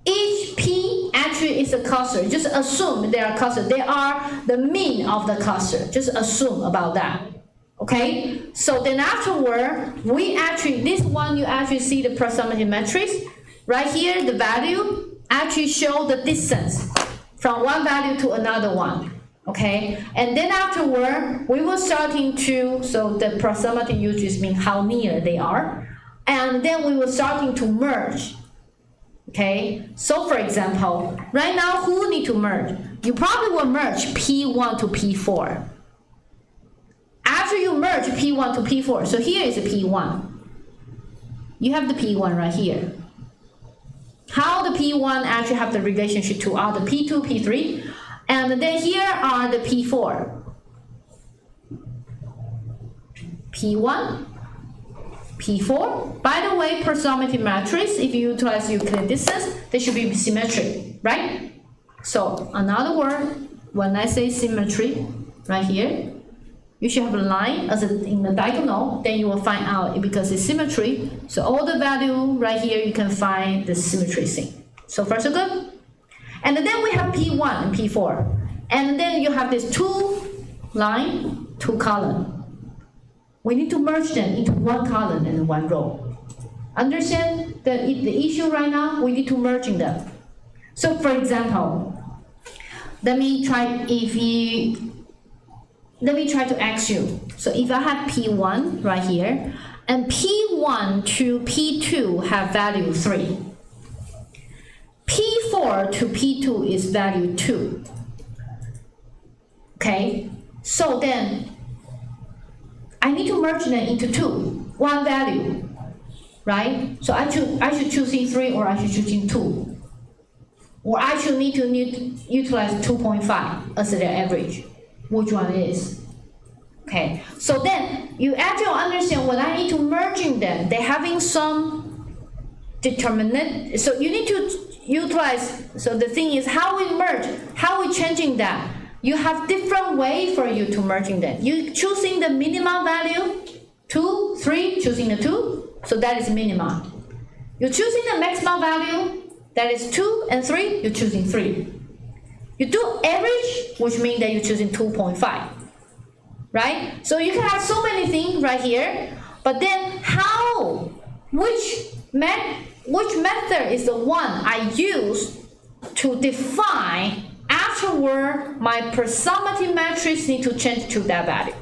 each P actually is a cluster. Just assume they are cluster. They are the mean of the cluster. Just assume about that. Okay? So then afterward, we actually, this one you actually see the proximity matrix. Right here, the value actually show the distance from one value to another one. Okay? And then afterward, we will starting to, so the proximity usually means how near they are. And then we will starting to merge. Okay, so for example, right now who need to merge? You probably will merge P1 to P4. After you merge P1 to P4, so here is a P1. You have the P1 right here. How the P1 actually have the relationship to other P2, P3, and then here are the P4. P1, P4. By the way, proximity matrix, if you utilize Euclidean distance, they should be symmetric, right? So another word, when I say symmetry, right here, you should have a line as in the diagonal, then you will find out because it's symmetry. So all the value right here, you can find the symmetry thing. So far so good? And then we have P1 and P4. And then you have this two line, two column. We need to merge them into one column and one row. Understand the issue right now? We need to merging them. So for example, let me try to ask you. So if I have P1 right here, and P1 to P2 have value 3. P4 to P2 is value 2. Okay, so then I need to merge them into one value, right? So I should choosing 3 or I should choosing 2. Or I should need to utilize 2.5 as their average. Which one is? Okay, so then you actually understand when I need to merging them, they're having some determinant. So you need to utilize, so the thing is how we merge, how we changing that. You have different way for you to merging them. You choosing the minimum value, 2, 3, choosing the 2, so that is minimum. You're choosing the maximum value, that is 2 and 3, you're choosing 3. You do average, which means that you're choosing 2.5, right? So you can have so many things right here, but then which method is the one I use to define afterward my proximity matrix need to change to that value.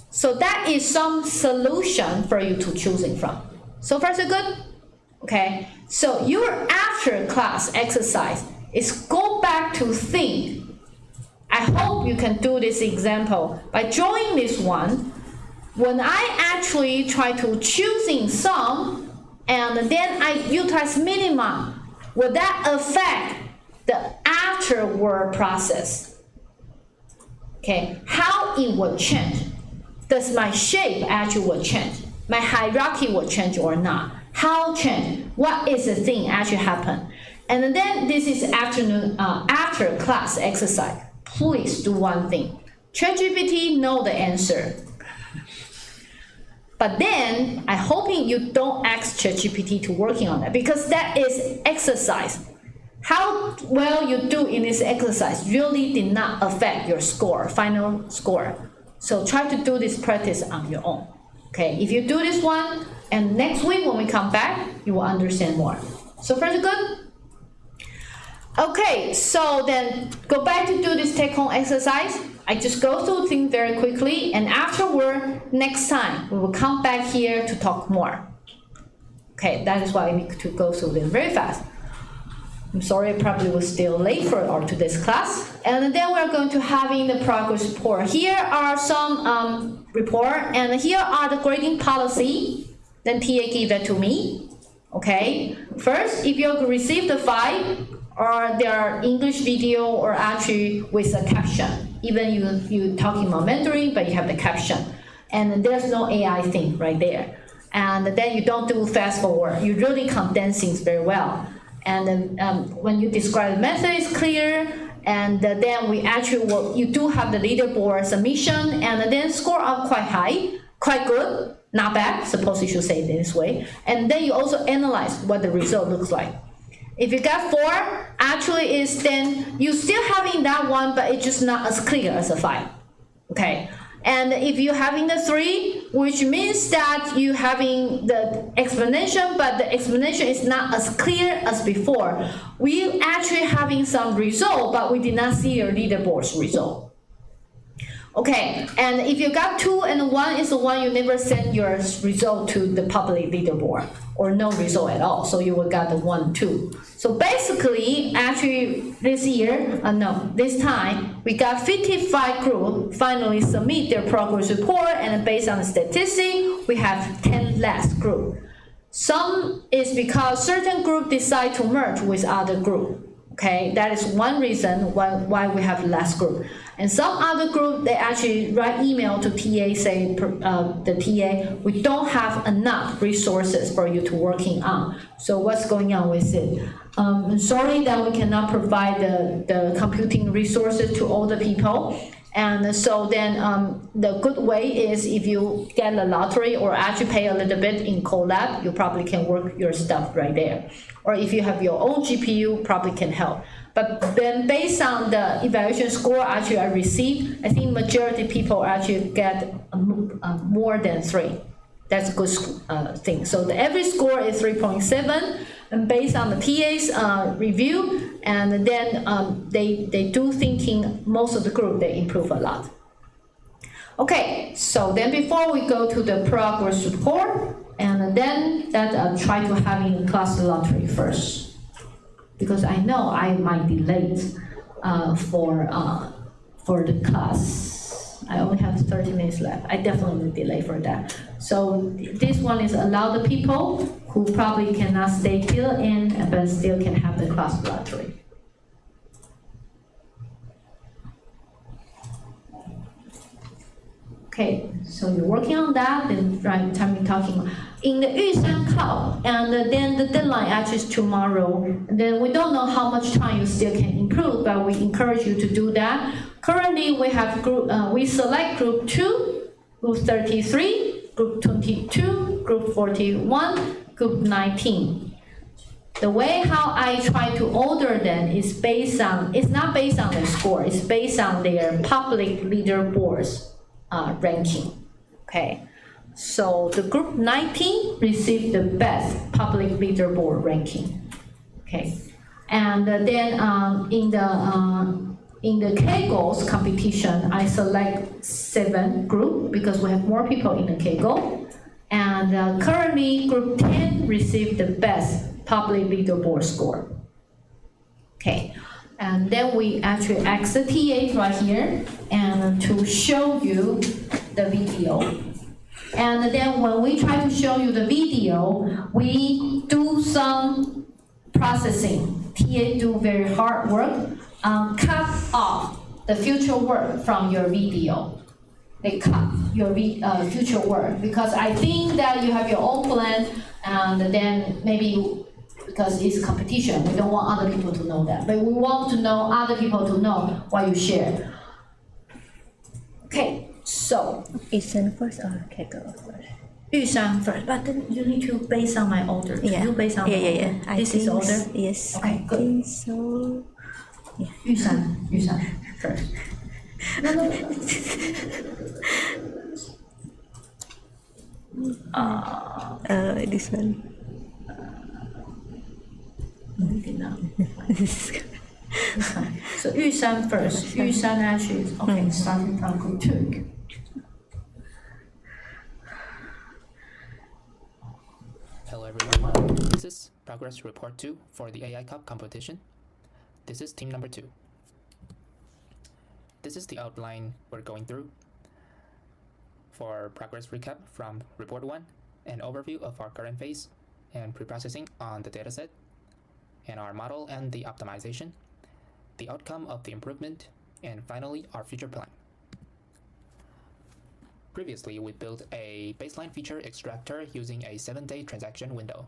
So that is some solution for you to choosing from. So far so good? Okay, so your after class exercise is go back to think. I hope you can do this example by drawing this one. When I actually try to choosing some and then I utilize minimum, will that affect the afterward process? Okay, how it will change? Does my shape actually will change? My hierarchy will change or not? How change? What is the thing actually happen? And then this is after class exercise. Please do one thing. ChatGPT know the answer. But then I'm hoping you don't ask ChatGPT to working on that, because that is exercise. How well you do in this exercise really did not affect your score, final score. So try to do this practice on your own. Okay, if you do this one, and next week when we come back, you will understand more. So far so good? Okay, so then go back to do this take-home exercise. I just go through things very quickly, and afterward, next time, we will come back here to talk more. Okay, that is why I need to go through this very fast. I'm sorry, I probably was still late for our today's class. And then we're going to having the progress report. Here are some report, and here are the grading policy. Then TA give it to me. Okay. First, if you receive the 5, or their English video, or actually with a caption. Even you talking about Mandarin, but you have the caption, and there's no AI thing right there. And then you don't do fast forward. You really condense things very well. And when you describe the method, it's clear. And then we actually you do have the leaderboard submission, and then score up quite high, quite good, not bad. Suppose you should say it this way. And then you also analyze what the result looks like. If you got 4, actually is then you still having that one, but it's just not as clear as a 5. Okay. And if you're having the 3, which means that you having the explanation, but the explanation is not as clear as before. We actually having some result, but we did not see your leaderboard's result. Okay, and if you got 2 and 1 is the one you never send your result to the public leaderboard, or no result at all, so you will get the 1, 2. So basically, actually this time, we got 55 groups finally submit their progress report, and based on the statistic, we have 10 less group. Some is because certain group decide to merge with other group. Okay, that is one reason why we have less group. And some other group, they actually write email to TA saying, the TA, we don't have enough resources for you to working on. So what's going on with it? Sorry that we cannot provide the computing resources to all the people. And so then the good way is if you get a lottery or actually pay a little bit in Colab, you probably can work your stuff right there. Or if you have your own GPU, probably can help. But then based on the evaluation score actually I received, I think majority people actually get more than 3. That's a good thing. So the average score is 3.7, and based on the TA's review, and then they do thinking most of the group, they improve a lot. Okay, so then before we go to the progress report, and then that try to having class lottery first, because I know I might be late for the class. I only have 30 minutes left. I definitely will be late for that. So this one is allow the people who probably cannot stay till in, but still can have the class lottery. Okay, so you're working on that, then right time we're talking in the ISA5810, and then the deadline actually is tomorrow. And then we don't know how much time you still can improve, but we encourage you to do that. Currently, we have group. We select group 2, group 33, group 22, group 41, group 19. The way how I try to order them is based on. It's not based on their score. It's based on their public leaderboards ranking. Okay. So the group 19 received the best public leaderboard ranking. Okay, and then in the Kagos competition, I select 7 group because we have more people in the Kago. And currently, group 10 received the best public leaderboard score. Okay, and then we actually ask the TA right here and to show you the video. And then when we try to show you the video, we do some processing. TA do very hard work, cut off the future work from your video. They cut your future work because I think that you have your own plan, and then maybe because it's competition, we don't want other people to know that. But we want to know other people to know what you share. Okay. So, Ethan first or Kegel first? Yushan first, but then you need to based on my order. Yeah. You based on Yeah, my yeah, order. yeah. This is order? Yes, Okay, I good. think so. Yushan first. No, no, no. This one. So Yushan first. Yushan actually is okay. Starting from group 2. Hello everyone, this is Progress Report 2 for the AI Cup competition. This is team number 2. This is the outline we're going through. For progress recap from Report 1, an overview of our current phase and preprocessing on the dataset, and our model and the optimization, the outcome of the improvement, and finally our future plan. Previously, we built a baseline feature extractor using a 7-day transaction window.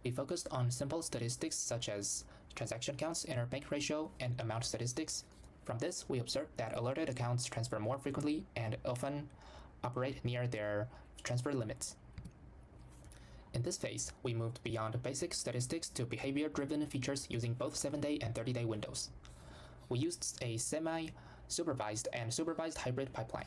We focused on simple statistics such as transaction counts, interbank ratio, and amount statistics. From this, we observed that alerted accounts transfer more frequently and often operate near their transfer limits. In this phase, we moved beyond basic statistics to behavior-driven features using both 7-day and 30-day windows. We used a semi-supervised and supervised hybrid pipeline.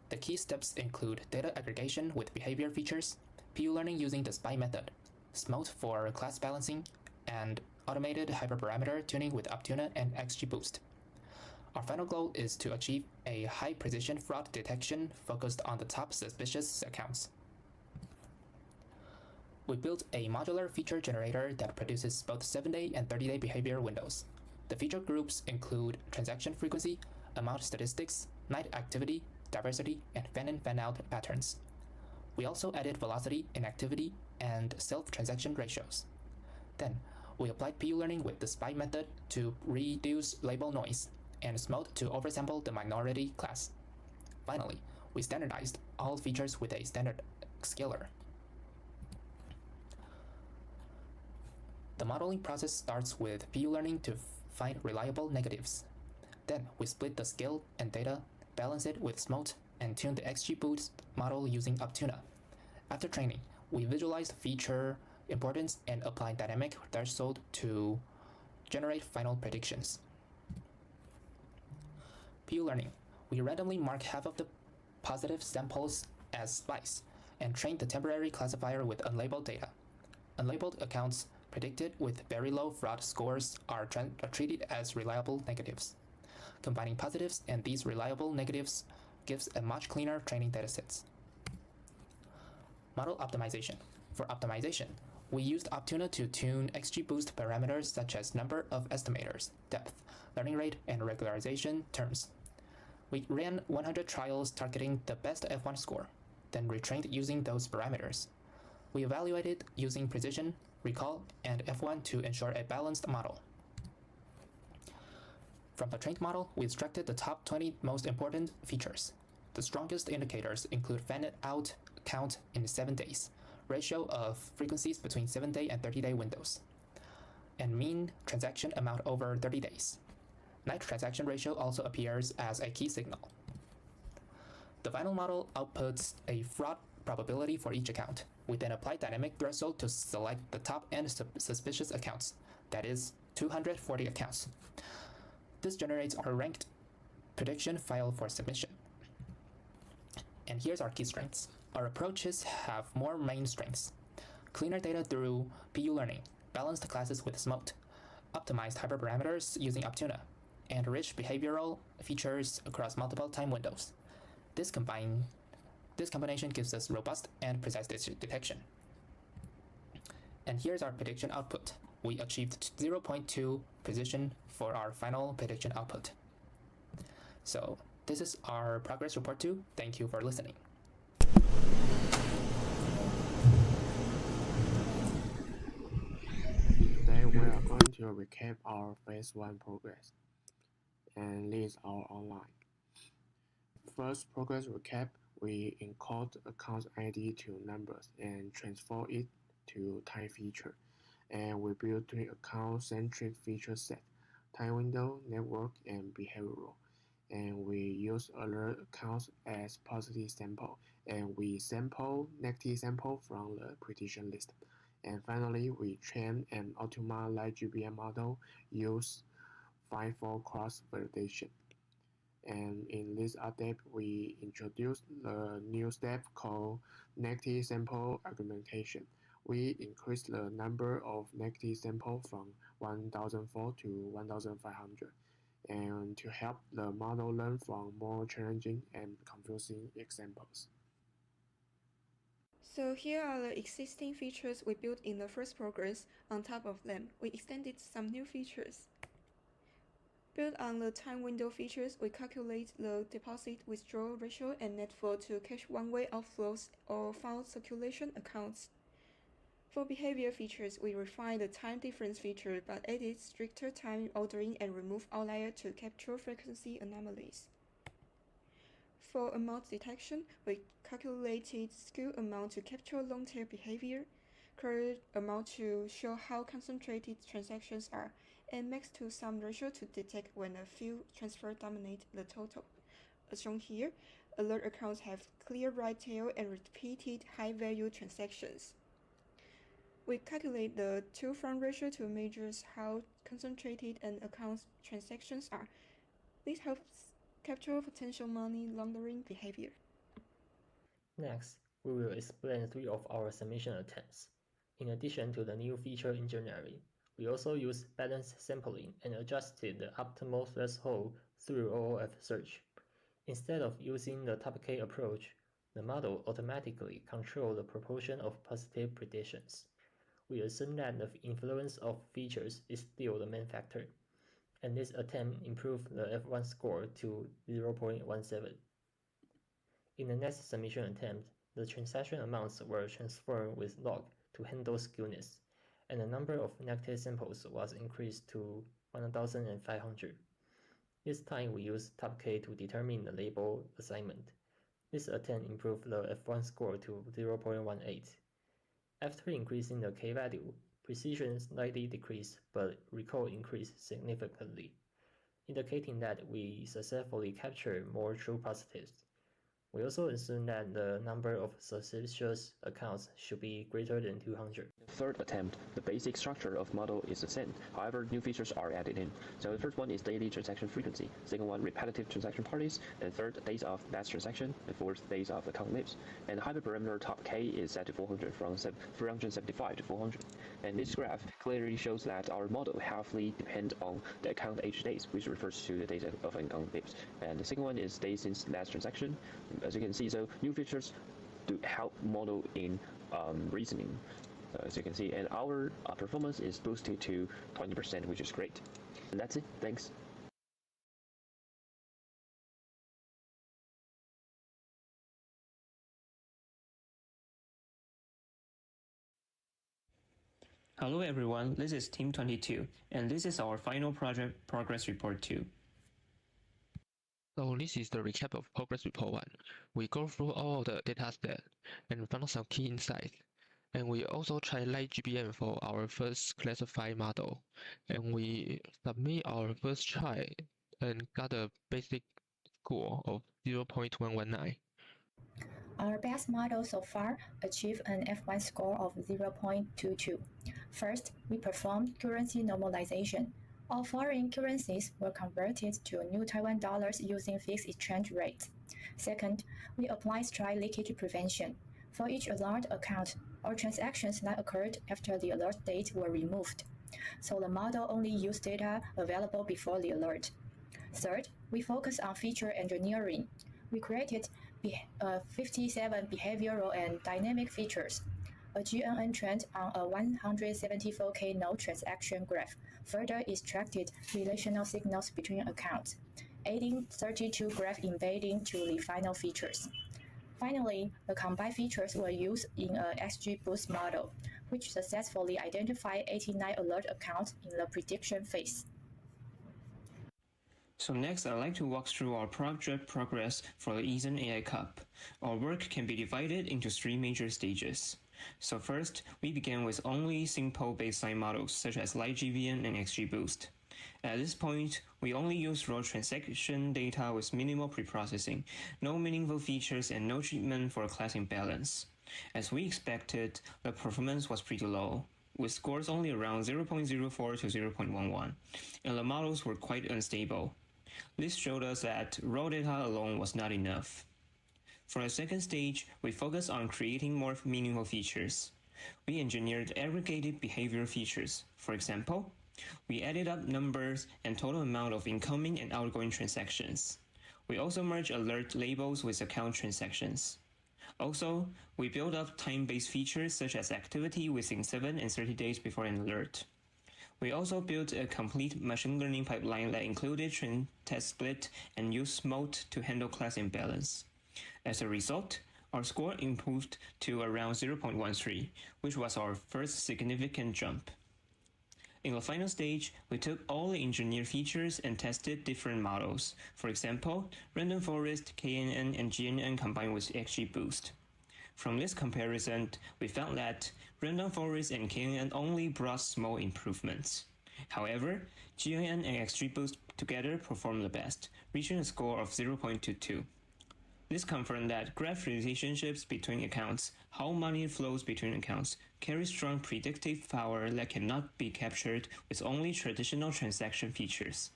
The key steps include data aggregation with behavior features, PU learning using the SPY method, SMOTE for class balancing, and automated hyperparameter tuning with Optuna and XGBoost. Our final goal is to achieve a high-precision fraud detection focused on the top suspicious accounts. We built a modular feature generator that produces both 7-day and 30-day behavior windows. The feature groups include transaction frequency, amount statistics, night activity, diversity, and fan-in fan-out patterns. We also added velocity, inactivity, and self-transaction ratios. Then, we applied PU learning with the SPY method to reduce label noise, and SMOTE to oversample the minority class. Finally, we standardized all features with a standard scaler. The modeling process starts with PU learning to find reliable negatives. Then, we split the scale and data, balance it with SMOTE, and tune the XGBoost model using Optuna. After training, we visualized feature importance and applied dynamic threshold to generate final predictions. PU learning. We randomly mark half of the positive samples as SPICE and train the temporary classifier with unlabeled data. Unlabeled accounts predicted with very low fraud scores are treated as reliable negatives. Combining positives and these reliable negatives gives a much cleaner training datasets. Model optimization. For optimization, we used Optuna to tune XGBoost parameters such as number of estimators, depth, learning rate, and regularization terms. We ran 100 trials targeting the best F1 score, then retrained using those parameters. We evaluated using precision, recall, and F1 to ensure a balanced model. From the trained model, we extracted the top 20 most important features. The strongest indicators include fan-out count in 7 days, ratio of frequencies between 7-day and 30-day windows, and mean transaction amount over 30 days. Night transaction ratio also appears as a key signal. The final model outputs a fraud probability for each account. We then apply dynamic threshold to select the top and suspicious accounts, that is, 240 accounts. This generates our ranked prediction file for submission. And here's our key strengths. Our approaches have more main strengths: cleaner data through PU learning, balanced classes with SMOTE, optimized hyperparameters using Optuna, and rich behavioral features across multiple time windows. This combination gives us robust and precise detection. And here's our prediction output. We achieved 0.2 precision for our final prediction output. So this is our progress report 2. Thank you for listening. Today we are going to recap our phase 1 progress and list our outline. First progress recap, we encode account ID to numbers and transform it to time feature. And we build 3 account-centric feature set: time window, network, and behavioral. And we use alert accounts as positive sample and we sample negative sample from the prediction list. And finally, we train an Optima Light GBM model use 5-fold cross validation. And in this update, we introduced the new step called negative sample augmentation. We increased the number of negative samples from 1,004 to 1,500, and to help the model learn from more challenging and confusing examples. So here are the existing features we built in the first progress. On top of them, we extended some new features. Built on the time window features, we calculate the deposit withdrawal ratio and net flow to catch one-way outflows or foul circulation accounts. For behavior features, we refined the time difference feature but added stricter time ordering and removed outlier to capture frequency anomalies. For amount detection, we calculated skew amount to capture long-tail behavior, current amount to show how concentrated transactions are, and max to sum ratio to detect when a few transfers dominate the total. As shown here, alert accounts have clear right tail and repeated high-value transactions. We calculate the to-from ratio to measure how concentrated an account's transactions are. This helps capture potential money laundering behavior. Next, we will explain 3 of our submission attempts. In addition to the new feature engineering, we also used balanced sampling and adjusted the optimal threshold through OOF search. Instead of using the top K approach, the model automatically controls the proportion of positive predictions. We assume that the influence of features is still the main factor, and this attempt improved the F1 score to 0.17. In the next submission attempt, the transaction amounts were transferred with log to handle skewness, and the number of negative samples was increased to 1,500. This time we used top K to determine the label assignment. This attempt improved the F1 score to 0.18. After increasing the K value, precision slightly decreased, but recall increased significantly, indicating that we successfully captured more true positives. We also assume that the number of suspicious accounts should be greater than 200. The third attempt, the basic structure of model is the same. However, new features are added in. So the first one is daily transaction frequency. Second one, repetitive transaction parties. And third, days of batch transaction. And fourth, days of account lives. And hyperparameter top K is set to 400 from 375 to 400. And this graph clearly shows that our model heavily depends on the account age days, which refers to the days of account lives. And the second one is days since last transaction. As you can see, so new features to help model in reasoning, as you can see, and our performance is boosted to 20%, which is great. And that's it. Thanks. Hello everyone, this is Team 22, and this is our final project progress report 2. So this is the recap of progress report 1. We go through all the data set and found some key insights. And we also tried light GBM for our first classified model. And we submit our first try and got a basic score of 0.119. Our best model so far achieved an F1 score of 0.22. First, we performed currency normalization. All foreign currencies were converted to new Taiwan dollars using fixed exchange rates. Second, we applied strike leakage prevention. For each alert account, all transactions that occurred after the alert date were removed. So the model only used data available before the alert. Third, we focused on feature engineering. We created 57 behavioral and dynamic features. A GNN trend on a 174K node transaction graph further extracted relational signals between accounts, adding 32 graph embedding to the final features. Finally, the combined features were used in a XGBoost model, which successfully identified 89 alert accounts in the prediction phase. So next, I'd like to walk through our project progress for the ISA AI Cup. Our work can be divided into 3 major stages. So first, we began with only simple baseline models such as Light GVN and XGBoost. At this point, we only use raw transaction data with minimal preprocessing, no meaningful features, and no treatment for class imbalance. As we expected, the performance was pretty low, with scores only around 0.04 to 0.11, and the models were quite unstable. This showed us that raw data alone was not enough. For the second stage, we focused on creating more meaningful features. We engineered aggregated behavior features. For example, we added up numbers and total amount of incoming and outgoing transactions. We also merged alert labels with account transactions. Also, we built up time-based features such as activity within 7 and 30 days before an alert. We also built a complete machine learning pipeline that included train test split and used mode to handle class imbalance. As a result, our score improved to around 0.13, which was our first significant jump. In the final stage, we took all the engineered features and tested different models. For example, random forest, KNN, and GNN combined with XGBoost. From this comparison, we found that random forest and KNN only brought small improvements. However, GNN and XGBoost together performed the best, reaching a score of 0.22. This confirmed that graph relationships between accounts, how money flows between accounts, carry strong predictive power that cannot be captured with only traditional transaction features.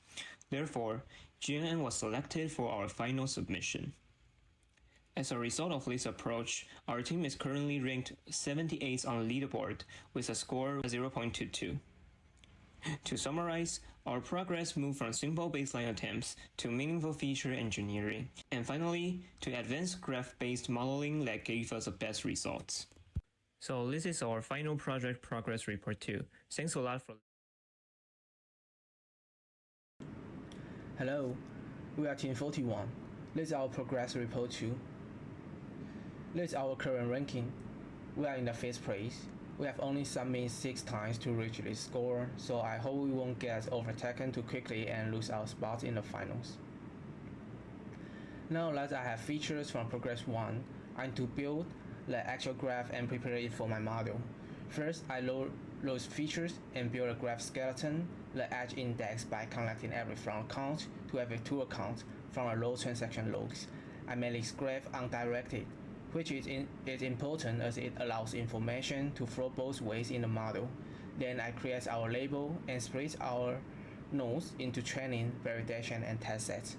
Therefore, GNN was selected for our final submission. As a result of this approach, our team is currently ranked 78th on the leaderboard with a score of 0.22. To summarize, our progress moved from simple baseline attempts to meaningful feature engineering, and finally, to advanced graph-based modeling that gave us the best results. So this is our final project progress report too. Thanks a lot for... Hello, we are Team 41. This is our progress report too. This is our current ranking. We are in the 5th place. We have only submitted 6 times to reach this score, so I hope we won't get overtaken too quickly and lose our spot in the finals. Now that I have features from Progress 1, I need to build the actual graph and prepare it for my model. First, I load those features and build a graph skeleton, the edge index by connecting every from account to every two accounts from a low transaction logs. I made this graph undirected, which is important as it allows information to flow both ways in the model. Then I create our label and split our nodes into training, validation, and test sets.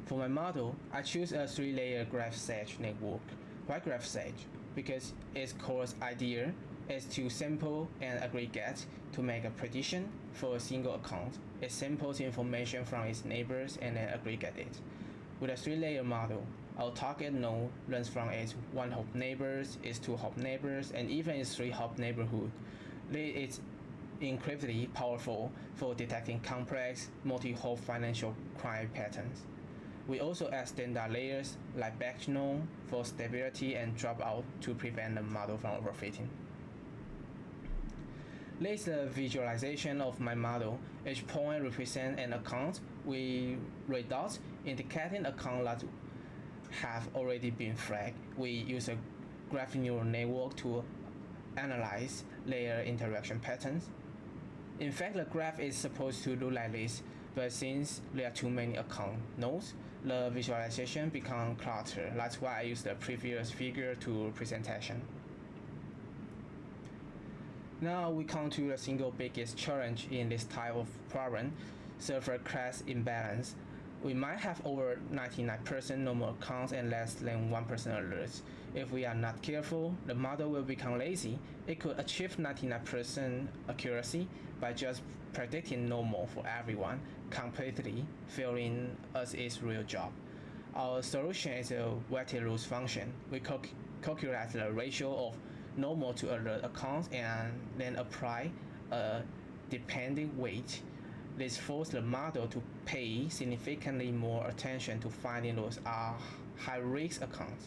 For my model, I choose a 3-layer graph search network. Why graph search? Because its core idea is to sample and aggregate to make a prediction for a single account. It samples information from its neighbors and then aggregates it. With a 3-layer model, our target node runs from its 1-hop neighbors, its 2-hop neighbors, and even its 3-hop neighborhood. It's incredibly powerful for detecting complex, multi-hop financial crime patterns. We also add standard layers like batch node for stability and dropout to prevent the model from overfitting. This is the visualization of my model. Each point represents an account with red dots indicating accounts that have already been flagged. We use a graph neural network to analyze layer interaction patterns. In fact, the graph is supposed to look like this, but since there are too many account nodes, the visualization becomes cluttered. That's why I use the previous figure to presentation. Now we come to the single biggest challenge in this type of problem, server class imbalance. We might have over 99% normal accounts and less than 1% alerts. If we are not careful, the model will become lazy. It could achieve 99% accuracy by just predicting normal for everyone, completely failing as its real job. Our solution is a weighted rules function. We calculate the ratio of normal to alert accounts and then apply a depending weight. This forces the model to pay significantly more attention to finding those high-risk accounts.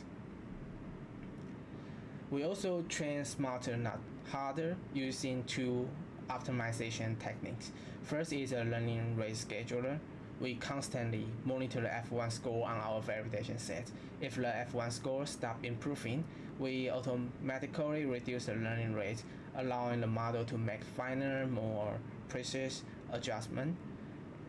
We also train smarter, not harder, using 2 optimization techniques. First is a learning rate scheduler. We constantly monitor the F1 score on our validation set. If the F1 score stops improving, we automatically reduce the learning rate allowing the model to make finer, more precise adjustment.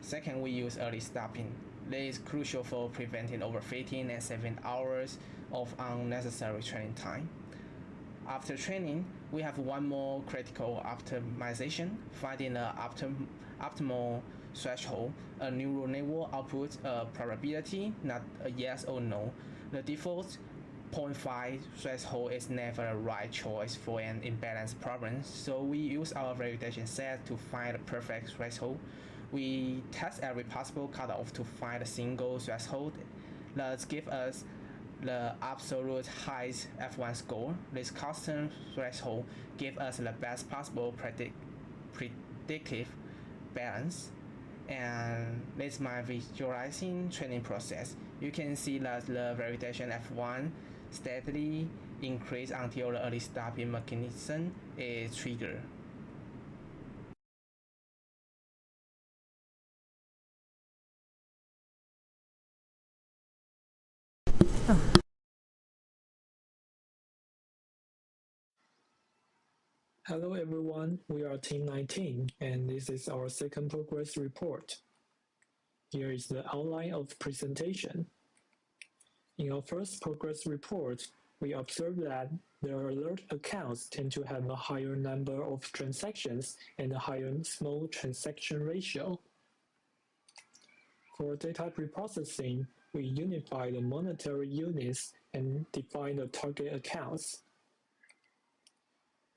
Second, we use early stopping. This is crucial for preventing overfitting and saving hours of unnecessary training time. After training, we have one more critical optimization, finding the optimal threshold. A neural network outputs a probability, not a yes or no. The default 0.5 threshold is never a right choice for an imbalanced problem, so we use our validation set to find the perfect threshold. We test every possible cutoff to find a single threshold that gives us the absolute highest F1 score. This custom threshold gives us the best possible predictive balance. And this is my visualizing training process. You can see that the validation F1 steadily increase until the early stopping mechanism is triggered. Hello everyone, we are Team 19 and this is our second progress report. Here is the outline of presentation. In our first progress report, we observed that the alert accounts tend to have a higher number of transactions and a higher small transaction ratio. For data preprocessing, we unify the monetary units and define the target accounts.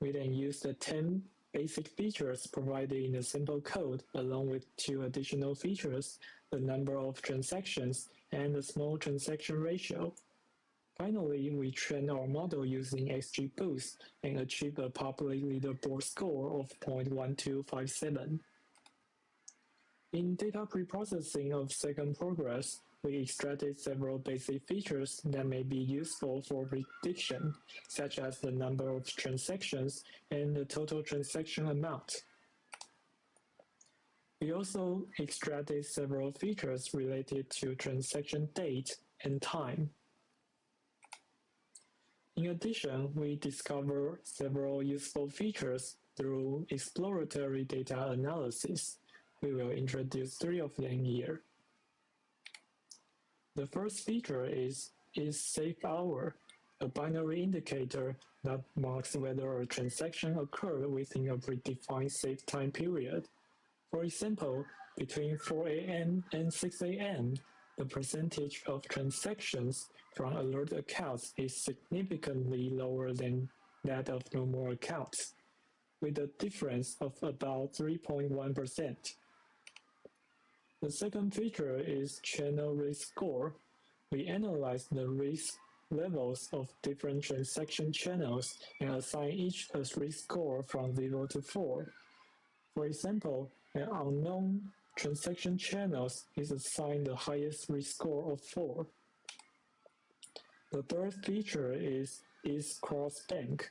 We then use the 10 basic features provided in the simple code along with 2 additional features, the number of transactions and the small transaction ratio. Finally, we train our model using XGBoost and achieve a public leaderboard score of 0.1257. In data preprocessing of second progress, we extracted several basic features that may be useful for prediction, such as the number of transactions and the total transaction amount. We also extracted several features related to transaction date and time. In addition, we discover several useful features through exploratory data analysis. We will introduce 3 of them here. The first feature is safe hour, a binary indicator that marks whether a transaction occurred within a predefined safe time period. For example, between 4 a.m. and 6 a.m., the percentage of transactions from alert accounts is significantly lower than that of normal accounts, with a difference of about 3.1%. The second feature is channel risk score. We analyze the risk levels of different transaction channels and assign each a risk score from 0 to 4. For example, an unknown transaction channel is assigned the highest risk score of 4. The third feature is cross-bank.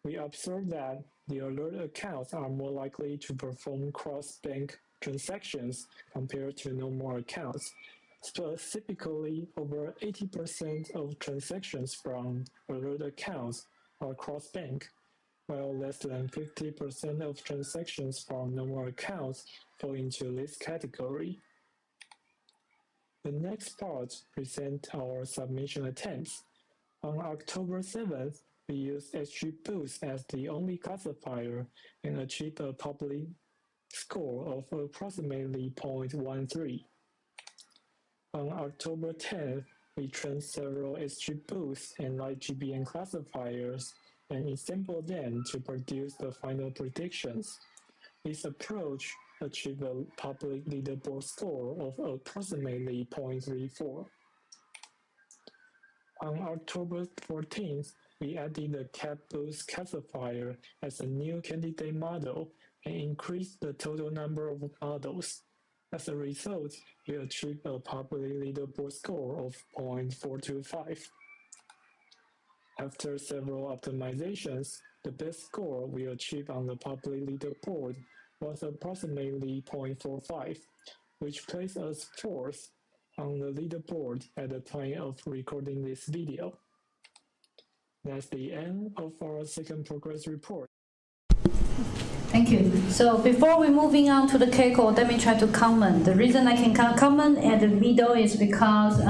We observe that the alert accounts are more likely to perform cross-bank transactions compared to normal accounts. Specifically, over 80% of transactions from alert accounts are cross-bank, while less than 50% of transactions from normal accounts fall into this category. The next part presents our submission attempts. On October 7th, we used XGBoost as the only classifier and achieved a public score of approximately 0.13. On October 10th, we trained several XGBoost and LightGBM classifiers and assembled them to produce the final predictions. This approach achieved a public leaderboard score of approximately 0.34. On October 14th, we added the CapBoost classifier as a new candidate model and increased the total number of models. As a result, we achieved a public leaderboard score of 0.425. After several optimizations, the best score we achieved on the public leaderboard was approximately 0.45, which placed us 4th on the leaderboard at the time of recording this video. That's the end of our second progress report. Thank you. So before we moving on to the K-code, let me try to comment. The reason I can comment at the middle is because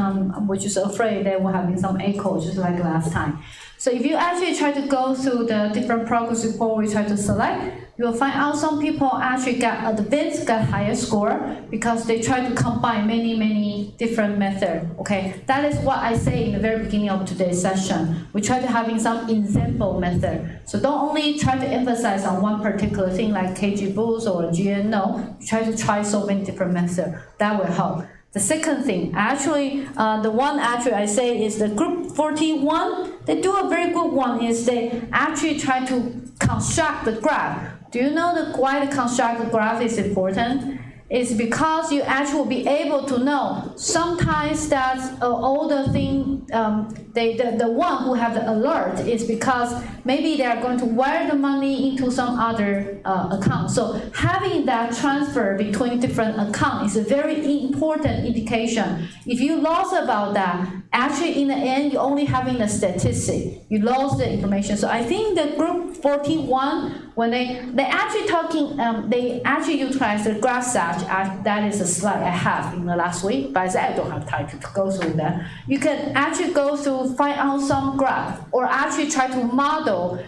we're just afraid that we're having some echo just like last time. So if you actually try to go through the different progress report we try to select, you'll find out some people actually got advanced, got higher score because they try to combine many different methods. Okay, that is what I say in the very beginning of today's session. We try to having some example method. So don't only try to emphasize on one particular thing like KG boost or GN. No, try so many different methods. That will help. The second thing, actually, the one actually I say is the group 41. They do a very good one. Is they actually try to construct the graph. Do you know why the construct the graph is important? It's because you actually will be able to know sometimes that all the thing, the one who have the alert is because maybe they are going to wire the money into some other account. So having that transfer between different accounts is a very important indication. If you lost about that, actually in the end you're only having the statistic. You lost the information. So I think the group 41, when they actually talking, they actually utilize the graph search. That is a slide I have in the last week, but I don't have time to go through that. You can actually go through, find out some graph, or actually try to model.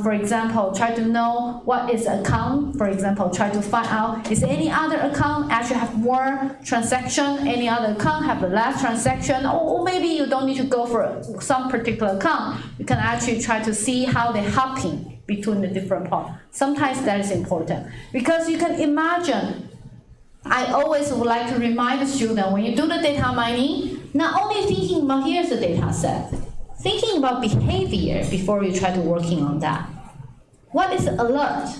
For example, try to know what is account. For example, try to find out is any other account actually have more transaction, any other account have the less transaction, or maybe you don't need to go for some particular account. You can actually try to see how they're hopping between the different parts. Sometimes that is important because you can imagine. I always would like to remind the student when you do the data mining, not only thinking about here's the data set, thinking about behavior before you try to working on that. What is alert?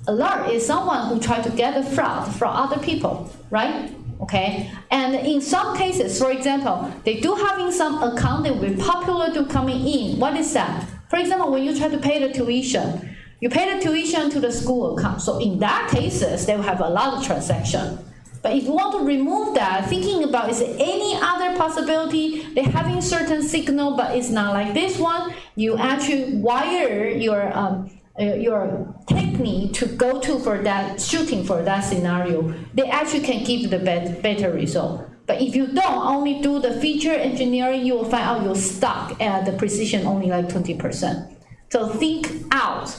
Alert is someone who try to get a fraud from other people, right? Okay, and in some cases, for example, they do having some account that will be popular to coming in. What is that? For example, when you try to pay the tuition, you pay the tuition to the school account. So in that cases, they will have a lot of transaction. But if you want to remove that, thinking about is there any other possibility, they're having certain signal, but it's not like this one, you actually wire your technique to go to for that, shooting for that scenario. They actually can give the better result. But if you don't only do the feature engineering, you will find out you're stuck at the precision only like 20%. So think out.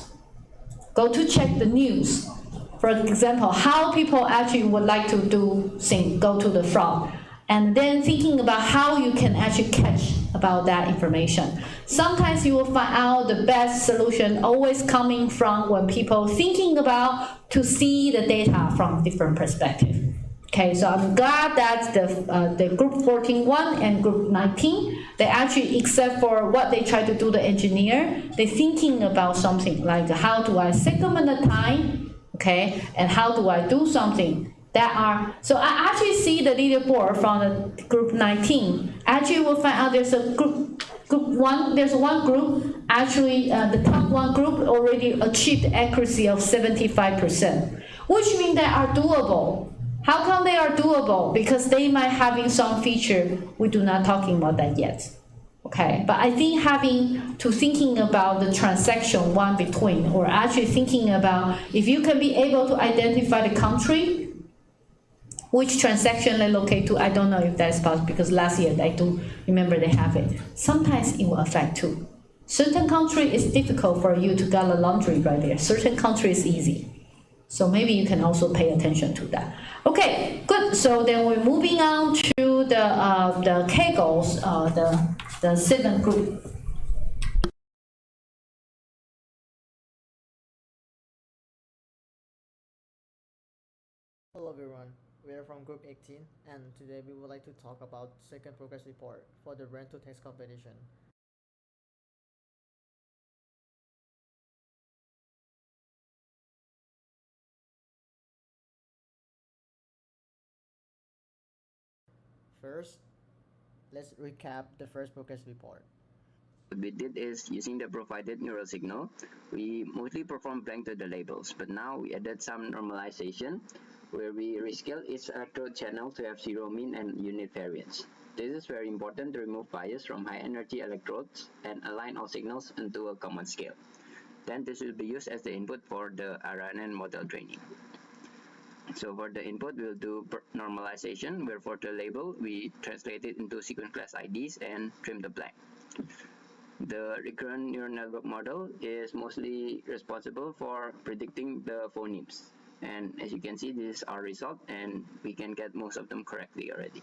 Go to check the news. For example, how people actually would like to do things, go to the fraud. And then thinking about how you can actually catch about that information. Sometimes you will find out the best solution always coming from when people thinking about to see the data from different perspective. Okay, so I'm glad that the group 14.1 and group 19, they actually, except for what they try to do the engineer, they're thinking about something like how do I segment the time, okay, and how do I do something that are, so I actually see the leaderboard from the group 19. Actually, we'll find out there's a group one, there's one group, actually the top one group already achieved accuracy of 75%, which means they are doable. How come they are doable? Because they might having some feature, we do not talking about that yet. Okay, but I think having to thinking about the transaction one between, or actually thinking about if you can be able to identify the country, which transaction they locate to, I don't know if that's possible because last year I do remember they have it. Sometimes it will affect too. Certain country is difficult for you to get a laundry right there. Certain country is easy. So maybe you can also pay attention to that. Okay, good. So then we're moving on to the K goals, the 7th group. Hello everyone, we are from group 18 and today we would like to talk about second progress report for the rent to text competition. First, let's recap the first progress report. What we did is, using the provided neural signal, we mostly performed blank to the labels, but now we added some normalization, where we rescale each electrode channel to have zero mean and unit variance. This is very important to remove bias from high energy electrodes and align all signals into a common scale. Then this will be used as the input for the RNN model training. So for the input, we'll do normalization, where for the label, we translate it into sequence class IDs and trim the blank. The recurrent neural network model is mostly responsible for predicting the phonemes. And as you can see, this is our result, and we can get most of them correctly already.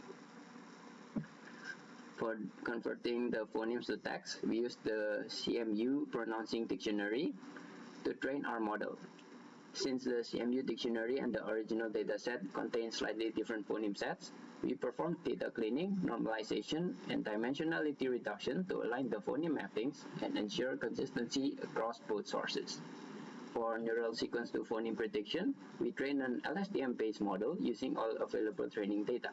For converting the phonemes to text, we use the CMU pronouncing dictionary to train our model. Since the CMU dictionary and the original dataset contain slightly different phoneme sets, we perform data cleaning, normalization, and dimensionality reduction to align the phoneme mappings and ensure consistency across both sources. For neural sequence to phoneme prediction, we train an LSTM-based model using all available training data.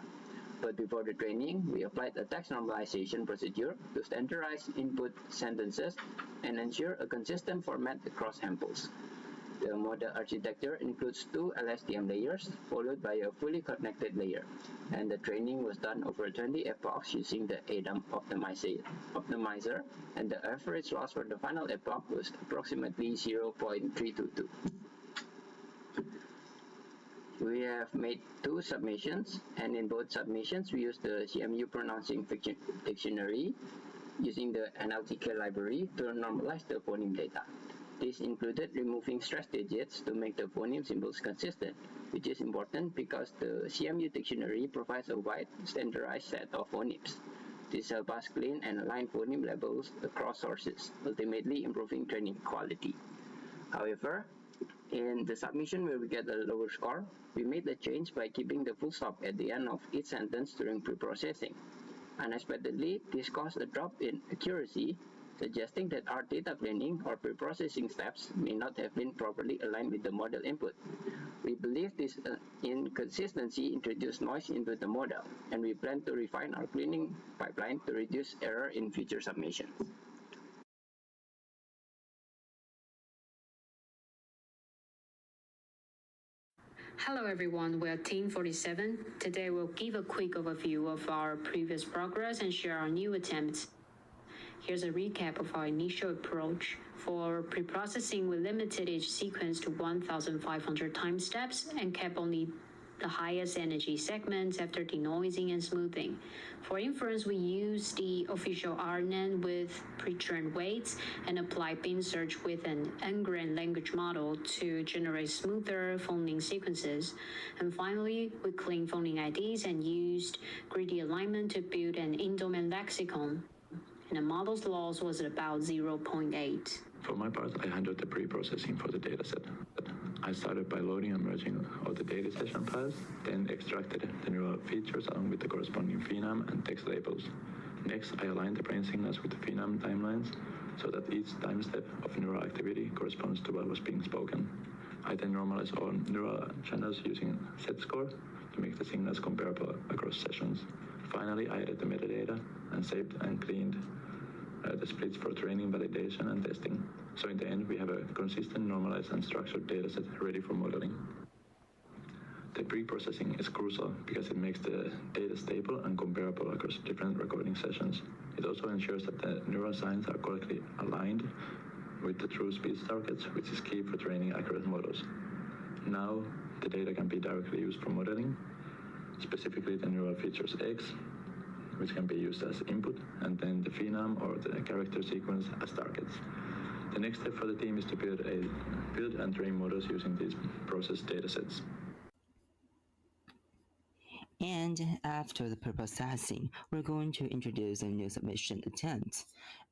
But before the training, we applied a text normalization procedure to standardize input sentences and ensure a consistent format across samples. The model architecture includes 2 LSTM layers, followed by a fully connected layer, and the training was done over 20 epochs using the ADAM optimizer, and the average loss for the final epoch was approximately 0.322. We have made 2 submissions, and in both submissions, we used the CMU pronouncing dictionary using the NLTK library to normalize the phoneme data. This included removing stress digits to make the phoneme symbols consistent, which is important because the CMU dictionary provides a wide standardized set of phonemes. This helps us clean and align phoneme labels across sources, ultimately improving training quality. However, in the submission where we get a lower score, we made the change by keeping the full stop at the end of each sentence during pre-processing. Unexpectedly, this caused a drop in accuracy, suggesting that our data cleaning or pre-processing steps may not have been properly aligned with the model input. We believe this inconsistency introduced noise into the model, and we plan to refine our cleaning pipeline to reduce error in future submissions. Hello everyone, we're Team 47. Today we'll give a quick overview of our previous progress and share our new attempts. Here's a recap of our initial approach. For preprocessing, we limited each sequence to 1,500 time steps and kept only the highest energy segments after denoising and smoothing. For inference, we used the official RNN with pre-trained weights and applied bin search with an n-gram language model to generate smoother phoneme sequences. And finally, we cleaned phoneme IDs and used greedy alignment to build an in-domain lexicon. And the model's loss was about 0.8. For my part, I handled the pre-processing for the dataset. I started by loading and merging all the data session files, then extracted the neural features along with the corresponding phenom and text labels. Next, I aligned the brain signals with the phenom timelines so that each time step of neural activity corresponds to what was being spoken. I then normalized all neural channels using Z-score to make the signals comparable across sessions. Finally, I added the metadata and saved and cleaned the splits for training, validation, and testing. So in the end, we have a consistent, normalized, and structured dataset ready for modeling. The pre-processing is crucial because it makes the data stable and comparable across different recording sessions. It also ensures that the neuroscience are correctly aligned with the true speech targets, which is key for training accurate models. Now, the data can be directly used for modeling, specifically the neural features X, which can be used as input, and then the phenom or the character sequence as targets. The next step for the team is to build and train models using these processed datasets. And after the pre-processing, we're going to introduce a new submission attempt.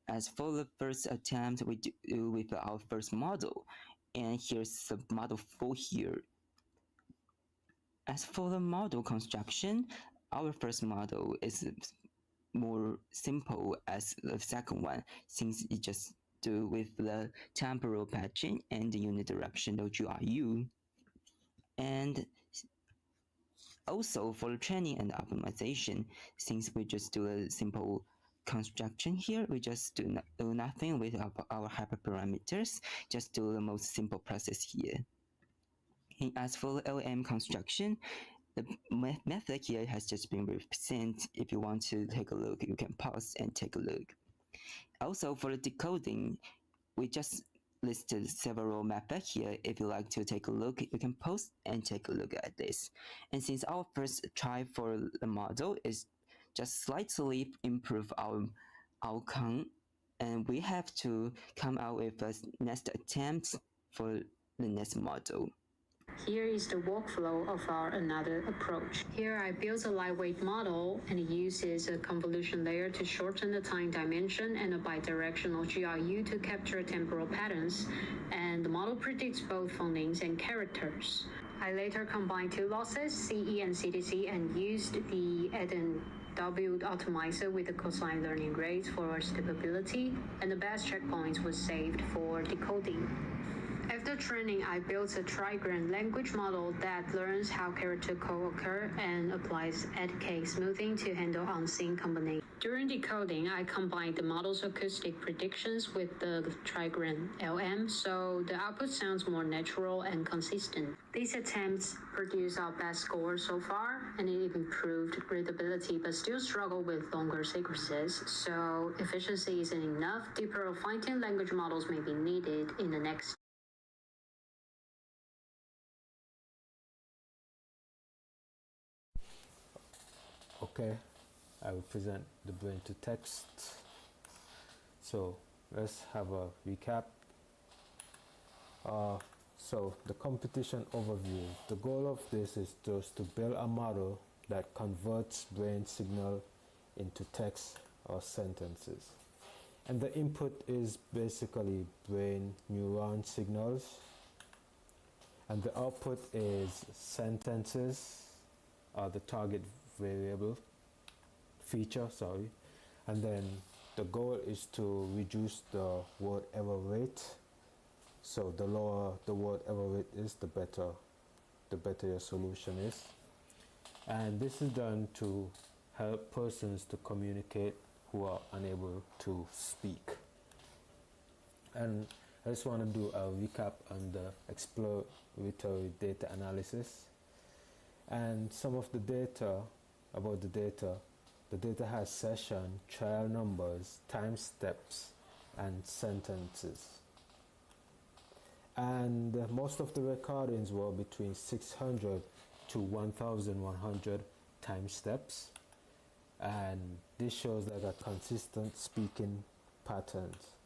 As for the first attempt, we do with our first model, and here's the model 4 here. As for the model construction, our first model is more simple as the second one, since it just do with the temporal patching and the unidirectional GRU. And also for training and optimization, since we just do a simple construction here, we just do nothing with our hyperparameters, just do the most simple process here. And as for the LM construction, the method here has just been represented. If you want to take a look, you can pause and take a look. Also for the decoding, we just listed several methods here. If you like to take a look, you can pause and take a look at this. And since our first try for the model is just slightly improve our outcome, and we have to come out with a next attempt for the next model. Here is the workflow of our another approach. Here I built a lightweight model and it uses a convolution layer to shorten the time dimension and a bidirectional GRU to capture temporal patterns, and the model predicts both phonemes and characters. I later combined two losses, CE and CTC, and used the W optimizer with the cosine learning rates for stability, and the best checkpoints was saved for decoding. After training, I built a trigram language model that learns how character co-occur and applies edge smoothing to handle unseen combinations. During decoding, I combined the model's acoustic predictions with the trigram LM, so the output sounds more natural and consistent. These attempts produced our best score so far, and it improved readability, but still struggle with longer sequences, so efficiency isn't enough. Deeper fine-tuned language models may be needed in the next. Okay, I will present the brain to text. So let's have a recap. So the competition overview. The goal of this is just to build a model that converts brain signal into text or sentences. And the input is basically brain neuron signals. And the output is sentences, or the target variable feature, and then the goal is to reduce the word error rate. So the lower the word error rate is, the better your solution is. And this is done to help persons to communicate who are unable to speak. And I just want to do a recap on the exploratory data analysis and some of the data. About the data has session, trial numbers, time steps, and sentences. And most of the recordings were between 600 to 1,100 time steps. And this shows like a consistent speaking patterns,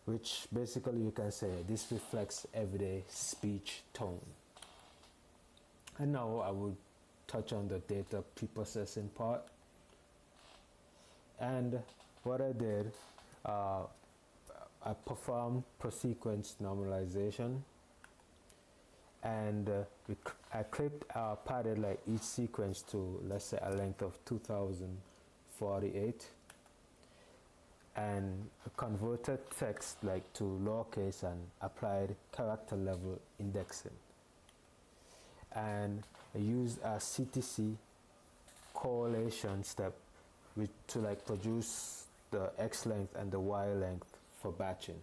which basically you can say this reflects everyday speech tone. And now I will touch on the data pre-processing part. And what I did, I performed per-sequence normalization, and I padded like each sequence to, let's say, a length of 2048, and converted text like to lowercase and applied character level indexing. And I used a CTC correlation step to like produce the X length and the Y length for batching.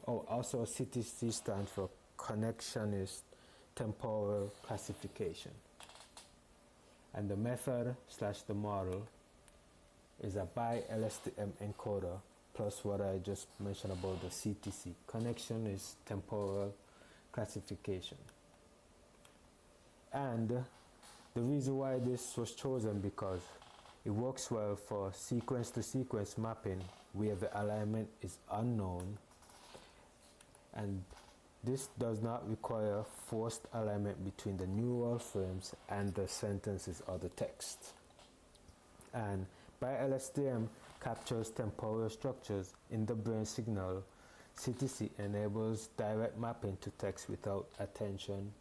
Oh, also CTC stands for Connectionist Temporal Classification. And the method / the model is a bi-LSTM encoder plus what I just mentioned about the CTC, Connectionist Temporal Classification. And the reason why this was chosen because it works well for sequence-to-sequence mapping where the alignment is unknown, and this does not require forced alignment between the neural frames and the sentences or the text. And bi-LSTM captures temporal structures in the brain signal. CTC enables direct mapping to text without attention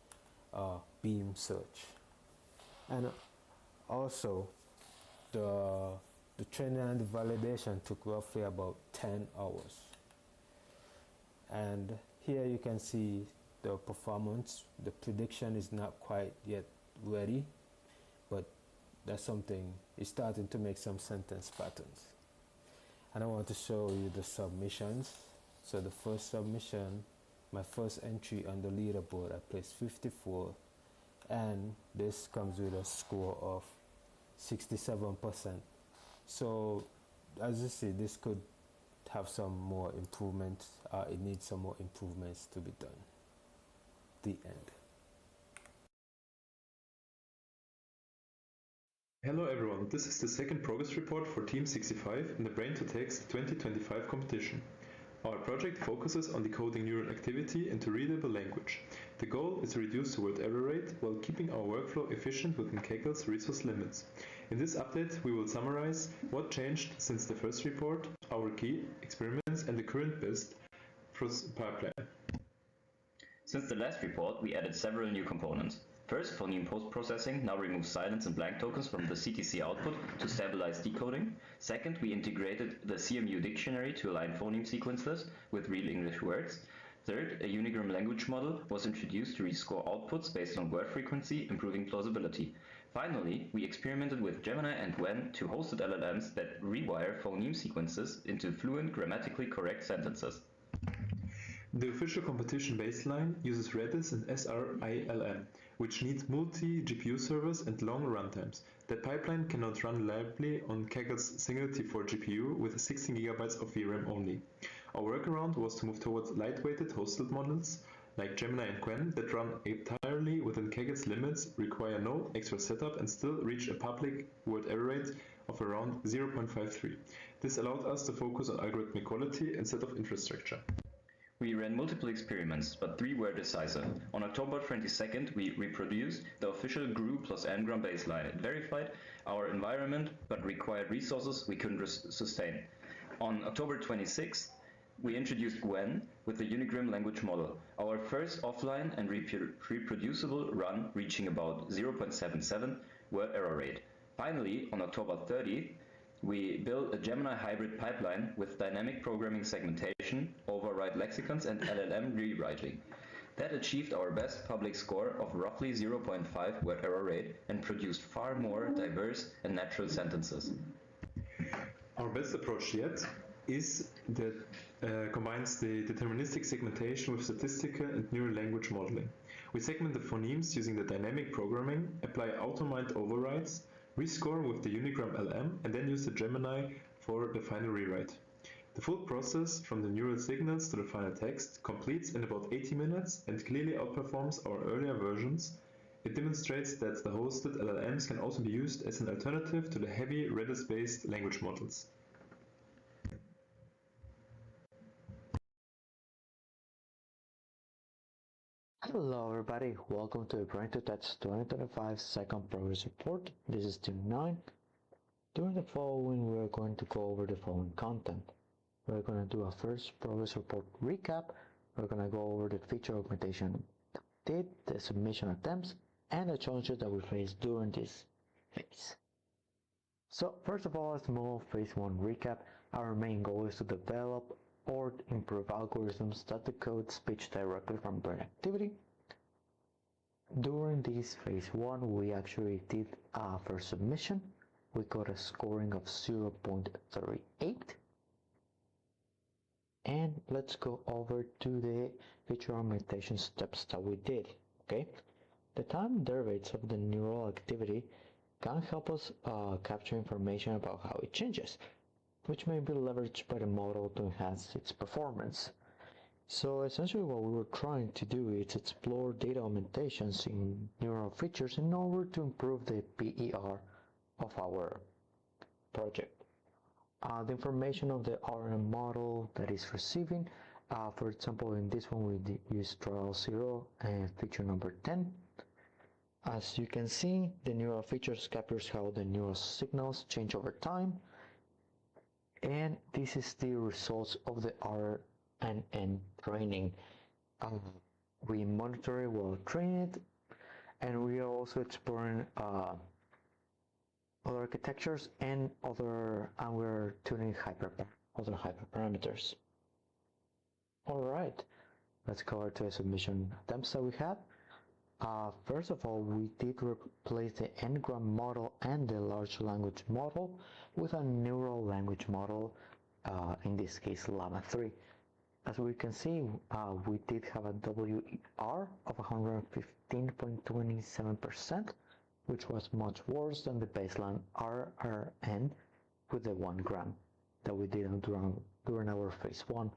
or beam search. And also the training and the validation took roughly about 10 hours. And here you can see the performance. The prediction is not quite yet ready, but that's something, it's starting to make some sentence patterns. And I want to show you the submissions. So the first submission, my first entry on the leaderboard, I placed 54, and this comes with a score of 67%. So as you see, this could have some more improvements. It needs some more improvements to be done. The end. Hello everyone, this is the second progress report for Team 65 in the Brain to Text 2025 competition. Our project focuses on decoding neural activity into readable language. The goal is to reduce the word error rate while keeping our workflow efficient within Kaggle's resource limits. In this update, we will summarize what changed since the first report, our key experiments, and the current best pipeline. Since the last report, we added several new components. First, phoneme post-processing now removes silence and blank tokens from the CTC output to stabilize decoding. Second, we integrated the CMU dictionary to align phoneme sequences with real English words. Third, a unigram language model was introduced to rescore outputs based on word frequency, improving plausibility. Finally, we experimented with Gemini and Wen, two hosted LLMs that rewire phoneme sequences into fluent, grammatically correct sentences. The official competition baseline uses Redis and SRILM, which needs multi-GPU servers and long runtimes. That pipeline cannot run reliably on Kaggle's single T4 GPU with 16 GB of VRAM only. Our workaround was to move towards lightweighted hosted models like Gemini and Qwen that run entirely within Kaggle's limits, require no extra setup, and still reach a public word error rate of around 0.53. This allowed us to focus on algorithmic quality instead of infrastructure. We ran multiple experiments, but 3 were decisive. On October 22nd, we reproduced the official GRU plus ngram baseline. It verified our environment, but required resources we couldn't sustain. On October 26th, we introduced Gwen with the Unigram language model, our first offline and reproducible run reaching about 0.77 word error rate. Finally, on October 30th, we built a Gemini hybrid pipeline with dynamic programming segmentation, override lexicons, and LLM rewriting. That achieved our best public score of roughly 0.5 word error rate and produced far more diverse and natural sentences. Our best approach yet is that combines the deterministic segmentation with statistical and neural language modeling. We segment the phonemes using the dynamic programming, apply auto-mind overrides, rescore with the Unigram LM, and then use the Gemini for the final rewrite. The full process from the neural signals to the final text completes in about 80 minutes and clearly outperforms our earlier versions. It demonstrates that the hosted LLMs can also be used as an alternative to the heavy Redis-based language models. Hello everybody, welcome to the Brain to Text 2025 second progress report. This is Team 9. During the following, we're going to go over the following content. We're going to do a first progress report recap. We're going to go over the feature augmentation did, the submission attempts, and the challenges that we faced during this phase. So first of all, a small phase 1 recap. Our main goal is to develop or improve algorithms that decode speech directly from brain activity. During this phase 1, we actually did a first submission. We got a scoring of 0.38. And let's go over to the feature augmentation steps that we did. Okay, the time derivatives of the neural activity can help us capture information about how it changes, which may be leveraged by the model to enhance its performance. So essentially what we were trying to do is explore data augmentations in neural features in order to improve the PER of our project. The information of the RM model that is receiving, for example in this one we use trial 0 and feature number 10. As you can see, the neural features captures how the neural signals change over time. And this is the results of the RNN training. We monitor it while training it, and we are also exploring other architectures and we're tuning other hyperparameters. Alright, let's go over to the submission attempts that we had. First of all, we did replace the ngram model and the large language model with a neural language model, in this case Llama 3. As we can see, we did have a WER of 115.27%, which was much worse than the baseline RRN with the 1 gram that we did during our phase 1.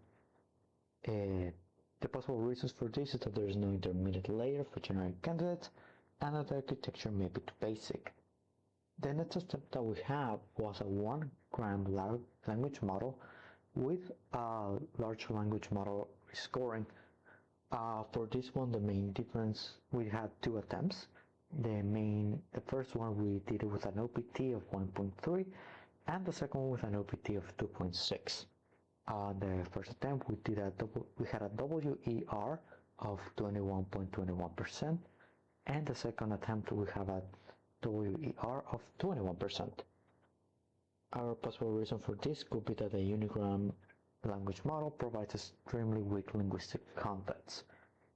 The possible reasons for this is that there is no intermediate layer for generic candidates and that the architecture may be too basic. The next step that we have was a 1-gram language model with a large language model scoring. For this one, the main difference, we had 2 attempts. The first one we did it with an OPT of 1.3 and the second one with an OPT of 2.6. The first attempt we had a WER of 21.21% and the second attempt we have a WER of 21%. Our possible reason for this could be that the unigram language model provides extremely weak linguistic contents,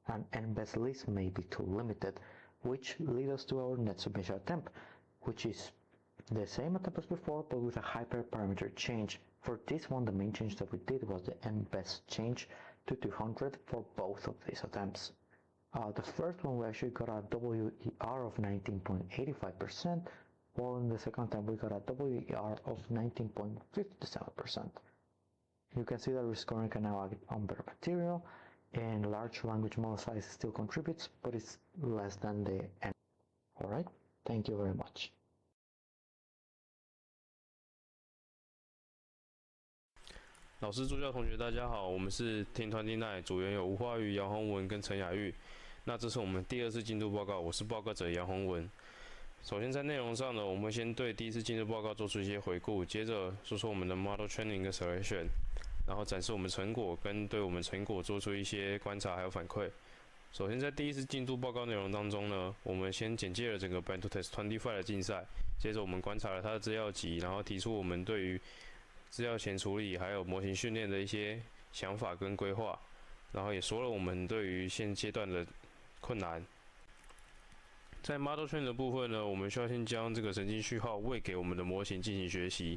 and embed list may be too limited, which leads us to our next submission attempt, which is the same attempt as before, but with a hyperparameter change. For this one, the main change that we did was the embed change to 200 for both of these attempts. The first one we actually got a WER of 19.85%, while in the second attempt we got a WER of 19.57%. You can see that rescoring can now act on better material, and large language model size still contributes, but it's less than the N. Alright, thank you very much. 老师、助教、同学，大家好，我们是听团听奈，组员有吴化瑜、杨宏文跟陈雅玉。那这是我们第2次进度报告，我是报告者杨宏文。首先在内容上呢，我们先对第1次进度报告做出一些回顾，接着说说我们的 model training 跟 selection， 然后展示我们成果跟对我们成果做出一些观察还有反馈。首先在第1次进度报告内容当中呢，我们先简介了整个 Brand to Test 25的竞赛，接着我们观察了它的资料集，然后提出我们对于资料前处理还有模型训练的一些想法跟规划，然后也说了我们对于现阶段的困难。在 model train 的部分呢，我们需要先将这个神经序号喂给我们的模型进行学习。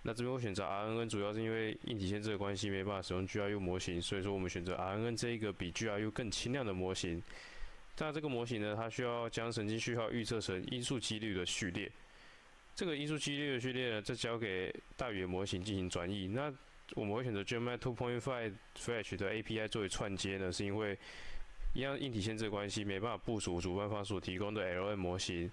那这边我选择 RNN 主要是因为硬体限制的关系没办法使用 GRU 模型，所以说我们选择 RNN 这一个比 GRU 更轻量的模型。那这个模型呢，它需要将神经序号预测成因数几率的序列。这个因数几率的序列呢，再交给大语言模型进行转译。那我们会选择 Gemini 2.5 Flash 的 API 作为串接呢，是因为一样硬体限制的关系，没办法部署主办方所提供的 LM 模型。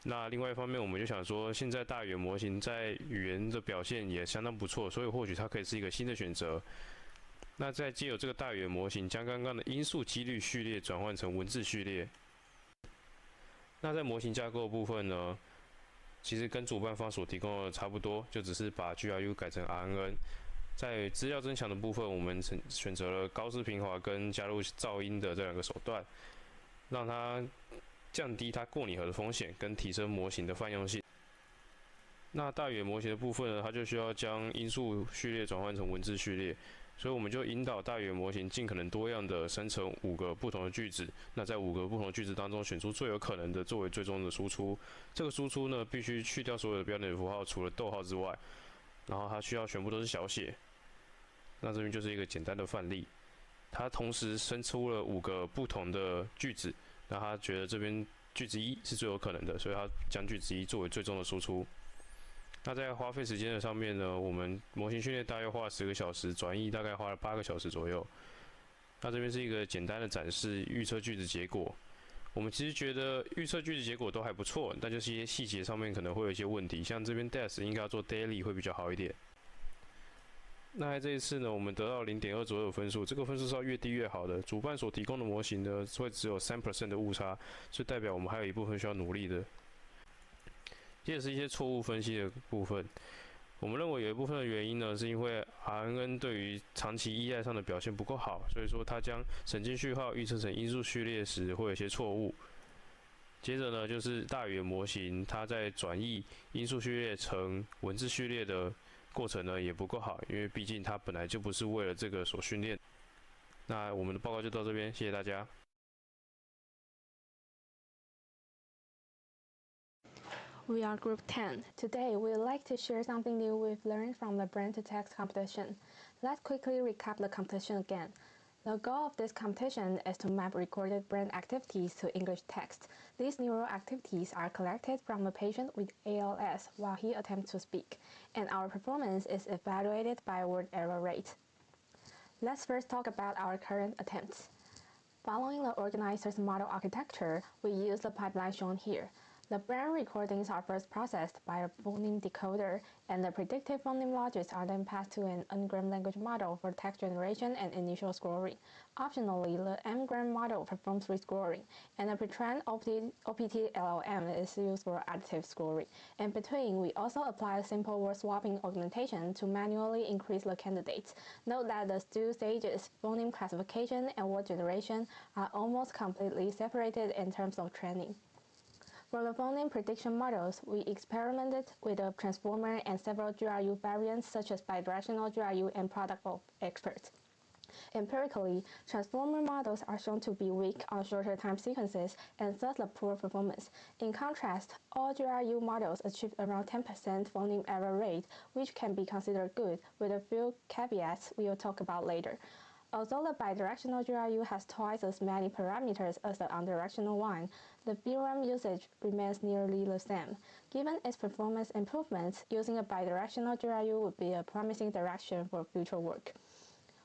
那另外一方面，我们就想说，现在大语言模型在语言的表现也相当不错，所以或许它可以是一个新的选择。那再藉由这个大语言模型，将刚刚的因数几率序列转换成文字序列。那在模型架构的部分呢，其实跟主办方所提供的差不多，就只是把 GRU 改成 RNN。在资料增强的部分，我们选择了高斯平滑跟加入噪音的这2个手段，让它降低它过拟合的风险，跟提升模型的泛用性。那大语言模型的部分呢，它就需要将因数序列转换成文字序列，所以我们就引导大语言模型尽可能多样的生成5个不同的句子。那在5个不同的句子当中，选出最有可能的作为最终的输出。这个输出呢，必须去掉所有的标点符号，除了逗号之外，然后它需要全部都是小写。那这边就是一个简单的范例，它同时生出了5个不同的句子，那他觉得这边句子1是最有可能的，所以他将句子1作为最终的输出。那在花费时间的上面呢，我们模型训练大约花了10个小时，转译大概花了8个小时左右。那这边是一个简单的展示预测句子结果。我们其实觉得预测句子结果都还不错，但就是一些细节上面可能会有一些问题，像这边 death 应该要做 daily 会比较好一点。那在这一次呢，我们得到 0.2 左右的分数，这个分数是要越低越好的。主办所提供的模型呢，会只有 3% 的误差，所以代表我们还有一部分需要努力的。接着是一些错误分析的部分，我们认为有一部分的原因呢，是因为 RNN 对于长期依赖上的表现不够好，所以说它将神经序号预测成因数序列时会有一些错误。接着呢，就是大语言模型它在转译因数序列成文字序列的过程呢也不够好，因为毕竟它本来就不是为了这个所训练。那我们的报告就到这边，谢谢大家。We are Group 10. Today, we would like to share something new we've learned from the Brand to Text competition. Let's quickly recap the competition again. The goal of this competition is to map recorded brain activities to English text. These neural activities are collected from a patient with ALS while he attempts to speak, and our performance is evaluated by word error rate. Let's first talk about our current attempts. Following the organizer's model architecture, we use the pipeline shown here. The brain recordings are first processed by a phoneme decoder, and the predictive phoneme logics are then passed to an n-gram language model for text generation and initial scoring. Optionally, the m-gram model performs rescoring, and the pre-trained OPT-LLM is used for additive scoring. In between, we also apply a simple word swapping augmentation to manually increase the candidates. Note that the two stages, phoneme classification and word generation, are almost completely separated in terms of training. For the phoneme prediction models, we experimented with a transformer and several GRU variants such as bidirectional GRU and product of experts. Empirically, transformer models are shown to be weak on shorter time sequences and thus a poor performance. In contrast, all GRU models achieve around 10% phoneme error rate, which can be considered good, with a few caveats we will talk about later. Although the bidirectional GRU has twice as many parameters as the unidirectional one, the VRAM usage remains nearly the same. Given its performance improvements, using a bidirectional GRU would be a promising direction for future work.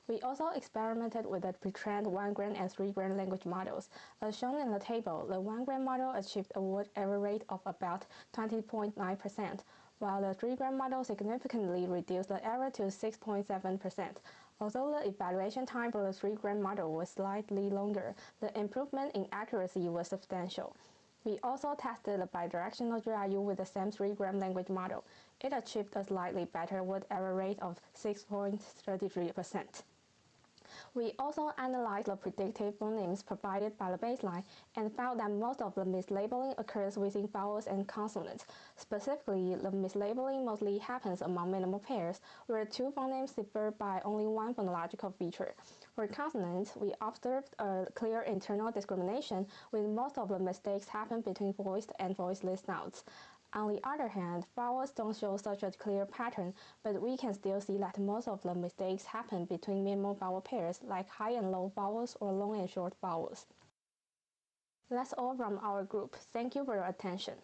We also experimented with the pre-trained 1-gram and 3-gram language models. As shown in the table, the 1-gram model achieved a word error rate of about 20.9%, while the 3-gram model significantly reduced the error to 6.7%. Although the evaluation time for the 3-gram model was slightly longer, the improvement in accuracy was substantial. We also tested the bidirectional GRU with the same 3-gram language model. It achieved a slightly better word error rate of 6.33%. We also analyzed the predictive phonemes provided by the baseline and found that most of the mislabeling occurs within vowels and consonants. Specifically, the mislabeling mostly happens among minimal pairs, where two phonemes differ by only one phonological feature. For consonants, we observed a clear internal discrimination, with most of the mistakes happen between voiced and voiceless sounds. On the other hand, vowels don't show such a clear pattern, but we can still see that most of the mistakes happen between minimal vowel pairs, like high and low vowels or long and short vowels. That's all from our group. Thank you for your attention.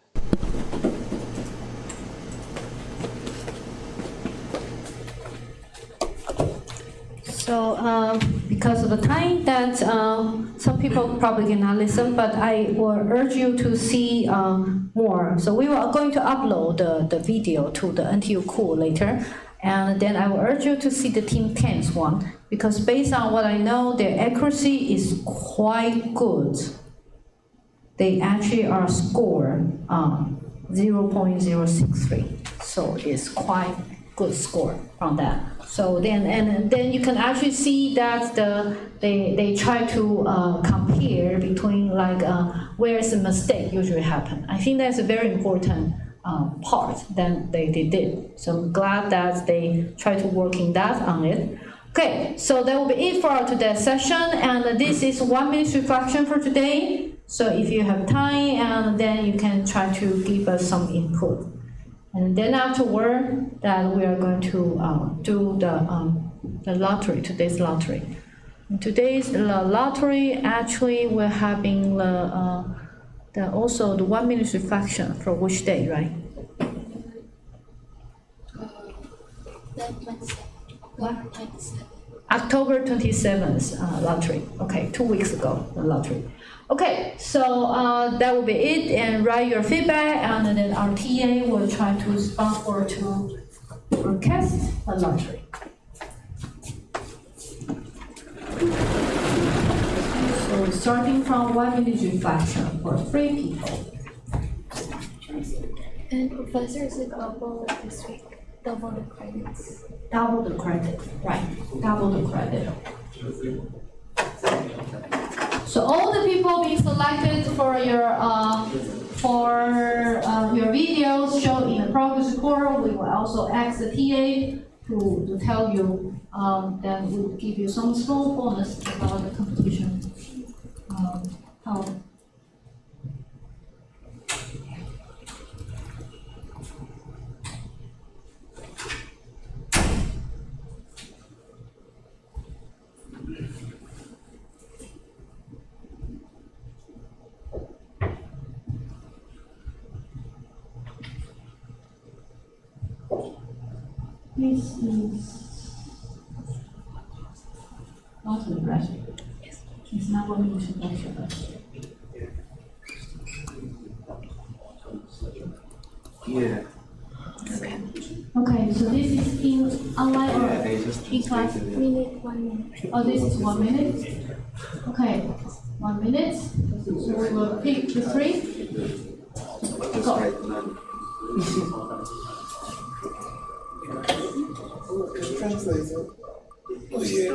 So because of the time that some people probably cannot listen, but I will urge you to see more. So we are going to upload the video to the NTU Cool later, and then I will urge you to see the Team 10's one, because based on what I know, their accuracy is quite good. They actually are scored 0.063, so it's quite good score from that. So then you can actually see that they try to compare between like where is the mistake usually happen. I think that's a very important part that they did. So I'm glad that they try to work in that on it. Okay, so that will be it for our today's session, and this is 1 minute reflection for today. So if you have time, and then you can try to give us some input. And then afterward, that we are going to do the lottery, today's lottery. And today's lottery, actually, we're having also the 1 minute reflection for which day, right? What? October 27th lottery. Okay, 2 weeks ago, the lottery. Okay, so that will be it, and write your feedback, and then our TA will try to sponsor to broadcast a lottery. So starting from 1 minute reflection for 3 people. And Professor, is it double this week? Double the credits. Double the credit, right? Double the credit. So all the people being selected for your videos shown in the progress report, we will also ask the TA to tell you. Then we'll give you some small bonus about the competition. This is also the right. It's not what we should measure. Yeah. Okay. Okay, so this is in online or in class? Minute, 1 minute. Oh, this is 1 minute? Okay, 1 minute. So we will pick the 3. Go. Translator. Oh, yeah.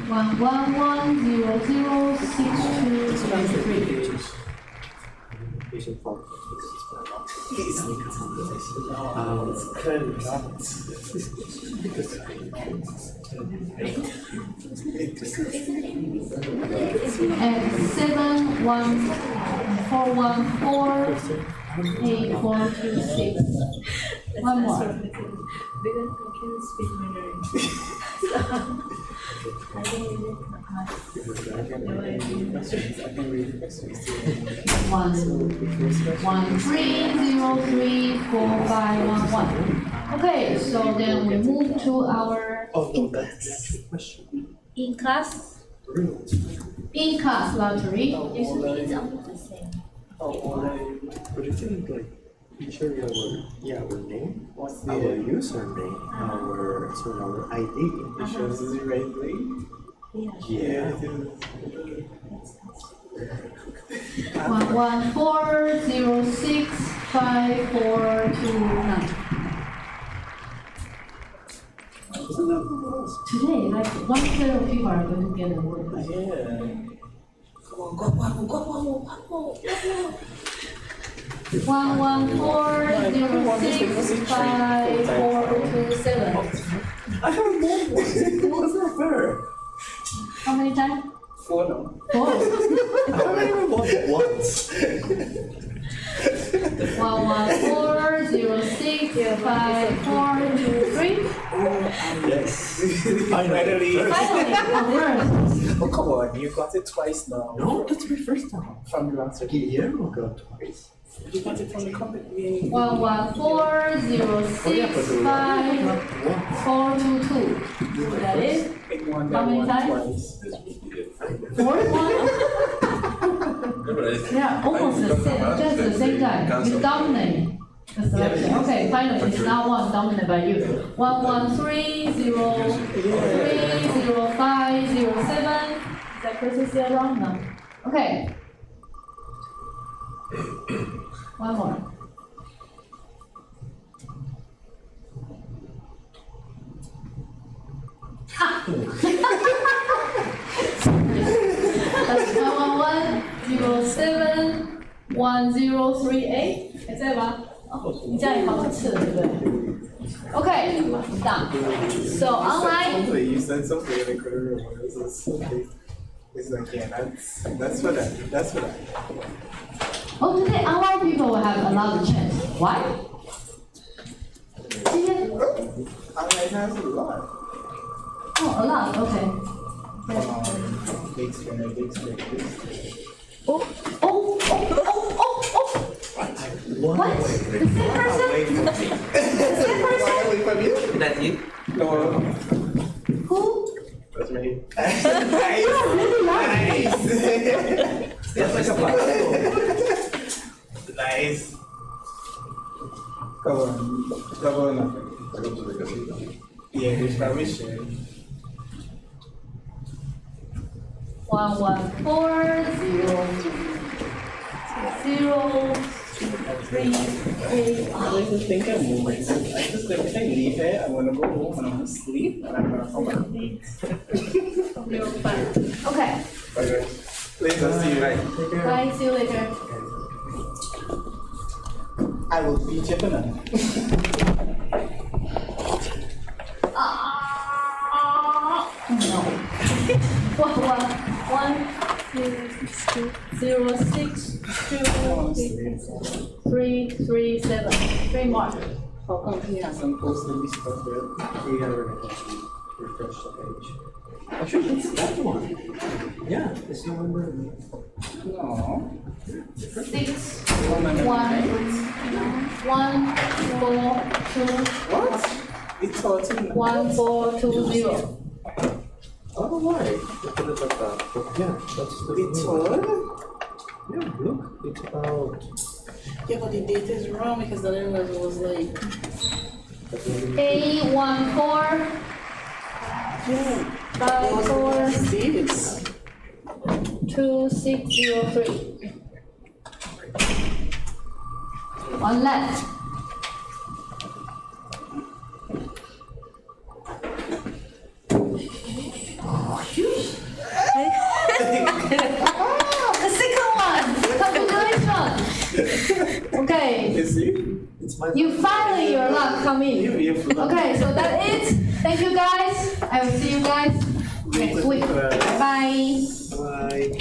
111006223. And 714148426. One more. One 1303451. Okay, so then we move to our in class lottery. What do you think? Like, feature our name, what's our username, our ID. It shows the right way. Yeah. 114065429. Today, like 1/3 of people are going to get a word. Yeah. Come on, go. 114065427. I have more. What's that fair? How many times? 4 now. 4. I haven't even bought it once. 114065423. Yes. Finally. Oh, come on, you got it twice now. No, that's my first time. From the last Guillermo got twice. You got it from the company. 114065422. That is? How many times? 4? Yeah, almost the same, just the same time. You dominate the selection. Okay, finally, it's now 1 dominated by you. 113030507. Is that person still wrong? No. Okay. One more. That's 111071038，还在吗？哦，你这样也好几次了，对不对？Okay, done. So online. You said something and I couldn't remember. This is so big. It's like, yeah, that's what I. Oh, today online people will have another chance. Why? Online has a lot. Oh, a lot. Okay. Big screen, big screen. Oh. What? The same person? The same person? That's you? No. Who? That's me. Nice. That's like a bicycle. Nice. Come on. Yeah, there's permission. 1140038. I like to think I'm moving. I just every time I leave here, I'm gonna go home and I'm gonna sleep and I'm gonna come back. Okay. Bye guys. Later, see you. Bye. Bye, see you later. I will beat you banana. No. 110623337. 3 more. How come he hasn't posted this stuff yet? We gotta refresh the page. Actually, it's that one. Yeah, it's no one there. No. 6 1 1, 4, 2. What? It's 14. 1, 4, 2, 0. Oh, why? Yeah, that's the it's what? Yeah, look, it's about. Yeah, but the data is wrong because the letter was like. A14. Yeah. 5, 4, 6. 2, 6, 0, 3. One left. The second one. Congratulations. Okay. You see? It's my You finally your luck come in. Okay, so that's it. Thank you guys. I will see you guys next week. Bye. Bye.